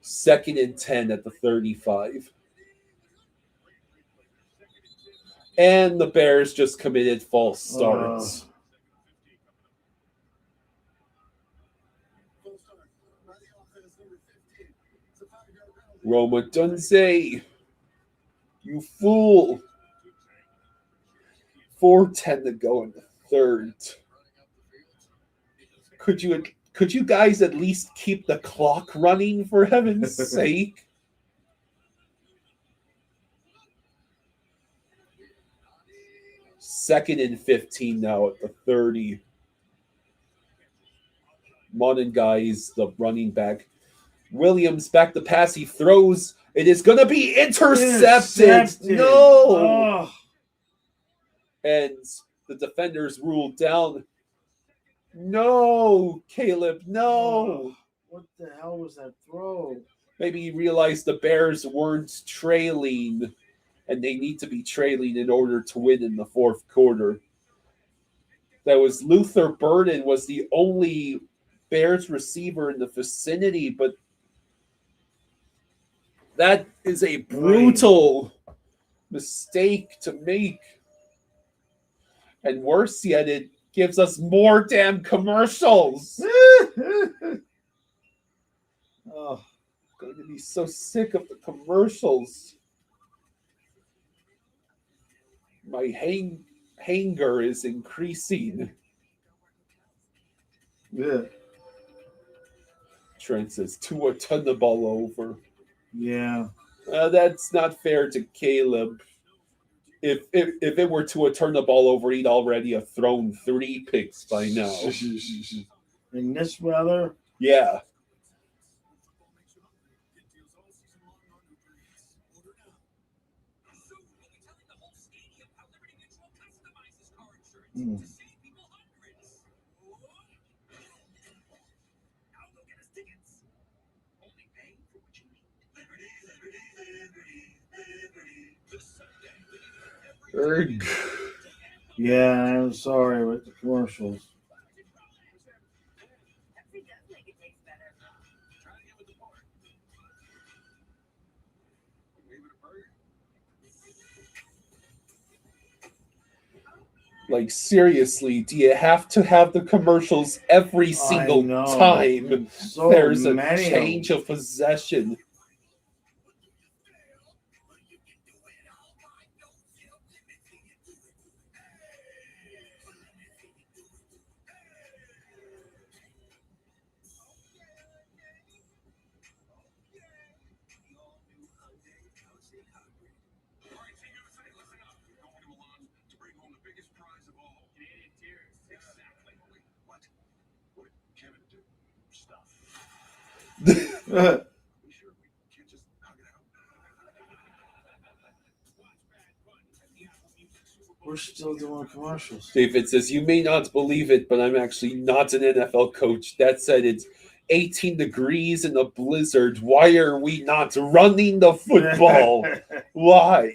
2nd and 10 at the 35. And the Bears just committed false starts. Roma Dunze, you fool. 4:10 to go in the third. Could you guys at least keep the clock running, for heaven's sake? Second and 15 now at the 30. Monengai, the running back. Williams back to pass. He throws. It is going to be intercepted. No. Oh. And the defenders ruled down. No, Caleb, no. What the hell was that throw? Maybe he realized the Bears weren't trailing, and they need to be trailing in order to win in the fourth quarter. That was Luther Burden was the only Bears receiver in the vicinity, but that is a brutal mistake to make. And worse yet, it gives us more damn commercials. Oh, I'm going to be so sick of the commercials. My hanger is increasing. Yeah. Trent says Tua turned the ball over. Yeah. That's not fair to Caleb. If it were Tua turn the ball over, he'd already have thrown 3 picks by now. In this weather? Yeah. Mm. Yeah, I'm sorry with the commercials. Like, seriously, do you have to have the commercials every single time So there's a many of change of possession? We're still doing commercials. David says, you may not believe it, but I'm actually not an NFL coach. That said, it's 18 degrees in a blizzard. Why are we not running the football? Why?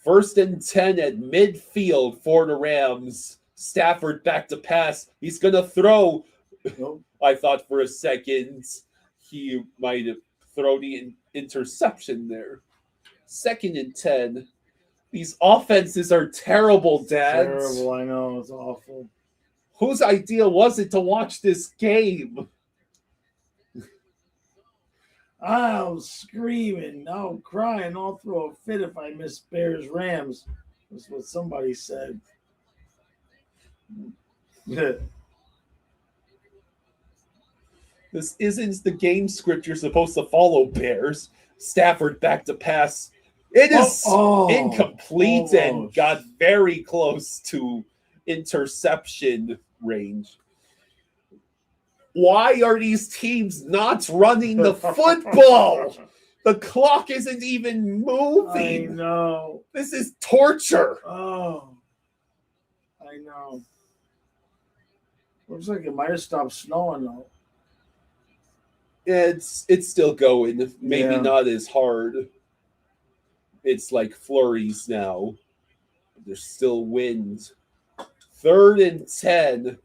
First and 10 at midfield for the Rams. Stafford back to pass. He's going to throw. Nope. I thought for a second he might have thrown the interception there. 2nd and 10. These offenses are terrible, Dad. Terrible, I know. It's awful. Whose idea was it to watch this game? I'll screaming, I'll cry, and I'll throw a fit if I miss Bears Rams. That's what somebody said. This isn't the game script you're supposed to follow, Bears. Stafford back to pass. It is incomplete and almost. got very close to interception range. Why are these teams not running the football? The clock isn't even moving. I know. This is torture. Oh, I know. Looks like it might have stopped snowing though. It's still going. Maybe Yeah. not as hard. It's like flurries now. There's still wind. 3rd and 10.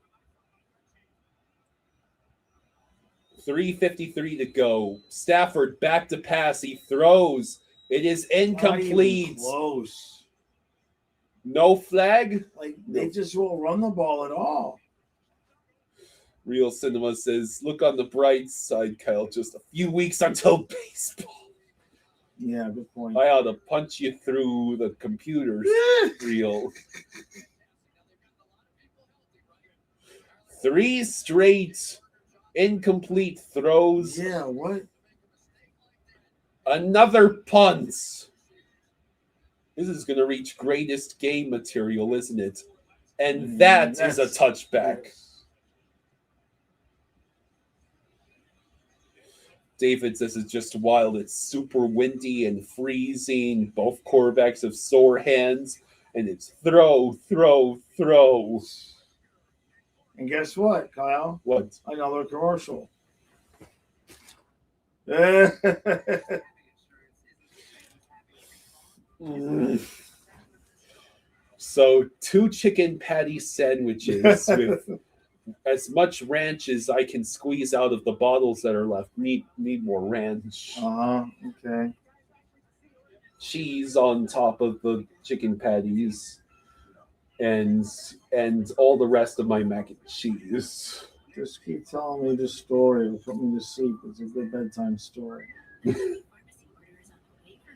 3:53 to go. Stafford back to pass. He throws. It is Not even incomplete. close. No flag. Like they just won't run the ball at all. Real Cinema says, look on the bright side, Kyle. Just a few weeks until baseball. Yeah, good point. I ought to punch you through the computers. Real. 3 straight incomplete throws. Yeah, what? Another punt. This is going to reach greatest game material, isn't it? And that is a touchback. David says it's just wild. It's super windy and freezing. Both quarterbacks have sore hands. And it's throw. And guess what, Kyle? What? Another commercial. So 2 chicken patty sandwiches with as much ranch as I can squeeze out of the bottles that are left. Need more ranch. Okay. Cheese on top of the chicken patties. And all the rest of my mac and cheese. Just keep telling me this story. It'll put me to sleep. It's a good bedtime story.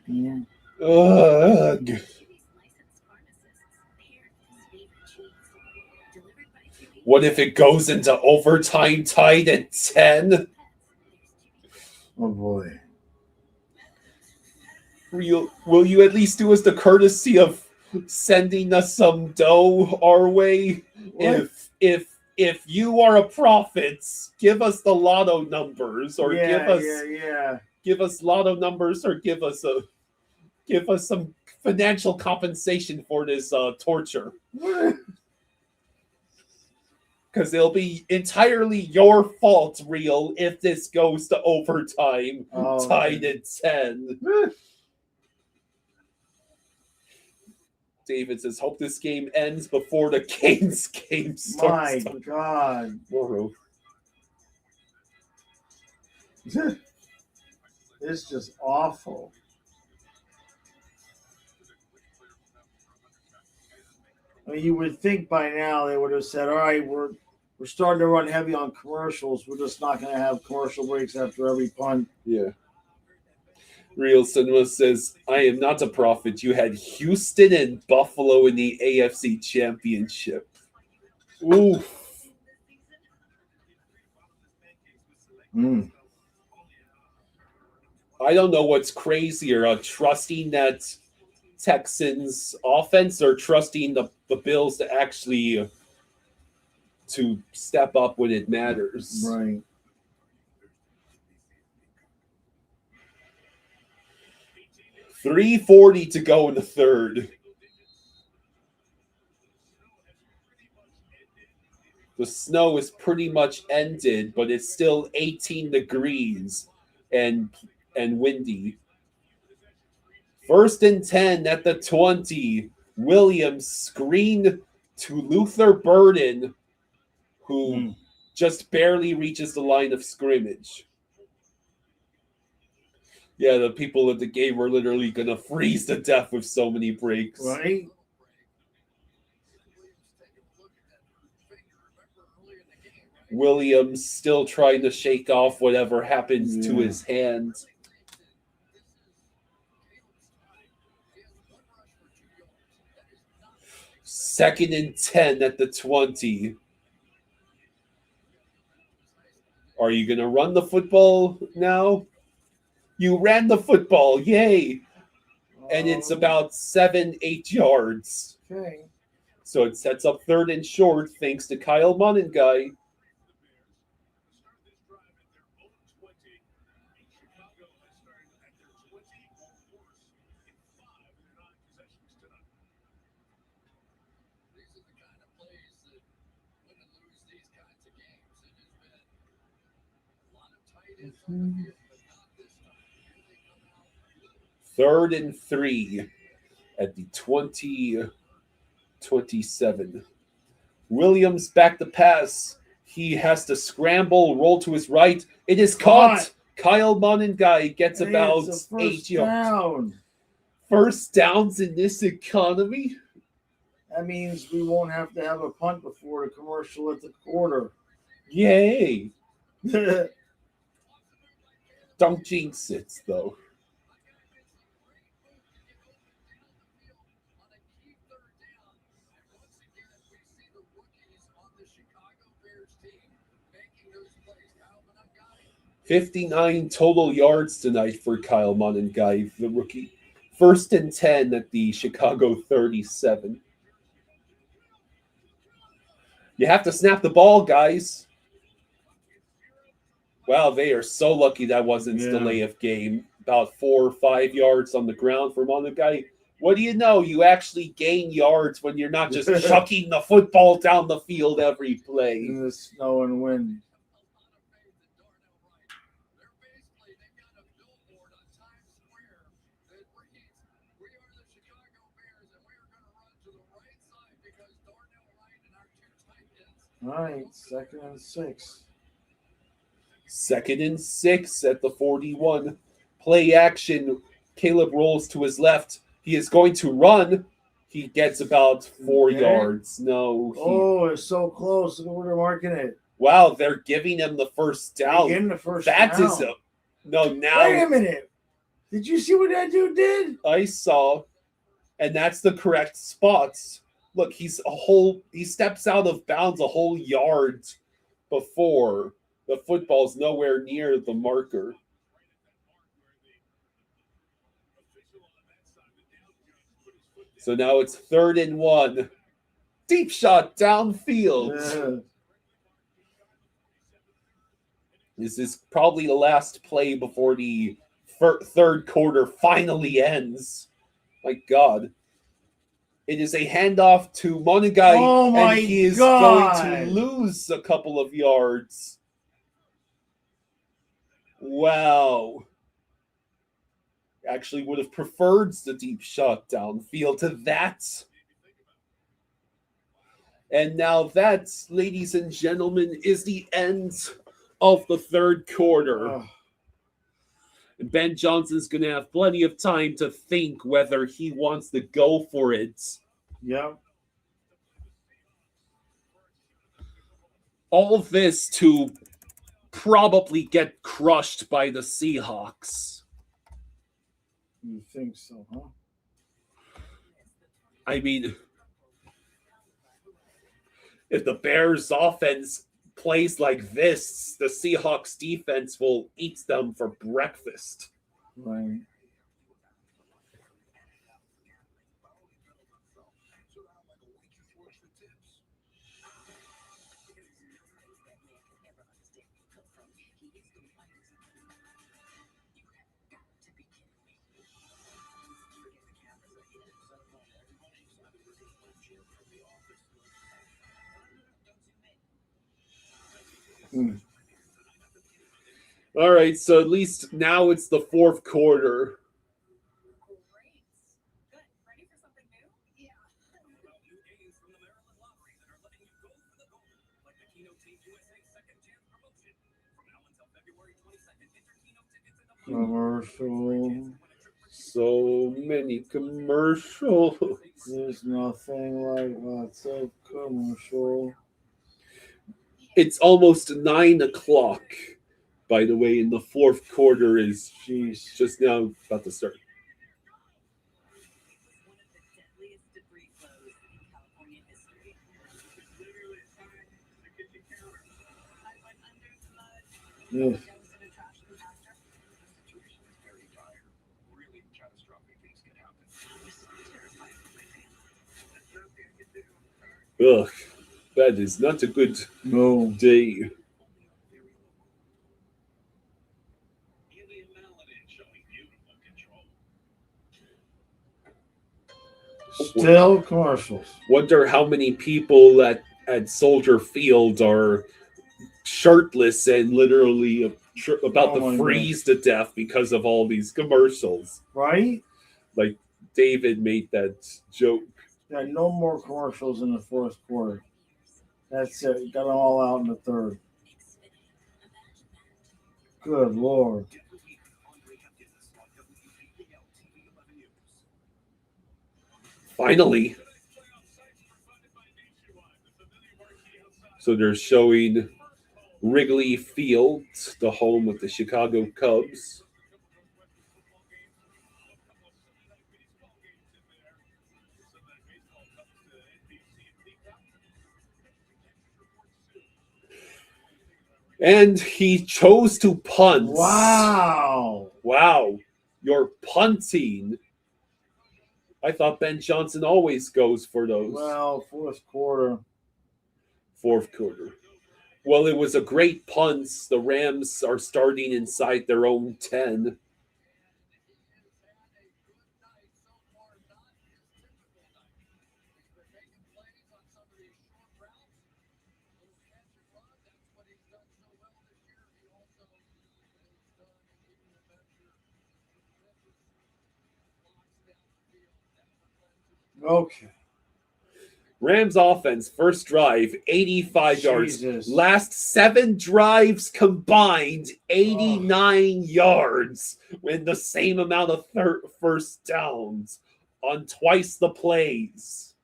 Yeah. Ugh. What if it goes into overtime tied at 10? Oh boy. Will you at least do us the courtesy of sending us some dough our way? What? If you are a prophet, give us the lotto numbers, or give us lotto numbers, or give us some financial compensation for this torture. Because it'll be entirely your fault, Real, if this goes to overtime, tied at 10. David says, hope this game ends before the Canes game starts. My God. Tomorrow. It's just awful. I mean, you would think by now they would have said, all right, we're starting to run heavy on commercials. We're just not going to have commercial breaks after every punt. Yeah. Real Cinema says, I am not a prophet. You had Houston and Buffalo in the AFC Championship. Oof. I don't know what's crazier, trusting that Texans offense or trusting the Bills to actually to step up when it matters. Right. $3:40 to go in the third. The snow is pretty much ended, but it's still 18 degrees and windy. 1st and 10 at the 20. Williams screen to Luther Burden, who just barely reaches the line of scrimmage. Yeah, the people at the game were literally going to freeze to death with so many breaks. Right? Williams still trying to shake off whatever happens to his hand. Second and 10 at the 20. Are you going to run the football now? You ran the football. Yay. And it's about 7-8 yards. Okay. So it sets up 3rd and short thanks to Kyle Monenguy. Third and 3 at the 20-27. Williams back to pass. He has to scramble, roll to his right. It is caught. Kyle Monenguy gets about 8 yards. First downs in this economy? That means we won't have to have a punt before the commercial at the quarter. Yay. Don't jinx it, though. $59 total yards tonight for Kyle Monenguy, the rookie. 1st and 10 at the Chicago 37. You have to snap the ball, guys. Wow, they are so lucky that wasn't delay of game. About 4 or 5 yards on the ground for Monenguy. What do you know? You actually gain yards when you're not just chucking the football down the field every play. In the snow and wind. All right, 2nd and 6. 2nd and 6 at the 41. Play action. Caleb rolls to his left. He is going to run. He gets about 4 yards. No. It's so close. Look where they're marking it. Wow, they're giving him the first down. They're giving the first That down. is no, now. Wait a minute. Did you see what that dude did? I saw. And that's the correct spots. Look, he steps out of bounds a whole yard before the football's nowhere near the marker. So now it's 3rd and 1. Deep shot downfield. This is probably the last play before the 3rd quarter finally ends. My God. It is a handoff to Monenguy, and he is going to lose a couple of yards. Wow. Actually would have preferred the deep shot downfield to that. And now that, ladies and gentlemen, is the end of the 3rd quarter. And Ben Johnson's going to have plenty of time to think whether he wants to go for it. Yep. All of this to probably get crushed by the Seahawks. You think so, huh? I mean, if the Bears' offense plays like this, the Seahawks defense will eat them for breakfast. Right. All right, so at least now it's the 4th quarter. Commercial. So many commercials. There's nothing like lots of commercial. It's almost 9 o'clock, by the way, and the 4th quarter is just now about to start. Yeah. Ugh, that is not a good day. Still commercials. Wonder how many people at Soldier Field are shirtless and literally about Oh my to freeze to death because of all these commercials. Right? Like David made that joke. Yeah, no more commercials in the fourth quarter. That's it. Got them all out in the third. Good Lord. Finally. So they're showing Wrigley Field, the home of the Chicago Cubs. And he chose to punt. Wow. Wow. You're punting. I thought Ben Johnson always goes for those. Well, fourth quarter. Fourth quarter. Well, it was a great punt. The Rams are starting inside their own 10. Okay. Rams offense, first drive, 85 Jesus. yards. Last 7 drives combined, 89 yards, with the same amount of first downs on twice the plays.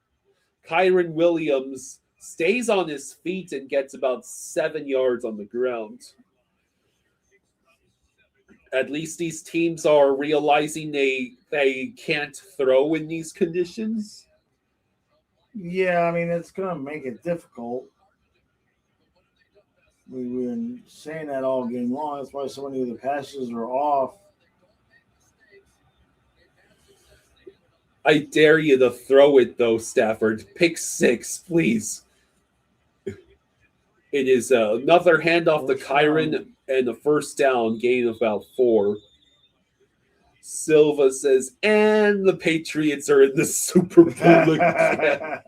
Kyren Williams stays on his feet and gets about 7 yards on the ground. At least these teams are realizing they can't throw in these conditions. Yeah, I mean, it's going to make it difficult. We've been saying that all game long. That's why so many of the passes are off. I dare you to throw it, though, Stafford. Pick 6, please. It is another handoff to Kyren and a first down, gain of about 4. Silva says, and the Patriots are in the Super Bowl again.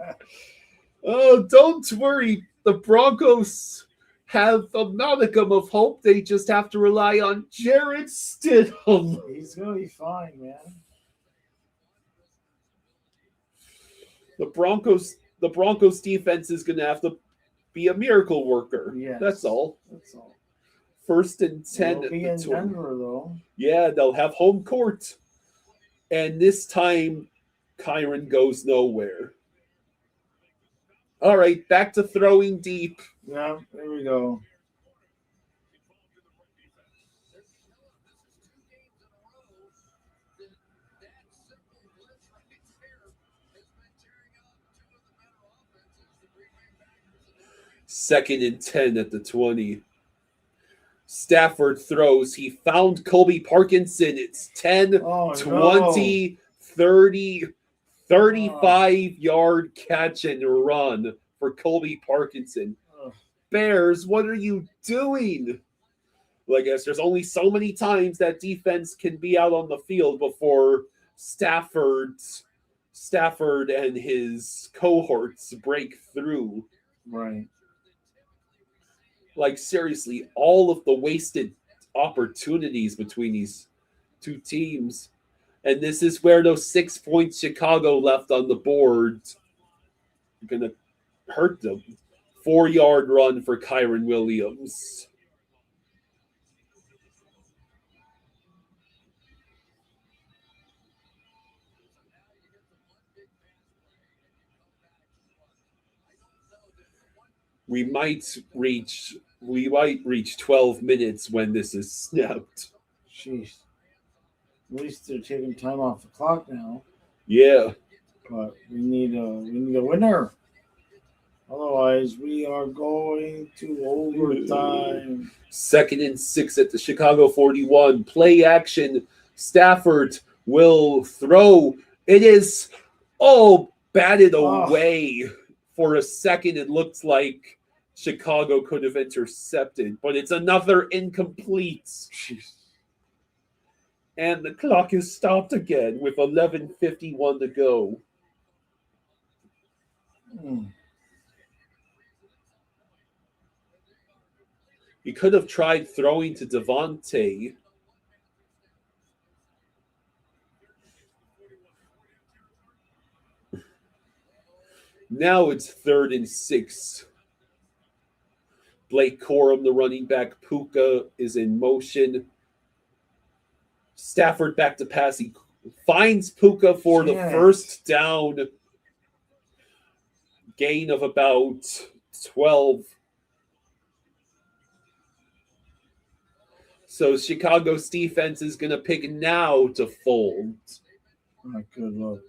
Oh, don't worry. The Broncos have a modicum of hope. They just have to rely on Jarrett Stidham. He's going to be fine, man. The Broncos defense is going to have to be a miracle worker. Yes. That's all. That's all. First and 10. They'll be in Denver, though. Yeah, they'll have home court. And this time, Kyren goes nowhere. All right, back to throwing deep. Yeah, there we go. Second and 10 at the 20. Stafford throws. He found Colby Parkinson. It's 10, 20, 30, 35-yard catch and run for Colby Parkinson. Bears, what are you doing? Well, I guess there's only so many times that defense can be out on the field before Stafford and his cohorts break through. Right. Like, seriously, all of the wasted opportunities between these two teams. And this is where those 6 points Chicago left on the board are going to hurt them. 4-yard run for Kyren Williams. We might reach 12 minutes when this is snapped. Jeez. At least they're taking time off the clock now. Yeah. But we need a winner. Otherwise, we are going to overtime. 2nd and 6 at the Chicago 41. Play action. Stafford will throw. It is batted away for a second. It looks like Chicago could have intercepted, but it's another incomplete. Jeez. And the clock is stopped again with 11:51 to go. He could have tried throwing to Devontae. Now it's 3rd and 6. Blake Corum, the running back. Puka is in motion. Stafford back to pass. He finds Puka for the first down. Gain of about 12. So Chicago's defense is going to pick now to fold. Not good luck.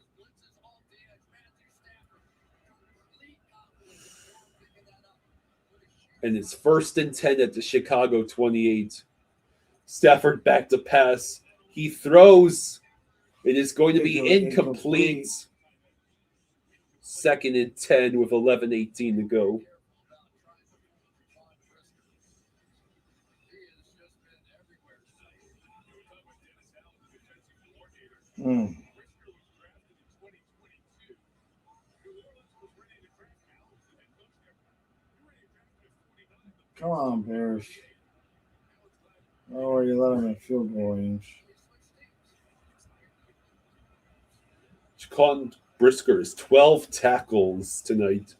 And it's 1st and 10 at the Chicago 28. Stafford back to pass. He throws. It is going to be incomplete. 2nd and 10 with 11:18 to go. Come on, Bears. Oh, you let him in field goal range. Jaquan Brisker has 12 tackles tonight.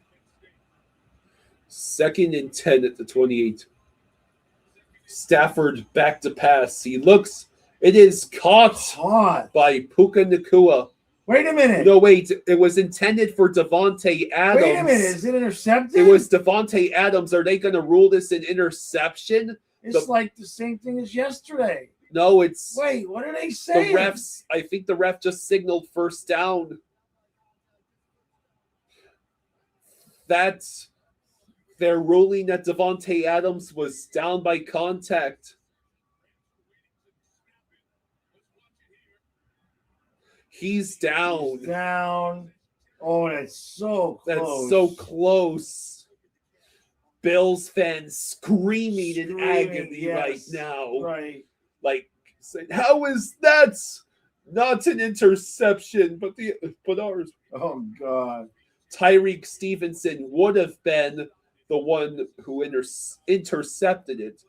2nd and 10 at the 28. Stafford back to pass. He looks. It is caught by Puka Nacua. Wait a minute. No, wait. It was intended for Devontae Adams. Wait a minute. Is it intercepted? It was Devontae Adams. Are they going to rule this an interception? It's like the same thing as yesterday. No, it's. Wait, what are they saying? The refs. I think the ref just signaled first down. They're ruling that Devontae Adams was down by contact. He's down. Down. Oh, that's so close. That's so close. Bills fans screaming in agony right now. Right. Like, saying, how is that not an interception, but ours? Oh, God. Tyreek Stevenson would have been the one who intercepted it.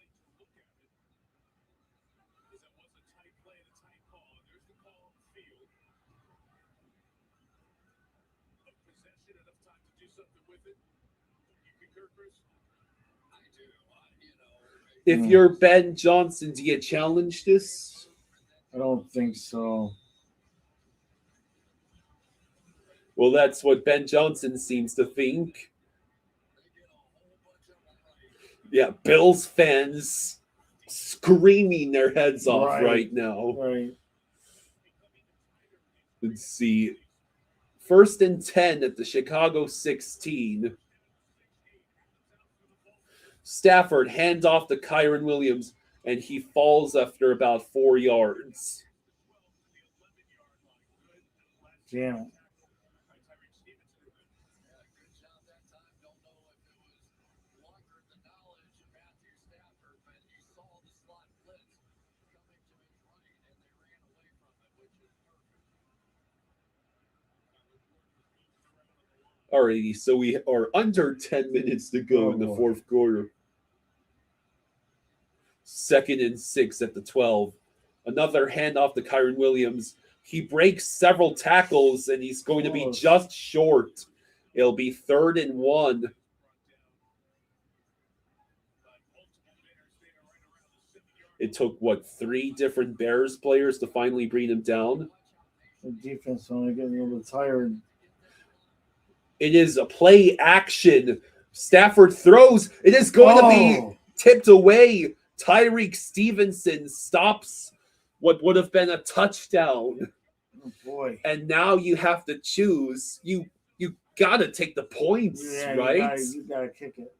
If you're Ben Johnson, do you challenge this? I don't think so. Well, that's what Ben Johnson seems to think. Yeah, Bills fans screaming their heads off right now. Right. Let's see. 1st and 10 at the Chicago 16. Stafford hands off to Kyron Williams, and he falls after about 4 yards. Damn it. Alrighty, so we are under 10 minutes to go in the fourth quarter. 2nd and 6 at the 12. Another handoff to Kyron Williams. He breaks several tackles, and he's going to be just short. It'll be 3rd and 1. It took, 3 different Bears players to finally bring him down? The defense only getting a little tired. It is a play action. Stafford throws. It is going to be tipped away. Tyreek Stevenson stops what would have been a touchdown. Oh, boy. And now you have to choose. You gotta take the points, Yeah, right? you gotta kick it.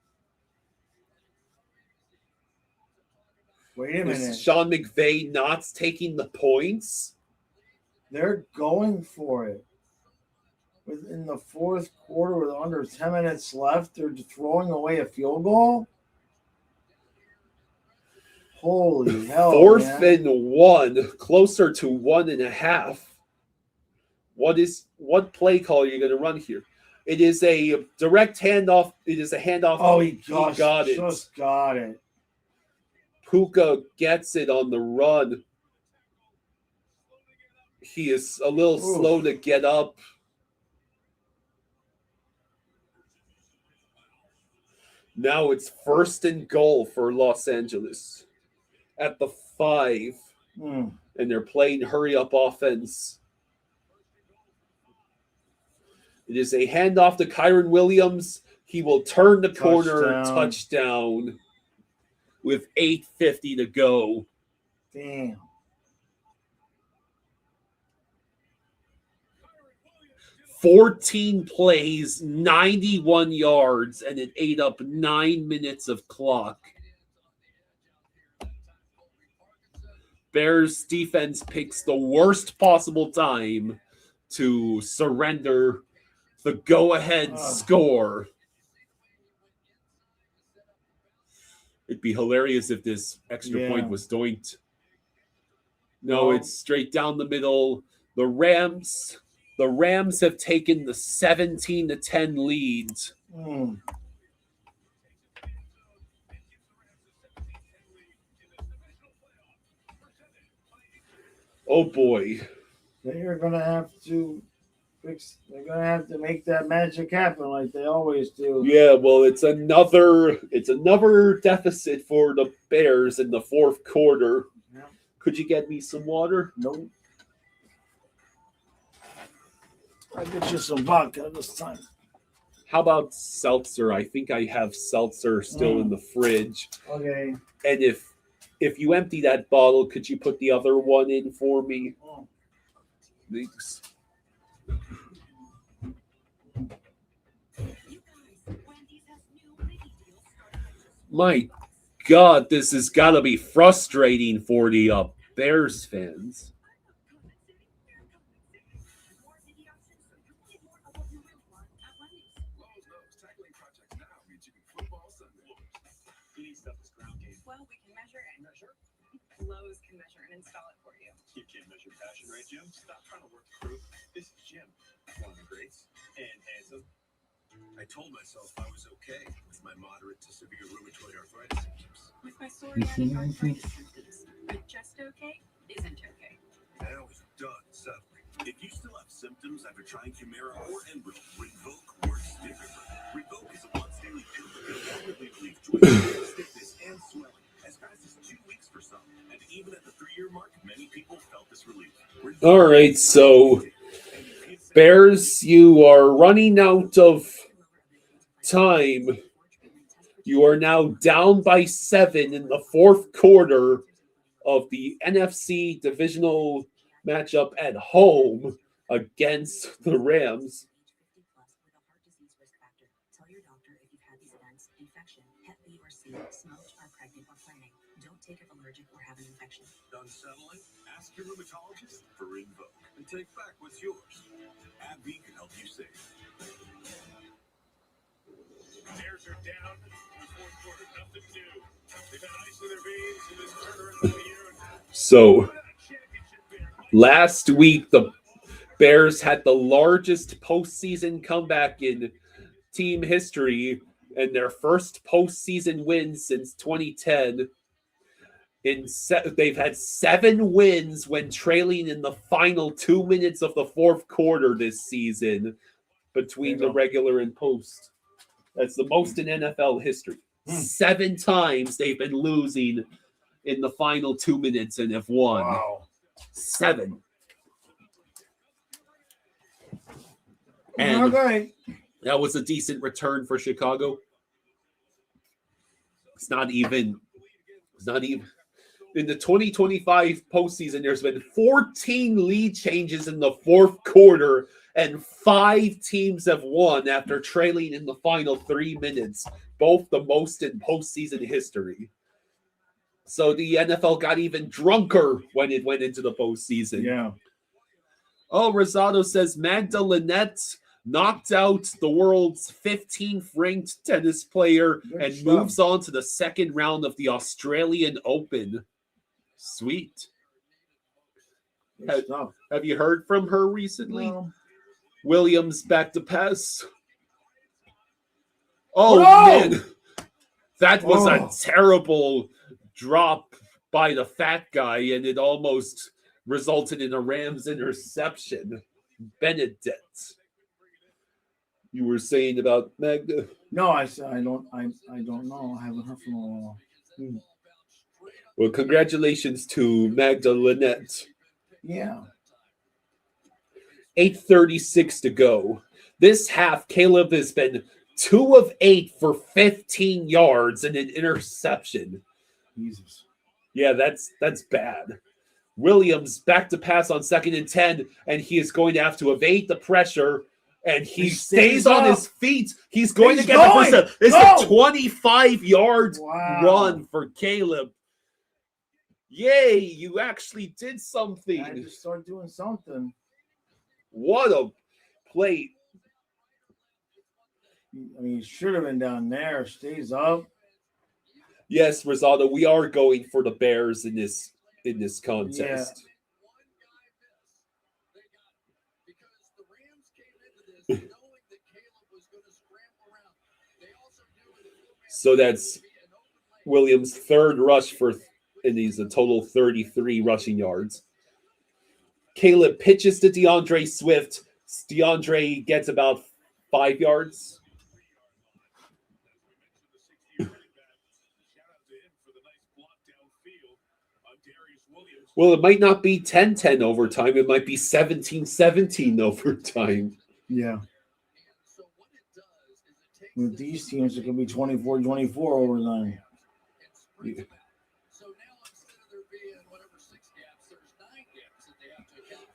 Wait a Is minute. Sean McVay not taking the points? They're going for it. Within the fourth quarter, with under 10 minutes left, they're throwing away a field goal. Holy hell! Fourth man. and 1, closer to 1.5. What play call are you going to run here? It is a direct handoff. It is a handoff. Oh, he got it. Just got it. Puka gets it on the run. He is a little slow to get up. Now it's 1st and goal for Los Angeles at the 5. And they're playing hurry-up offense. It is a handoff to Kyron Williams. He will turn the corner. Touchdown with 8:50 to go. Damn. 14 plays, 91 yards, and it ate up 9 minutes of clock. Bears defense picks the worst possible time to surrender the go-ahead score. It'd be hilarious if this extra point was doinked. No, it's straight down the middle. The Rams have taken the 17-10 lead. Oh boy. They're gonna have to make that magic happen like they always do. Yeah, well, it's another deficit for the Bears in the fourth quarter. Yeah. Could you get me some water? Nope. I'll get you some vodka this time. How about seltzer? I think I have seltzer still in the fridge. Okay. And if you empty that bottle, could you put the other one in for me? Thanks. My God, this has got to be frustrating for the Bears fans. Well, we can measure and measure. Lowe's can measure and install it for you. You can't measure passion, right, Jim? Stop trying to work the crew. This is Jim, one of the greats, and handsome. I told myself I was okay with my moderate to severe rheumatoid arthritis symptoms. With my psoriatic arthritis symptoms, but just okay isn't okay. Now it's done settling. If you still have symptoms after trying Humira or Enbrel, Rinvoq works differently. Rinvoq is a once-daily pill that can rapidly relieve joint pain, stiffness, and swelling as fast as 2 weeks for some. And even at the 3-year mark, many people felt this relief. All right, so Bears, you are running out of time. You are now down by 7 in the fourth quarter of the NFC divisional matchup at home against the Rams. Tell your doctor if you've had these events: infection, Hep B or C, smoked, are pregnant or planning. Don't take if allergic or have an infection. Done settling? Ask your rheumatologist for Rinvoq and take back what's yours. AbbVie can help you save. Bears are down in the fourth quarter. Nothing new. They've had ice in their veins in this turnaround of the year. So last week, the Bears had the largest postseason comeback in team history and their first postseason win since 2010. They've had 7 wins when trailing in the final 2 minutes of the fourth quarter this season between the regular and post. That's the most in NFL history. 7 times they've been losing in the final 2 minutes and have won. Wow. 7. And Okay. that was a decent return for Chicago. It's not even in the 2025 postseason, there's been 14 lead changes in the fourth quarter, and 5 teams have won after trailing in the final 3 minutes, both the most in postseason history. So the NFL got even drunker when it went into the postseason. Yeah. Oh, Rosado says Magda Linette knocked out the world's 15th ranked tennis player and stuff. moves on to the second round of the Australian Open. Sweet. Have you heard from her recently? No. Williams back to pass. Oh, No! man. That was a Oh. terrible drop by the fat guy, and it almost resulted in a Rams interception. Benedette. You were saying about Magda? No, I don't know. I haven't heard from her in a while. Well, congratulations to Magda Linette. Yeah. 8:36 to go. This half, Caleb has been 2 of 8 for 15 yards and an interception. Jesus. Yeah, that's bad. Williams back to pass on 2nd and 10, and he is going to have to evade the pressure, and he stays on his feet. He's going to get the first down. It's a 25-yard run for Caleb. Yay, you actually did something. I just started doing something. What a play. I mean, he should have been down there. Stays up. Yes, Rosado, we are going for the Bears in this contest. So that's Williams' third rush and he's a total 33 rushing yards. Caleb pitches to DeAndre Swift. DeAndre gets about 5 yards. Well, it might not be 10-10 overtime. It might be 17-17 overtime. Yeah. With these teams, it could be 24-24 overtime.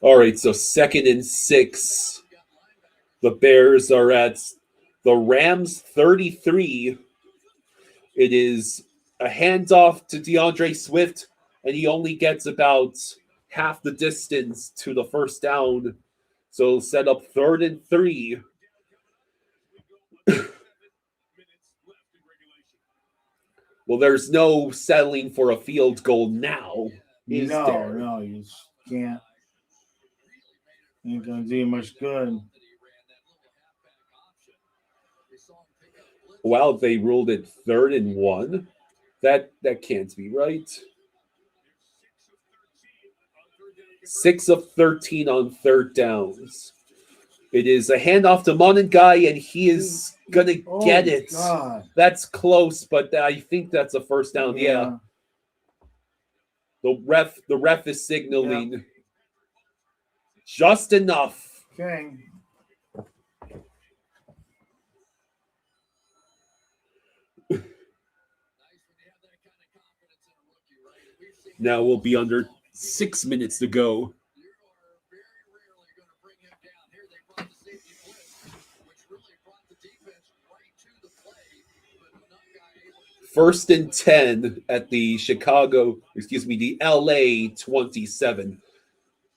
All right, so 2nd and 6. The Bears are at the Rams 33. It is a handoff to DeAndre Swift, and he only gets about half the distance to the first down. So set up 3rd and 3. Well, there's no settling for a field goal now, is there? No, you just can't. Ain't gonna do you much good. Wow, they ruled it 3rd and 1. That can't be right. 6 of 13 on 3rd downs. It is a handoff to Monengai, and he is going to get it. God. That's close, but I think that's a first down. Yeah. The ref is signaling just enough. Okay. Now we'll be under 6 minutes to go. First and 10 at the the LA 27.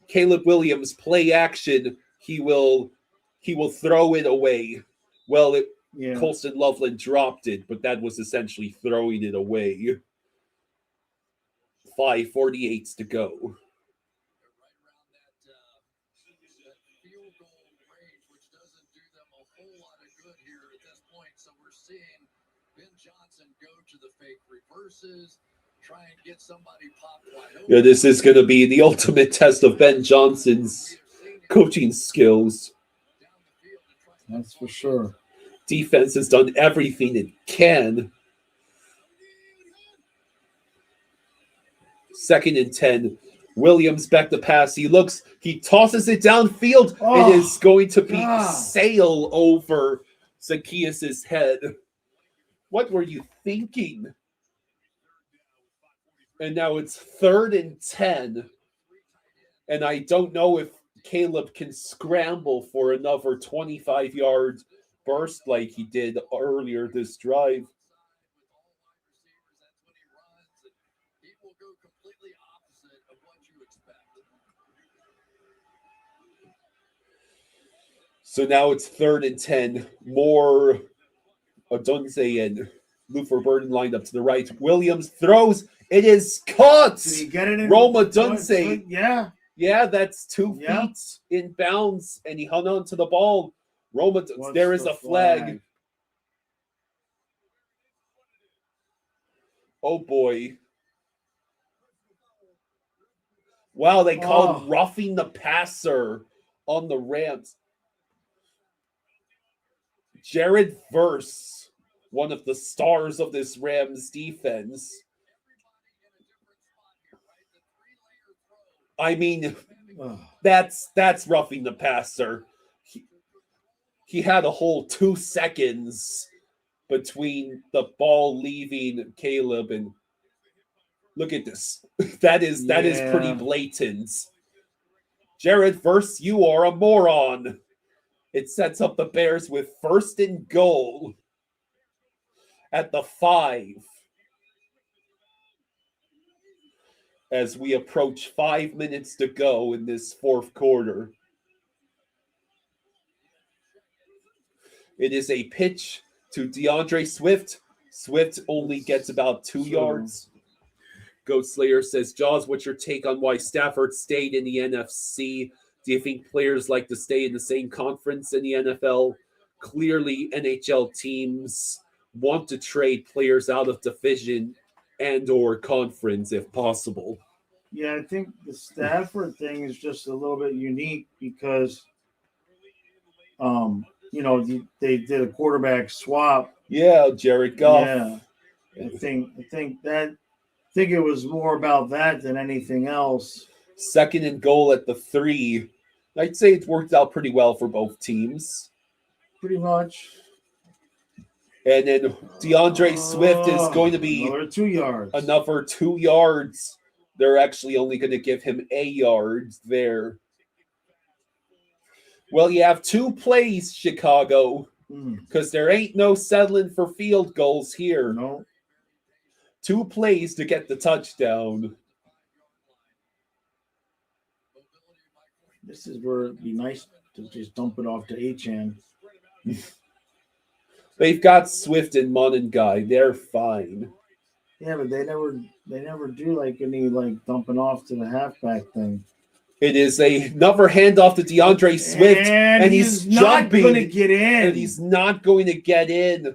Caleb Williams play action. He will throw it away. Well, Colston Loveland dropped it, but that was essentially throwing it away. 5:48 to go. Yeah, this is going to be the ultimate test of Ben Johnson's coaching skills. That's for sure. Defense has done everything it can. 2nd and 10. Williams back to pass. He tosses it downfield. Oh, it is going to be God. sail over Zacchaeus' head. What were you thinking? And now it's 3rd and 10. And I don't know if Caleb can scramble for another 25-yard burst like he did earlier this drive. He will go completely opposite of what you expect. So now it's 3rd and 10. More Odunze and Luther Burden lined up to the right. Williams throws. It is caught. Did he get it in? Rome Odunze. Yeah. Yeah, that's 2 Yeah. feet in bounds, and he hung on to the ball. Roma, What's there is the a flag. flag? Oh boy. Wow, they called roughing the passer on the Rams. Jared Verse, one of the stars of this Rams defense. I mean, that's roughing the passer. He had a whole 2 seconds between the ball leaving Caleb and look at this. That is pretty blatant. Jared Verse, you are a moron. It sets up the Bears with 1st and goal at the 5. As we approach 5 minutes to go in this 4th quarter. It is a pitch to DeAndre Swift. Swift only gets about 2 yards. Goat Slayer says, Jaws, what's your take on why Stafford stayed in the NFC? Do you think players like to stay in the same conference in the NFL? Clearly, NHL teams want to trade players out of division and or conference if possible. Yeah, I think the Stafford thing is just a little bit unique because, they did a quarterback swap. Yeah, Jared Goff. Yeah, I think it was more about that than anything else. 2nd and goal at the 3. I'd say it's worked out pretty well for both teams. Pretty much. And then DeAndre Swift is going to be another 2 yards. Another 2 yards. They're actually only going to give him a yard there. Well, you have 2 plays, Chicago, because there ain't no settling for field goals here. No. 2 plays to get the touchdown. This is where it'd be nice to just dump it off to Achane. They've got Swift and Monengai. They're fine. Yeah, but they never do any dumping off to the halfback thing. It is another handoff to DeAndre Swift, and he's not jumping, going to get in. and he's not going to get in.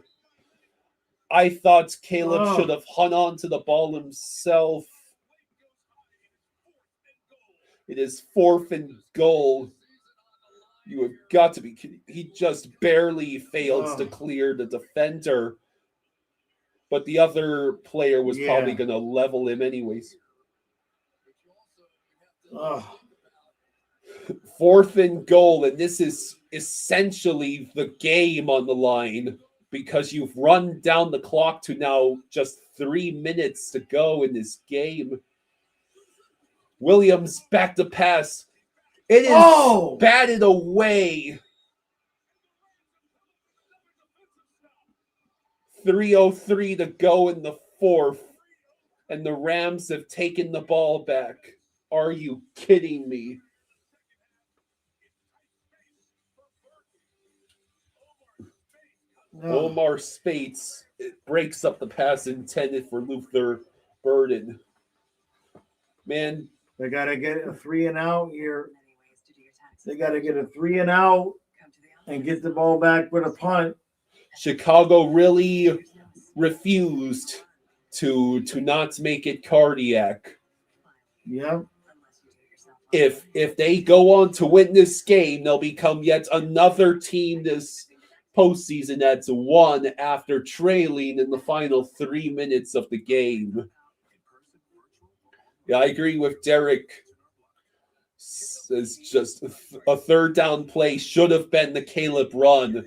I thought Caleb should have hung on to the ball himself. It is 4th and goal. You have got to be kidding. He just barely fails to clear the defender. But the other player was probably going to level him anyways. 4th and goal, and this is essentially the game on the line because you've run down the clock to now just 3 minutes to go in this game. Williams back to pass. It is batted away. 3:03 to go in the 4th, and the Rams have taken the ball back. Are you kidding me? No. Omar Spates breaks up the pass intended for Luther Burden. Man, they got to get a 3 and out here. They got to get a 3 and out and get the ball back with a punt. Chicago really refused to not make it cardiac. Yeah. If they go on to win this game, they'll become yet another team this postseason that's won after trailing in the final 3 minutes of the game. Yeah, I agree with Derek. It's just a 3rd down play should have been the Caleb run.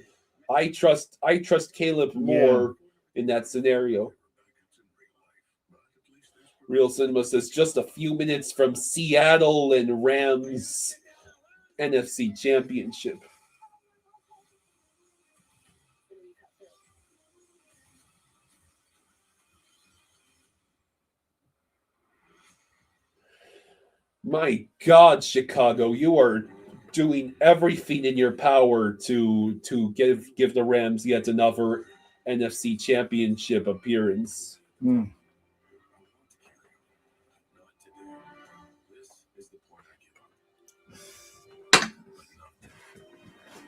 I trust Caleb more in that scenario. Real Cinema says just a few minutes from Seattle and Rams NFC Championship. My God, Chicago, you are doing everything in your power to give the Rams yet another NFC Championship appearance. Hmm.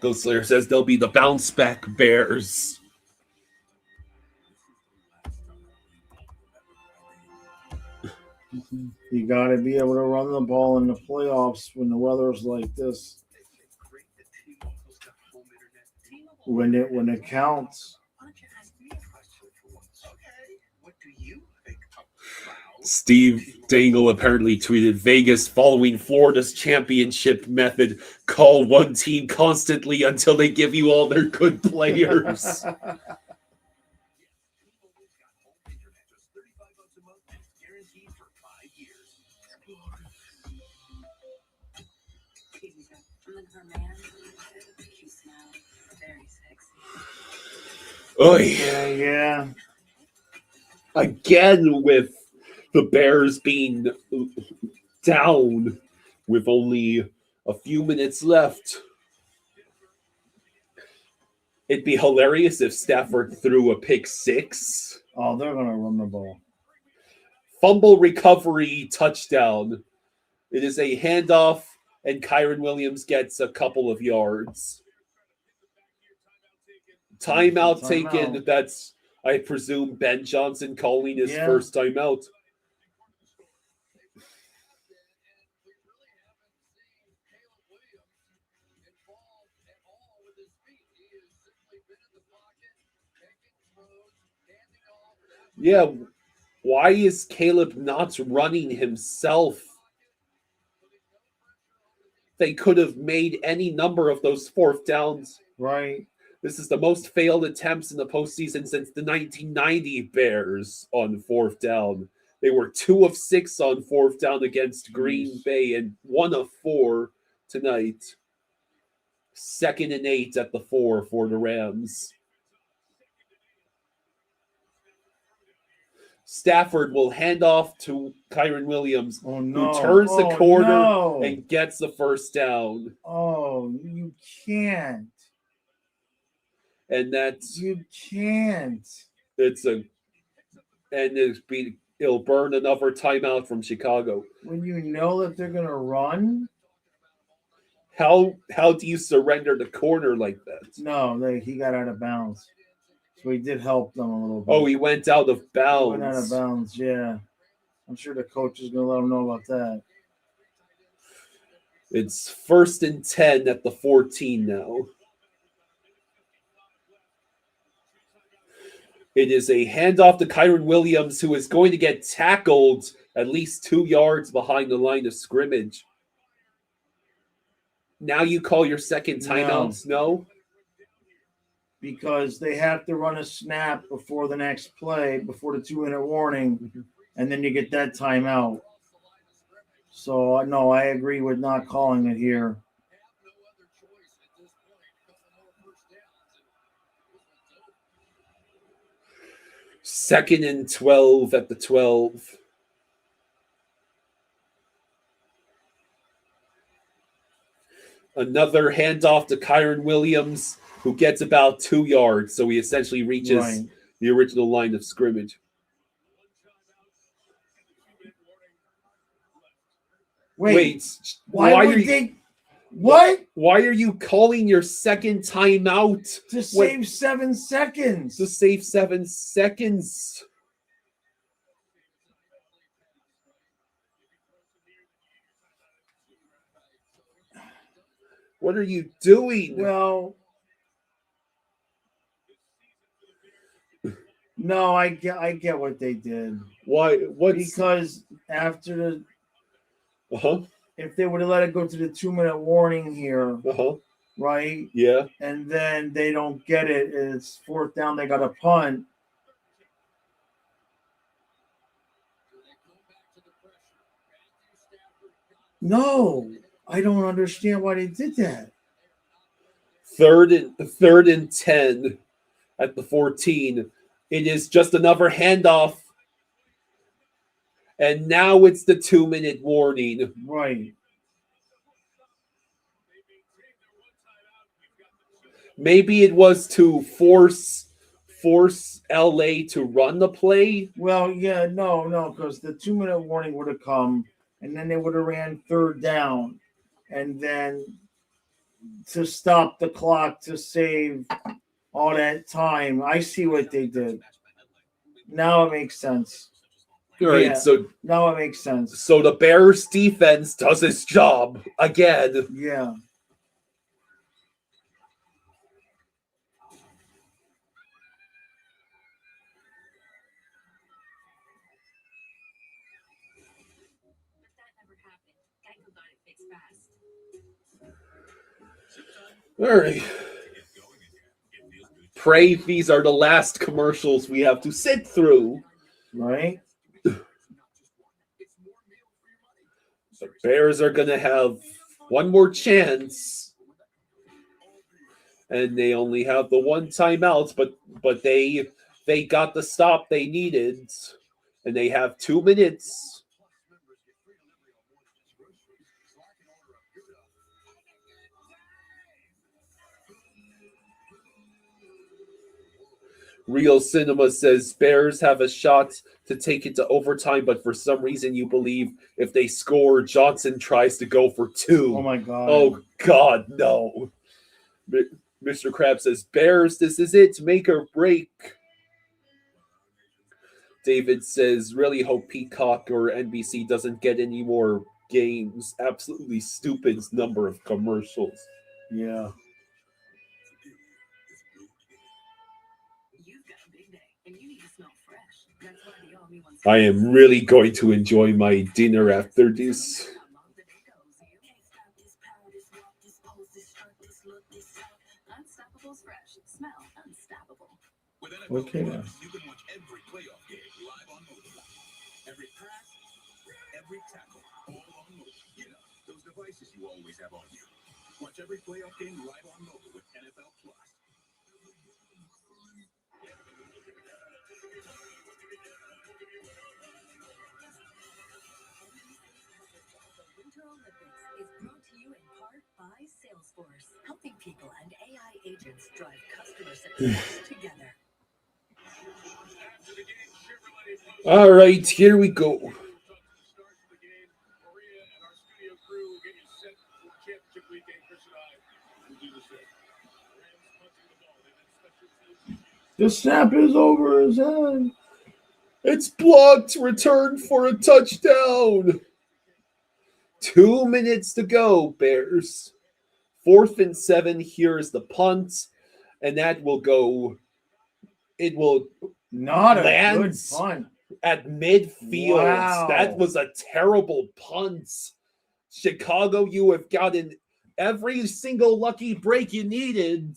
Ghost Slayer says they'll be the bounce back Bears. You got to be able to run the ball in the playoffs when the weather's like this. When it counts. Steve Dangle apparently tweeted Vegas following Florida's championship method. Call one team constantly until they give you all their good players. Oh yeah. Again with the Bears being down with only a few minutes left. It'd be hilarious if Stafford threw a pick six. Oh, they're going to run the ball. Fumble recovery touchdown. It is a handoff, and Kyren Williams gets a couple of yards. Timeout taken. That's, I presume, Ben Johnson calling his first timeout. Yeah, why is Caleb not running himself? They could have made any number of those fourth downs. Right. This is the most failed attempts in the postseason since the 1990 Bears on fourth down. They were 2 of 6 on fourth down against Green Bay and 1 of 4 tonight. 2nd and 8 at the 4 for the Rams. Stafford will hand off to Kyren Williams, who turns the corner and gets the first down. Oh, you can't. And that's you can't. It'll burn another timeout from Chicago. When you know that they're gonna run, how do you surrender the corner like that? No, he got out of bounds. So he did help them a little bit. Oh, he went out of bounds. He went out of bounds, yeah. I'm sure the coach is gonna let him know about that. It's 1st and 10 at the 14 now. It is a handoff to Kyren Williams, who is going to get tackled at least 2 yards behind the line of scrimmage. Now you call your second timeouts, no? Because they have to run a snap before the next play, before the 2-minute warning, and then you get that timeout. So, no, I agree with not calling it here. Second and 12 at the 12. Another handoff to Kyren Williams, who gets about 2 yards. So he essentially reaches the original line of scrimmage. Wait, why are you calling your second timeout? To save 7 seconds. To save 7 seconds. What are you doing? Well, no, I get what they did. Why? Because after the if they would have let it go to the 2-minute warning here, right? Yeah. And then they don't get it, it's 4th down, they got a punt. No, I don't understand why they did that. Third and 10 at the 14. It is just another handoff. And now it's the 2-minute warning. Right. Maybe it was to force LA to run the play. Well, yeah, no, because the 2-minute warning would have come, and then they would have ran third down, and then to stop the clock to save all that time. I see what they did. Now it makes sense. All right, Yeah, so now it makes sense. so the Bears defense does its job again. Yeah. All right. Pray these are the last commercials we have to sit through. Right. The Bears are going to have one more chance. And they only have the one timeout, but they got the stop they needed. And they have 2 minutes. Real Cinema says Bears have a shot to take it to overtime, but for some reason you believe if they score, Johnson tries to go for 2. Oh my God. Oh God, no. Mr. Krabs says, Bears, this is it. Make or break. David says, really hope Peacock or NBC doesn't get any more games. Absolutely stupid number of commercials. Yeah. I am really going to enjoy my dinner after this. Unstoppable's fresh. Smell unstoppable. Okay. You can watch every playoff game live on mobile. Every pass, every tackle, all on mobile. You know, those devices you always have on you. Watch every playoff game live on mobile with NFL Plus. The Winter Olympics is brought to you in part by Salesforce, helping people and AI agents drive customer success together. All right, here we go. The snap is over his head. It's blocked. Return for a touchdown. 2 minutes to go, Bears. 4th and 7. Here is the punt. And that will go. It will Not a land good punt. at midfield. Wow. That was a terrible punt. Chicago, you have gotten every single lucky break you needed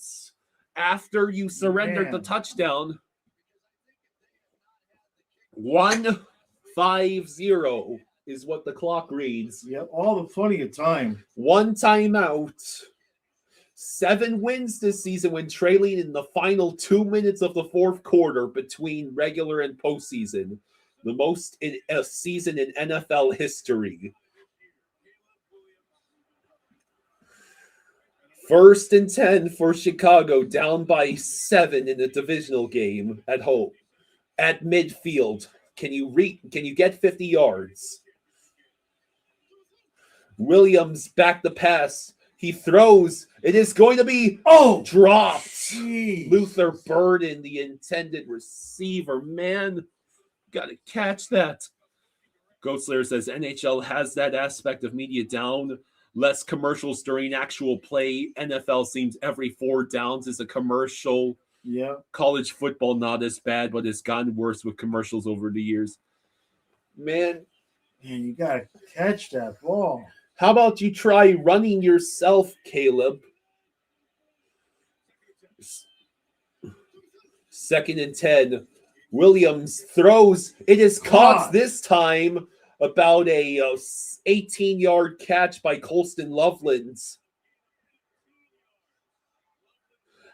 after you surrendered the Man. touchdown. 1-5-0 is what the clock reads. Yep, all the plenty of time. 1 timeout. 7 wins this season when trailing in the final 2 minutes of the fourth quarter between regular and postseason. The most in a season in NFL history. 1st and 10 for Chicago, down by 7 in the divisional game at home. At midfield, can you get 50 yards? Williams back the pass. He throws. It is going to be dropped. Jeez. Luther Burden, the intended receiver. Man, got to catch that. Ghostslayer says NHL has that aspect of media down. Less commercials during actual play. NFL seems every 4 downs is a commercial. Yeah. College football not as bad, but it's gotten worse with commercials over the years. Man, you gotta catch that ball. How about you try running yourself, Caleb? 2nd and 10. Williams throws. It is caught this time about a 18-yard catch by Colston Loveland.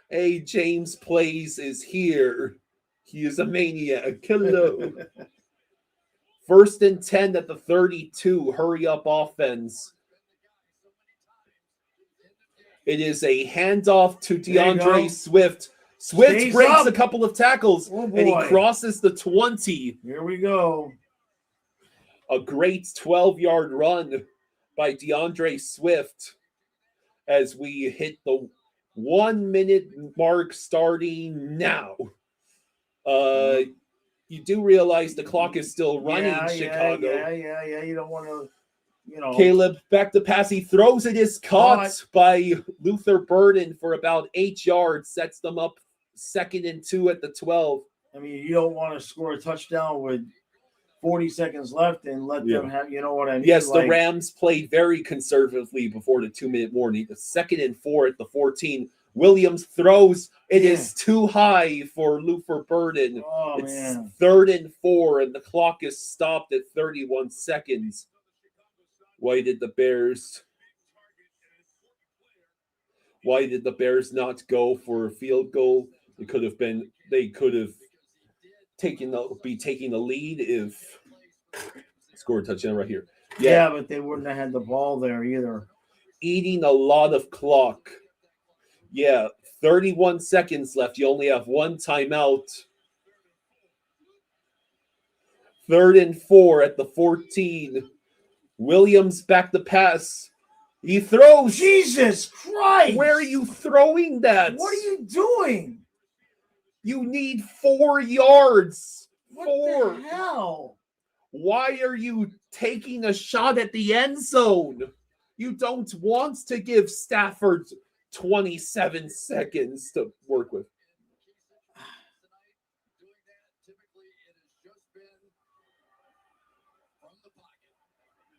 Hey, James Plays is here. He is a maniac. Hello. 1st and 10 at the 32. Hurry up offense. It is a handoff to DeAndre Swift. Swift Stays breaks up. a couple of tackles, Oh, and he boy. crosses the 20. Here we go. A great 12-yard run by DeAndre Swift as we hit the 1 minute mark starting now. You do realize the clock is still running, Chicago. Yeah. You don't want to, Caleb back to pass. He throws it. Is caught by Luther Burden for about 8 yards. Sets them up 2nd and 2 at the 12. I mean, you don't want to score a touchdown with 40 seconds left and let them have, you know what I mean? Yes, the Rams played very conservatively before the 2-minute warning. The 2nd and 4 at the 14. Williams throws. It is too high for Luther Burden. Oh, it's man. 3rd and 4, and the clock is stopped at 31 seconds. Why did the Bears not go for a field goal? They could have taking the lead if score a touchdown right here. Yeah, but they wouldn't have had the ball there either. Eating a lot of clock. Yeah, 31 seconds left. You only have one timeout. 3rd and 4 at the 14. Williams back the pass. He throws. Jesus Christ! Where are you throwing that? What are you doing? You need 4 yards. What 4. the hell? Why are you taking a shot at the end zone? You don't want to give Stafford 27 seconds to work with.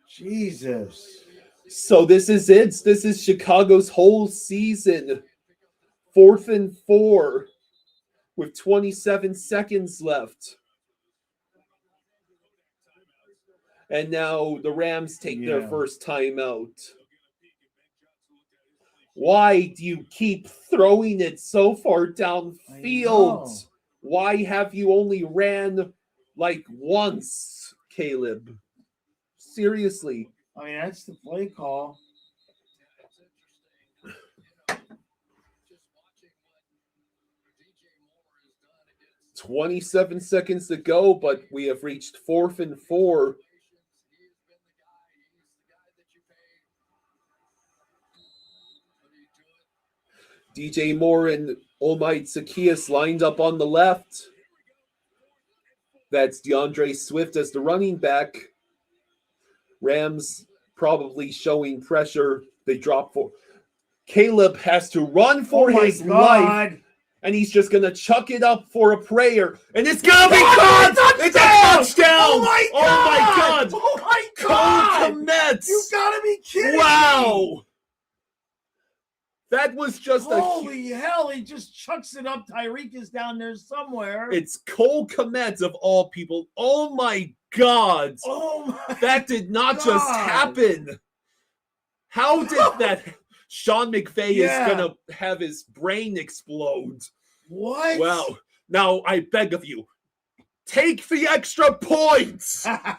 Jesus. So this is it. This is Chicago's whole season. 4th and 4 with 27 seconds left. And now the Rams take their first timeout. Why do you keep throwing it so far downfield? Why have you only ran like once, Caleb? Seriously. I mean, that's the play call. "27 seconds to go, but we have reached 4th and 4. DJ Moore and Omid Zaccheaus lined up on the left. That's DeAndre Swift as the running back. Rams probably showing pressure. They drop 4. Caleb has to run for his life. And he's just going to chuck it up for a prayer. And it's going to be caught! It's a touchdown! Oh my God! Oh my God! Cole Kmet! You gotta be kidding Wow! me! That was just Holy hell, he just chucks it up. Tyreek is down there somewhere. It's Cole Kmet of all people. Oh my God! Oh my That did not just God. happen. How did that? Sean McVay is going to have his brain explode. What? Well, now I beg of you, take the extra points. I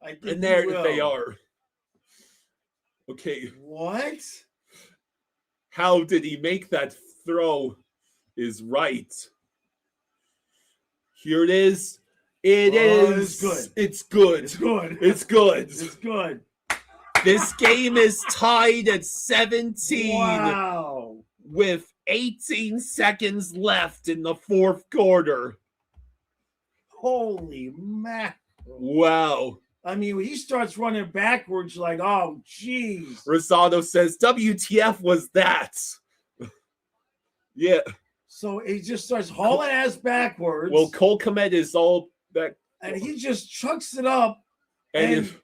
think And there you will. they are. Okay. What? How did he make that throw? Is right. Here it is. It is. It's good. It's good. It's good. It's good. It's good. This game is tied at 17 Wow. with 18 seconds left in the 4th quarter. Holy mackerel. Wow. I mean, when he starts running backwards, like, oh, jeez. Rosado says, WTF was that? Yeah. So he just starts hauling ass backwards. Well, Cole Kmet is all back. And he just chucks it up. And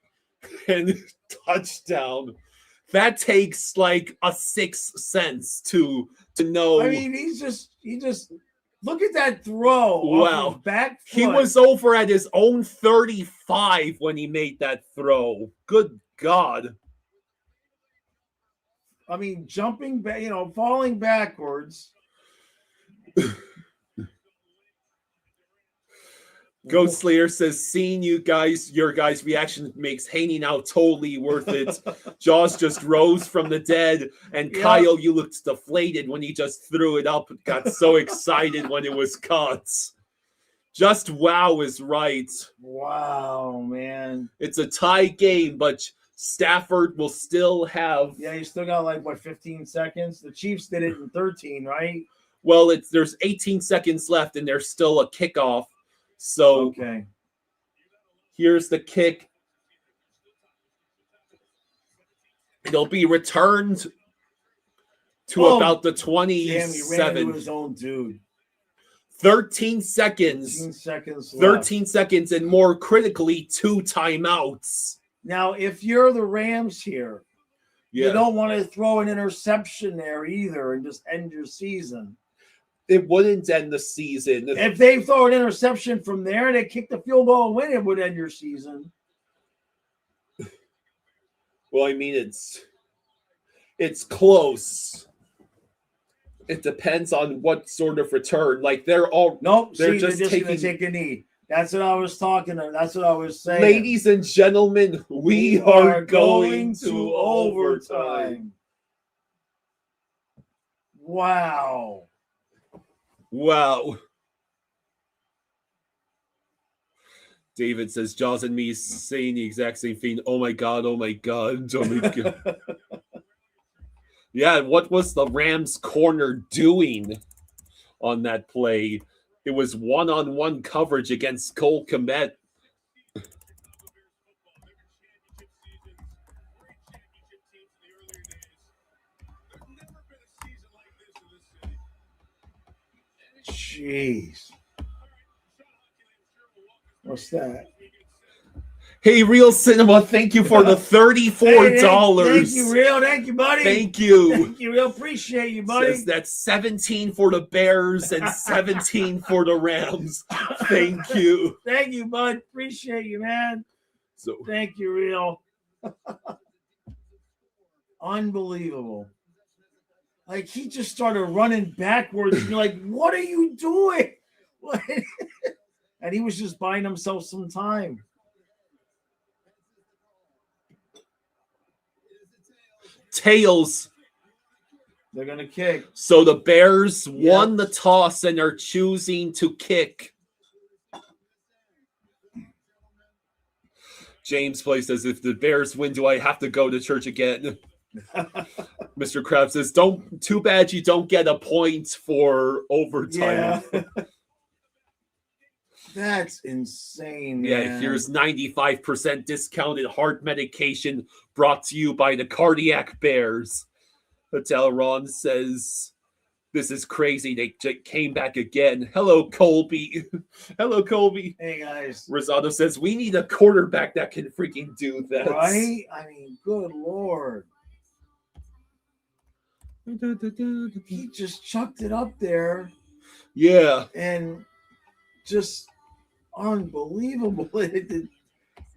touchdown. That takes like a 6th sense to know. I mean, he just Look at that throw. off Wow. his back He foot. was over at his own 35 when he made that throw. Good God. I mean, jumping back, falling backwards. Ghost Slayer says, seeing your guys' reaction makes hanging out totally worth it. Jaws just rose from the dead, and Yeah. Kyle, you looked deflated when he just threw it up. Got so excited when it was caught. Just wow is right. Wow, man. It's a tie game, but Stafford will still have. Yeah, you still got 15 seconds. The Chiefs did it in 13, right? Well, there's 18 seconds left, and there's still a kickoff. So Okay. here's the kick. It'll be returned to about the Damn, he ran 27. into his own dude. 13 seconds. 13 seconds left. 13 seconds, and more critically, 2 timeouts. Now, if you're the Rams here, Yeah. you don't want to throw an interception there either and just end your season. It wouldn't end the season. If they throw an interception from there and they kick the field goal and win, it would end your season. Well, I mean, it's close. It depends on what sort of return. They're They're just going to take a knee. That's what I was talking about. That's what I was saying. Ladies and gentlemen, we are going to overtime. Wow. Wow. David says, Jaws and me saying the exact same thing. Oh my God, oh my God, oh my God. Yeah, what was the Rams corner doing on that play? It was one-on-one coverage against Cole Kmet. Jeez. What's that? Hey, Real Cinema, thank you for the $34. Thank you, Real. Thank you, buddy. Thank you. Thank you, Real. Appreciate you, buddy. Says that's 17 for the Bears and 17 for the Rams. Thank you. Thank you, bud. Appreciate you, man. So thank you, Real. Unbelievable. He just started running backwards. And you're like, what are you doing? And he was just buying himself some time. Tails. They're going to kick. So the Bears won the toss and are choosing to kick. James Play says, if the Bears win, do I have to go to church again? Mr. Krabs says, too bad you don't get a point for overtime. Yeah. That's insane, Yeah, man. here's 95% discounted heart medication brought to you by the Cardiac Bears. Hotel Ron says, this is crazy. They came back again. Hello, Colby. Hello, Colby. Hey, guys. Rosado says, we need a quarterback that can freaking do that. Right? I mean, good Lord. He just chucked it up there. Yeah. And just unbelievable. The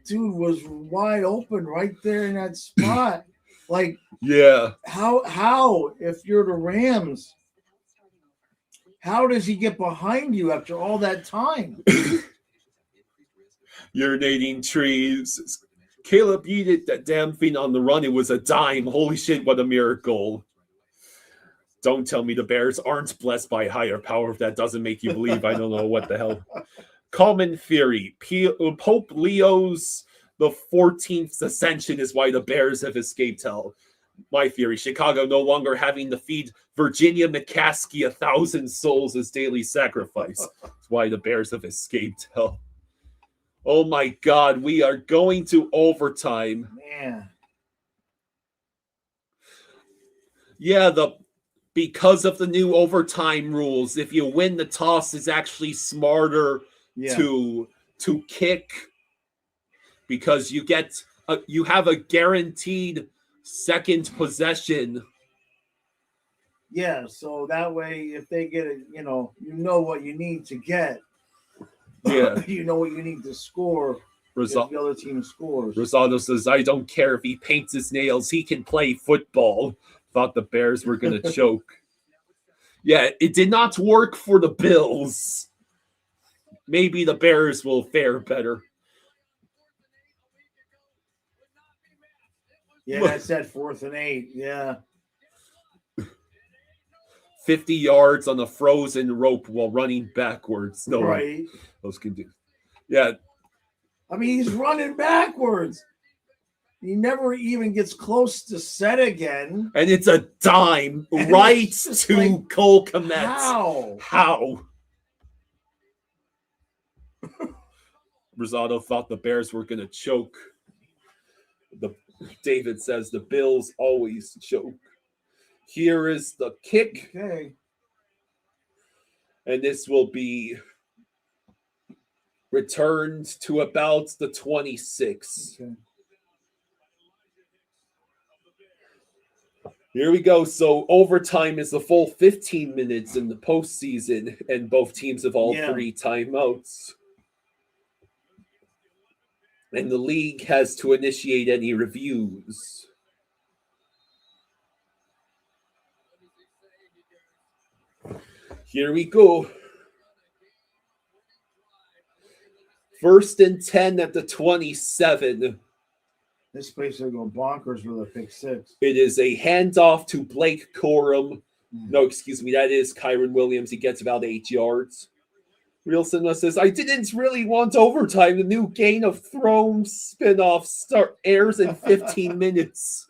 dude was wide open right there in that spot. Yeah. How, if you're the Rams, how does he get behind you after all that time? Urinating trees. Caleb, you did that damn thing on the run. It was a dime. Holy shit, what a miracle. Don't tell me the Bears aren't blessed by higher power. If that doesn't make you believe, I don't know what the hell. Common theory. Pope Leo's the 14th ascension is why the Bears have escaped hell. My theory, Chicago no longer having to feed Virginia McCaskey 1,000 souls as daily sacrifice. That's why the Bears have escaped hell. Oh my God, we are going to overtime. Man. Yeah, because of the new overtime rules, if you win the toss, it's actually smarter to kick because you have a guaranteed second possession. Yeah, so that way, if they get it, you know what you need to get. Yeah. You know what you need to score. If the other team scores. Rosado says, I don't care if he paints his nails. He can play football. Thought the Bears were going to choke. Yeah, it did not work for the Bills. Maybe the Bears will fare better. Yeah, that's that 4th and 8. Yeah. 50 yards on a frozen rope while running backwards. No, right. Those can do. Yeah. I mean, he's running backwards. He never even gets close to set again. And it's a dime And right it's to like, Cole Kmet. How? Rosado thought the Bears were going to choke. David says the Bills always choke. Here is the kick. Okay. And this will be returned to about the 26. Okay. Here we go. So overtime is the full 15 minutes in the postseason, and both teams have all 3 timeouts. And the league has to initiate any reviews. Here we go. 1st and 10 at the 27. This place will go bonkers with a pick 6. It is a handoff to Blake Corum. No, excuse me, that is Kyron Williams. He gets about 8 yards. Real Cinema says, I didn't really want overtime. The new Game of Thrones spin-off airs in 15 minutes.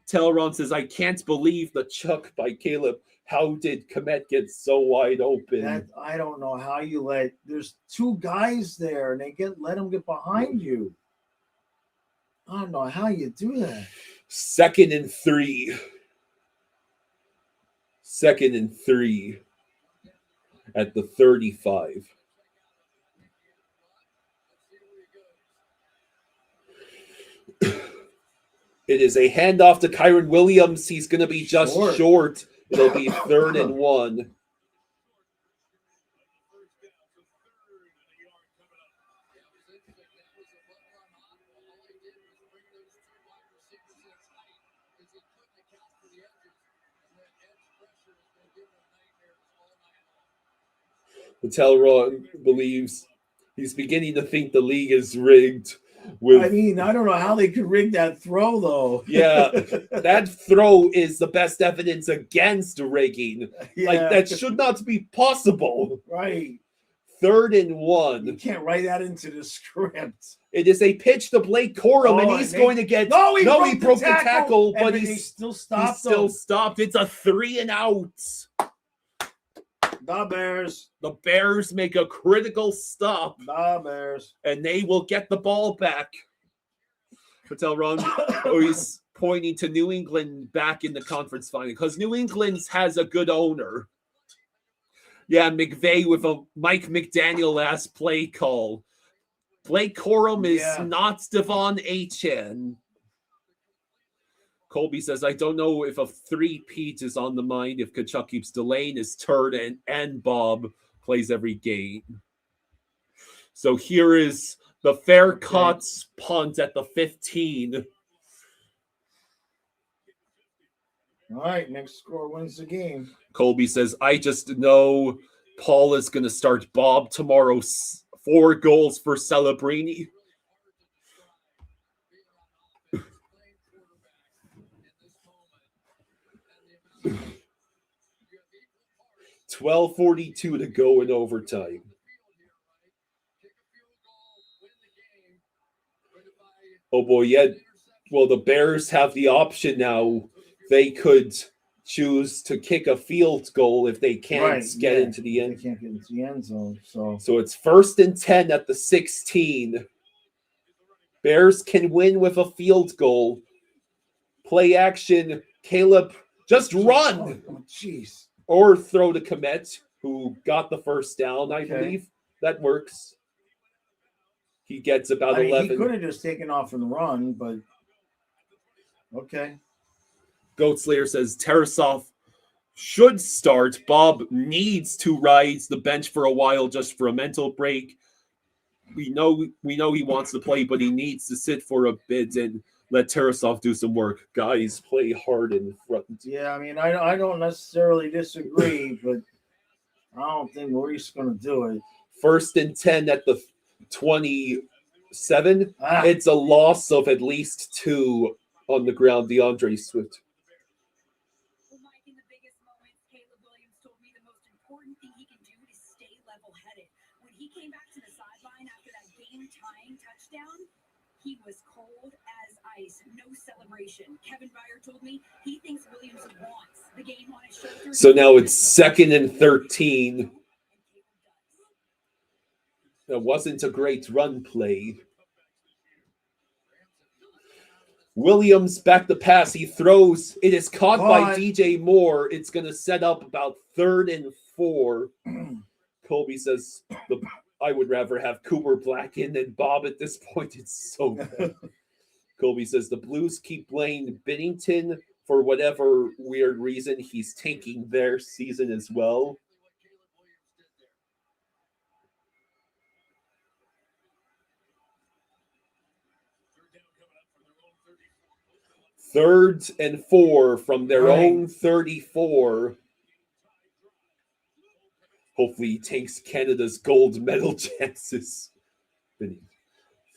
Teleron says, I can't believe the chuck by Caleb. How did Kmet get so wide open? I don't know how you there's 2 guys there and let them get behind you. I don't know how you do that. 2nd and 3. 2nd and 3 at the 35. It is a handoff to Kyron Williams. He's going to be just short. It'll be 3rd and 1. Teleron believes he's beginning to think the league is rigged. I mean, I don't know how they could rig that throw, though. Yeah, that throw is the best evidence against rigging. Yeah. Like, that should not be possible. Right. 3rd and 1. You can't write that into the script. It is a pitch to Blake Corum, and he's going to get... No, he broke the tackle, but he still stopped. stopped. It's a 3 and out. The Bears. The Bears make a critical stop. The Bears. And they will get the ball back. Patel Ron is pointing to New England back in the conference final because New England has a good owner. Yeah, McVay with a Mike McDaniel last play call. Blake Corum is not Devon Achane. Colby says, I don't know if a 3-peat is on the mind if Kachuk keeps delaying his turn and Bob plays every game. So here is the fair cuts punt at the 15. All right, next score wins the game. Colby says, I just know Paul is going to start Bob tomorrow. 4 goals for Celebrini. 12:42 to go in overtime. Oh boy, yeah. Well, the Bears have the option now. They could choose to kick a field goal if they can't get into the end. They can't get into the end zone. So it's 1st and 10 at the 16. Bears can win with a field goal. Play action. Caleb, just run. Oh, jeez. Or throw to Kmet, who got the first down, I believe. That works. He gets about 11. He could have just taken off and run, but okay. Goat Slayer says Tarasov should start. Bob needs to ride the bench for a while just for a mental break. We know he wants to play, but he needs to sit for a bit and let Tarasov do some work. Guys, play hard in front. Yeah, I mean, I don't necessarily disagree, but I don't think Maurice is going to do it. 1st and 10 at the 27. Ah. It's a loss of at least 2 on the ground. DeAndre Swift. Well, Mike, in the biggest moments, Caleb Williams told me the most important thing he can do is stay level-headed. When he came back to the sideline after that game-tying touchdown, he was cold as ice. No celebration. Kevin Byard told me he thinks Williams wants the game on his shoulders. So now it's 2nd and 13. That wasn't a great run play. Williams back the pass. He throws. It is caught by DJ Moore. It's going to set up about 3rd and 4. Colby says, I would rather have Cooper Black in than Bob at this point. It's so bad. Colby says, the Blues keep playing Binnington for whatever weird reason. He's tanking their season as well. Third and 4 from their own 34. Hopefully he takes Canada's gold medal chances.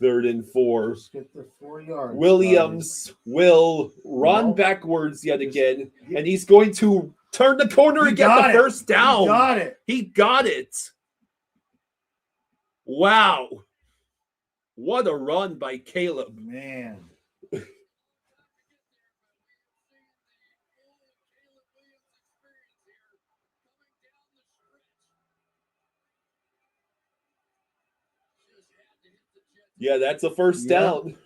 3rd and 4. Just get the 4 yards. Williams will run backwards yet again, and he's going to turn the corner and get the first down. He got it. He got it. Wow. What a run by Caleb. Man. Yeah, that's a first down.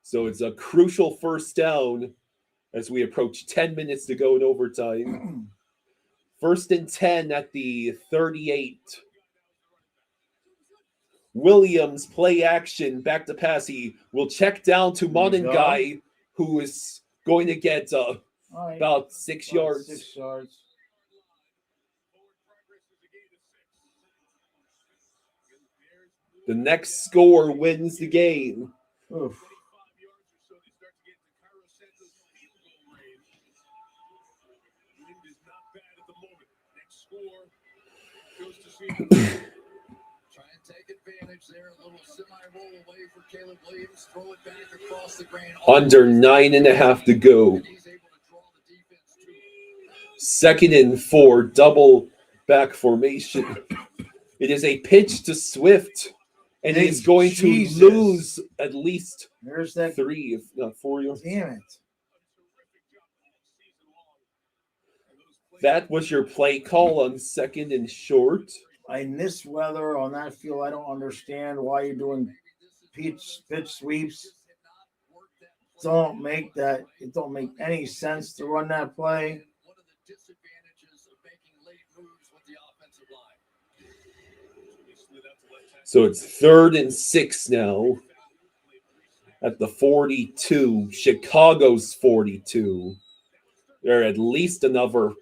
So it's a crucial first down as we approach 10 minutes to go in overtime. 1st and 10 at the 38. Williams play action, back to pass. He will check down to Monengai, who is going to get about 6 yards. 6 yards. The next score wins the game. Oof. Try and take advantage there. A little semi-roll away for Caleb Williams. Throw it back across the grain. Under 9.5 to go. 2nd and 4, double back formation. It is a pitch to Swift, and he's going to lose at least There's that 3, if not 4 yards. Damn it. That was your play call on 2nd and short. In this weather on that field, I don't understand why you're doing pitch sweeps. It don't make any sense to run that play. So it's 3rd and 6 now at the 42. Chicago's 42. They're at least another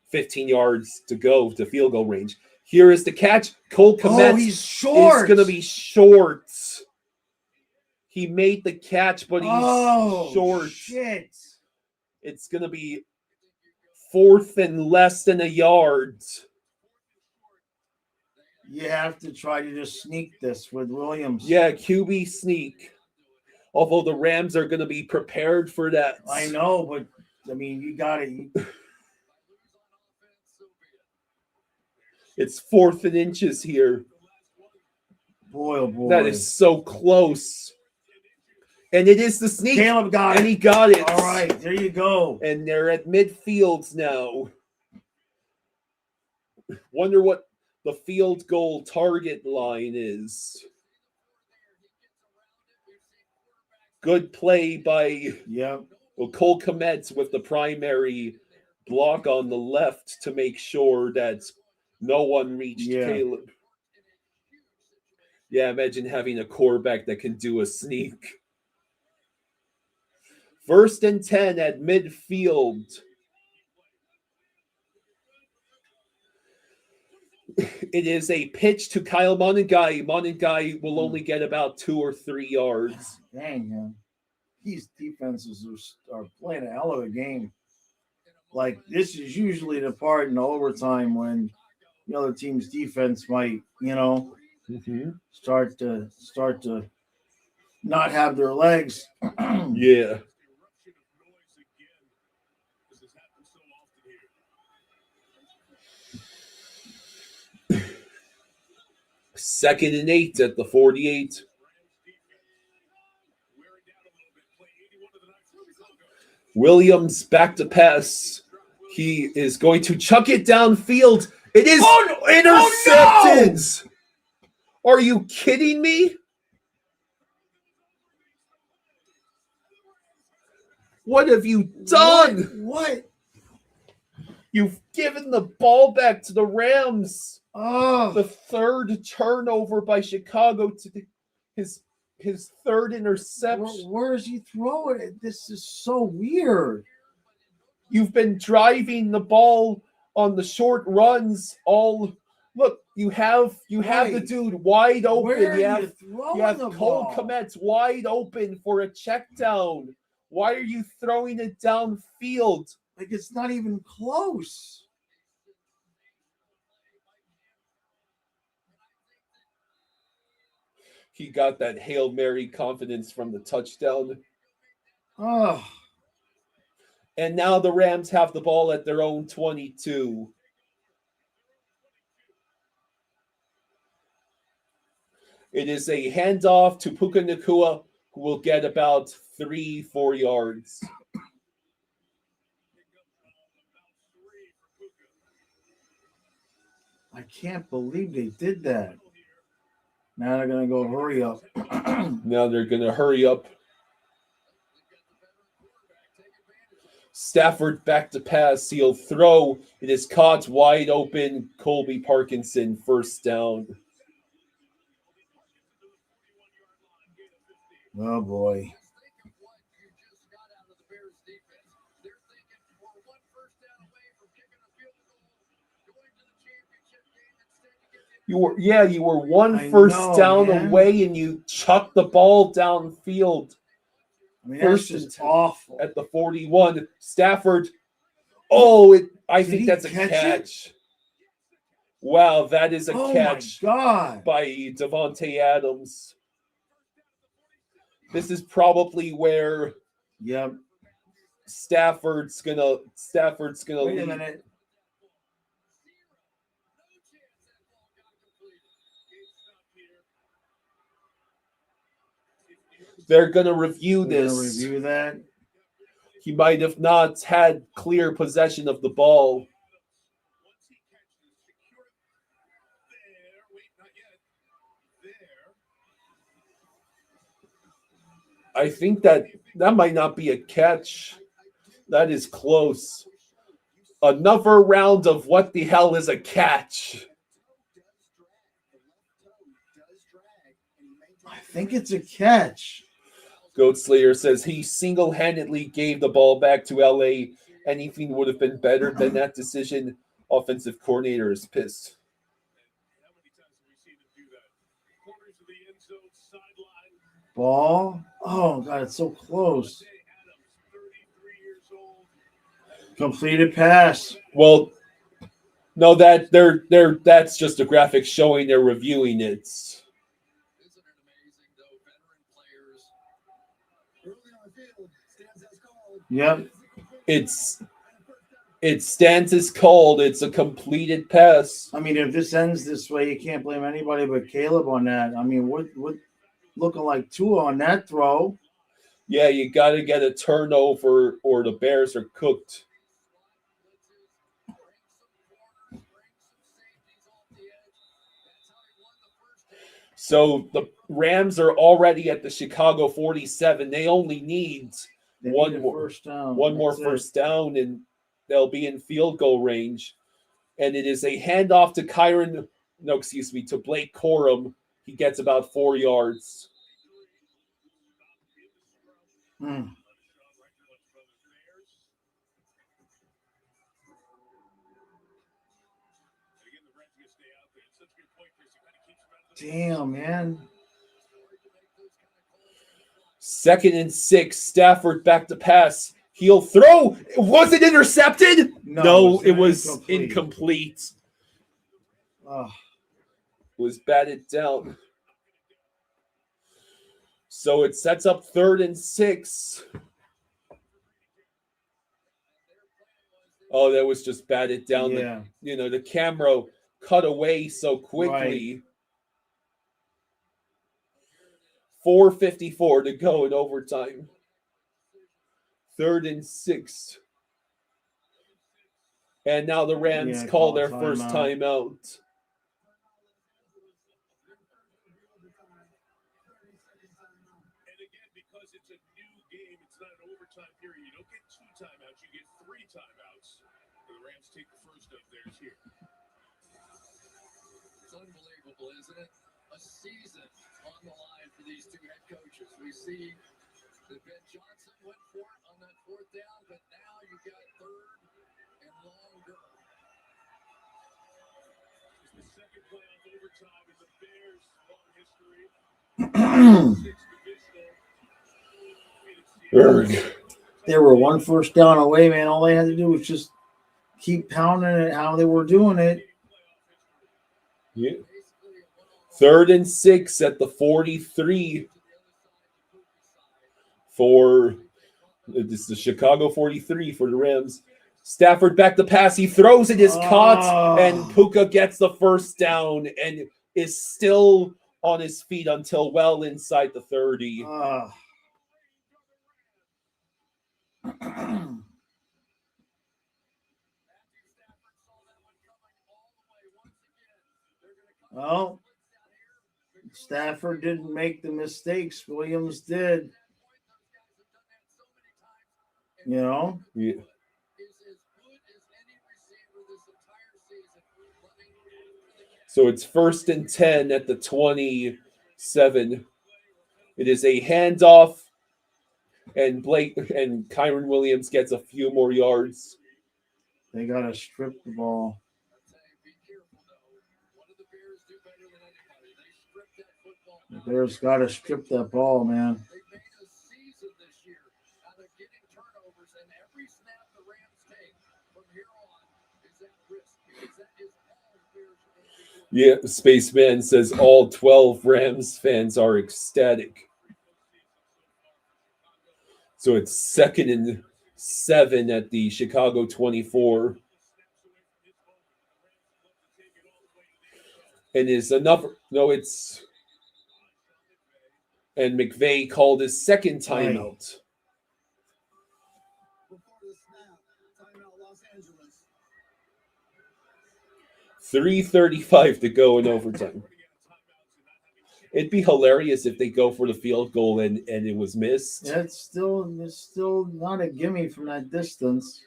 15 yards to go to field goal range. Here is the catch. Cole Kmet he's short. is going to be short. He made the catch, but he's short. Shit. It's going to be 4th and less than a yard. You have to try to just sneak this with Williams. Yeah, QB sneak. Although the Rams are going to be prepared for that. I know, but I mean, you got it. It's 4th and inches here. Boy, oh boy. That is so close. And it is the sneak. Caleb got it. And he got it. All right, there you go. And they're at midfield now. Wonder what the field goal target line is. Good play by Cole Kmet with the primary block on the left to make sure that no one reached Caleb. Yeah, imagine having a quarterback that can do a sneak. 1st and 10 at midfield. It is a pitch to Kyle Monangai. Monangai will only get about 2 or 3 yards. Dang, man. These defenses are playing a hell of a game. Like, this is usually the part in overtime when the other team's defense might, start to not have their legs. Yeah. Second and 8 at the 48. Williams back to pass. He is going to chuck it downfield. It is intercepted. Oh, no! Are you kidding me? What have you done? What? You've given the ball back to the Rams. Oh, the third turnover by Chicago to his third interception. Where is he throwing it? This is so weird. You've been driving the ball on the short runs all. Look, you have the dude wide open. Where you are have throwing you have the Cole ball? Kmet's wide open for a check down. Why are you throwing it downfield? Like, it's not even close. He got that Hail Mary confidence from the touchdown. Oh. And now the Rams have the ball at their own 22. It is a handoff to Puka Nacua, who will get about 3-4 yards. I can't believe they did that. Now they're going to go hurry up. Now they're going to hurry up. Stafford back to pass. He'll throw. It is caught wide open. Colby Parkinson, first down. Oh, boy. You were one first down away, and you chucked the ball downfield. I mean, that's just awful. At the 41, Stafford. Oh, I think that's a catch. Wow, that is a catch by Devontae Adams. This is probably where Stafford's gonna Wait a minute. They're going to review this. Review that. He might have not had clear possession of the ball. I think that might not be a catch. That is close. Another round of what the hell is a catch? I think it's a catch. Goat Slayer says he single-handedly gave the ball back to LA. Anything would have been better than that decision. Offensive coordinator is pissed. Ball. Oh, God, it's so close. Completed pass. Well, no, that's just a graphic showing they're reviewing it. Yep. It stands as called. It's a completed pass. I mean, if this ends this way, you can't blame anybody but Caleb on that. I mean, what looking like Tua on that throw. Yeah, you got to get a turnover or the Bears are cooked. So the Rams are already at the Chicago 47. They only need one more first down, and they'll be in field goal range. And it is a handoff to to Blake Corum. He gets about 4 yards. Damn, man. 2nd and 6. Stafford back to pass. He'll throw. Was it intercepted? No, it was incomplete. Oh. Was batted down. So it sets up 3rd and 6. Oh, that was just batted down. Yeah. The camera cut away so quickly. 4:54 to go in overtime. 3rd and 6. And now the Rams call their first timeout. And again, because it's a new game, it's not an overtime period. You don't get 2 timeouts, you get 3 timeouts. The Rams take the first of theirs here. It's unbelievable, isn't it? A season on the line for these 2 head coaches. We see that Ben Johnson went for it on that 4th down, but now you've got 3rd and longer. It's the second playoff overtime in the Bears' long history. They were 1 first down away, man. All they had to do was just keep pounding it how they were doing it. Yeah. 3rd and 6 at the 43 for this is the Chicago 43 for the Rams. Stafford back to pass. He throws it, is caught, and Puka gets the first down and is still on his feet until well inside the 30. Well, Stafford didn't make the mistakes. Williams did. Yeah. So it's 1st and 10 at the 27. It is a handoff, and Kyron Williams gets a few more yards. They got to strip the ball. The Bears got to strip that ball, man. Yeah, Spaceman says all 12 Rams fans are ecstatic. So it's 2nd and 7 at the Chicago 24. And is enough. No, it's. And McVay called his second timeout. 3:35 to go in overtime. It'd be hilarious if they go for the field goal and it was missed. Yeah, it's still not a gimme from that distance.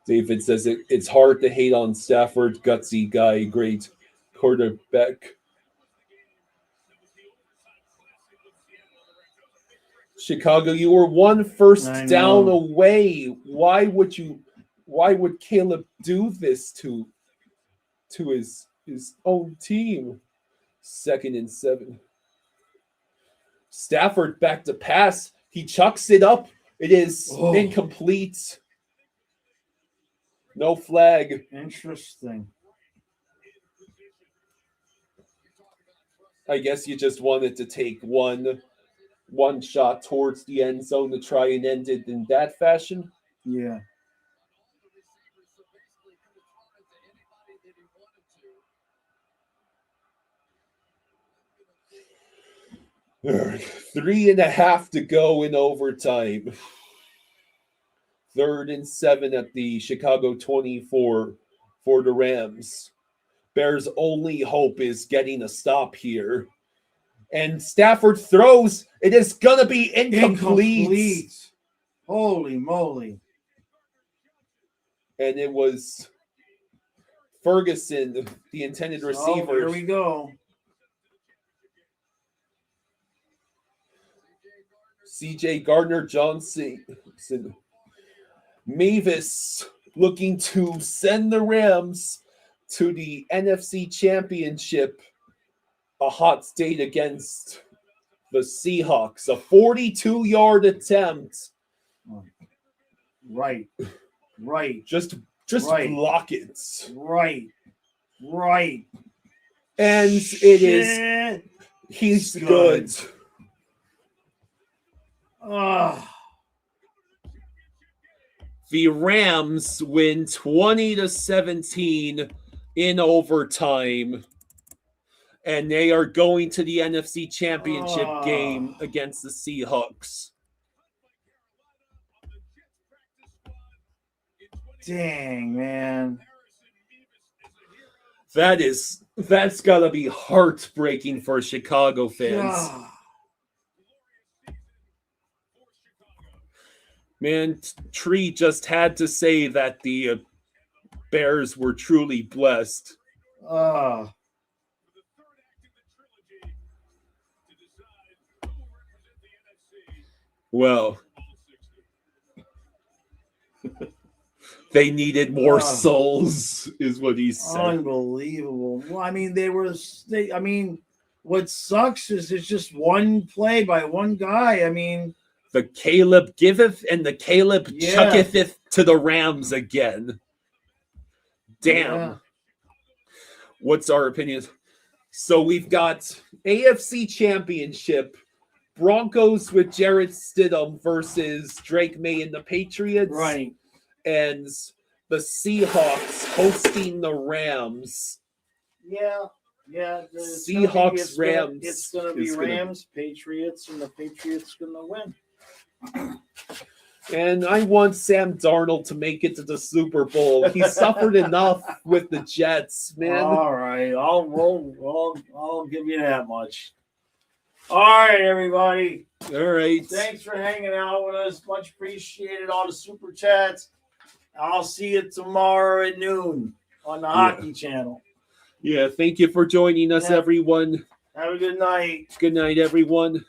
David says it's hard to hate on Stafford, gutsy guy, great quarterback. Chicago, you were 1 first down away. Why would Caleb do this to his own team? 2nd and 7. Stafford back to pass. He chucks it up. It is incomplete. No flag. Interesting. I guess you just wanted to take one shot towards the end zone to try and end it in that fashion. Yeah. Right. 3.5 to go in overtime. 3rd and 7 at the Chicago 24 for the Rams. Bears' only hope is getting a stop here. And Stafford throws. It is going to be incomplete. Holy moly. And it was Ferguson, the intended receiver. Here we go. CJ Gardner-Johnson. Mavis looking to send the Rams to the NFC Championship. A hot state against the Seahawks. A 42-yard attempt. Right. Just Right. block it. Right. And it is. Shit. He's good. The Rams win 20-17 in overtime. And they are going to the NFC Championship game against the Seahawks. Dang, man. That's gotta be heartbreaking for Chicago fans. Ah. Man, Tree just had to say that the Bears were truly blessed. Well, they needed more souls, is what he said. Unbelievable. Well, I mean, what sucks is it's just one play by one guy. I mean, the Caleb giveth and the Caleb chucketh to the Rams again. Damn. Yeah. What's our opinion? So we've got AFC Championship, Broncos with Jarrett Stidham versus Drake May and the Patriots. Right. And the Seahawks hosting the Rams. Yeah. Seahawks, Rams. It's going to be Rams, Patriots, and the Patriots going to win. And I want Sam Darnold to make it to the Super Bowl. He suffered enough with the Jets, man. All right, I'll give you that much. All right, everybody. All right. Thanks for hanging out with us. Much appreciated. All the super chats. I'll see you tomorrow at noon on the Hockey Channel. Yeah, thank you for joining us, everyone. Have a good night. Good night, everyone.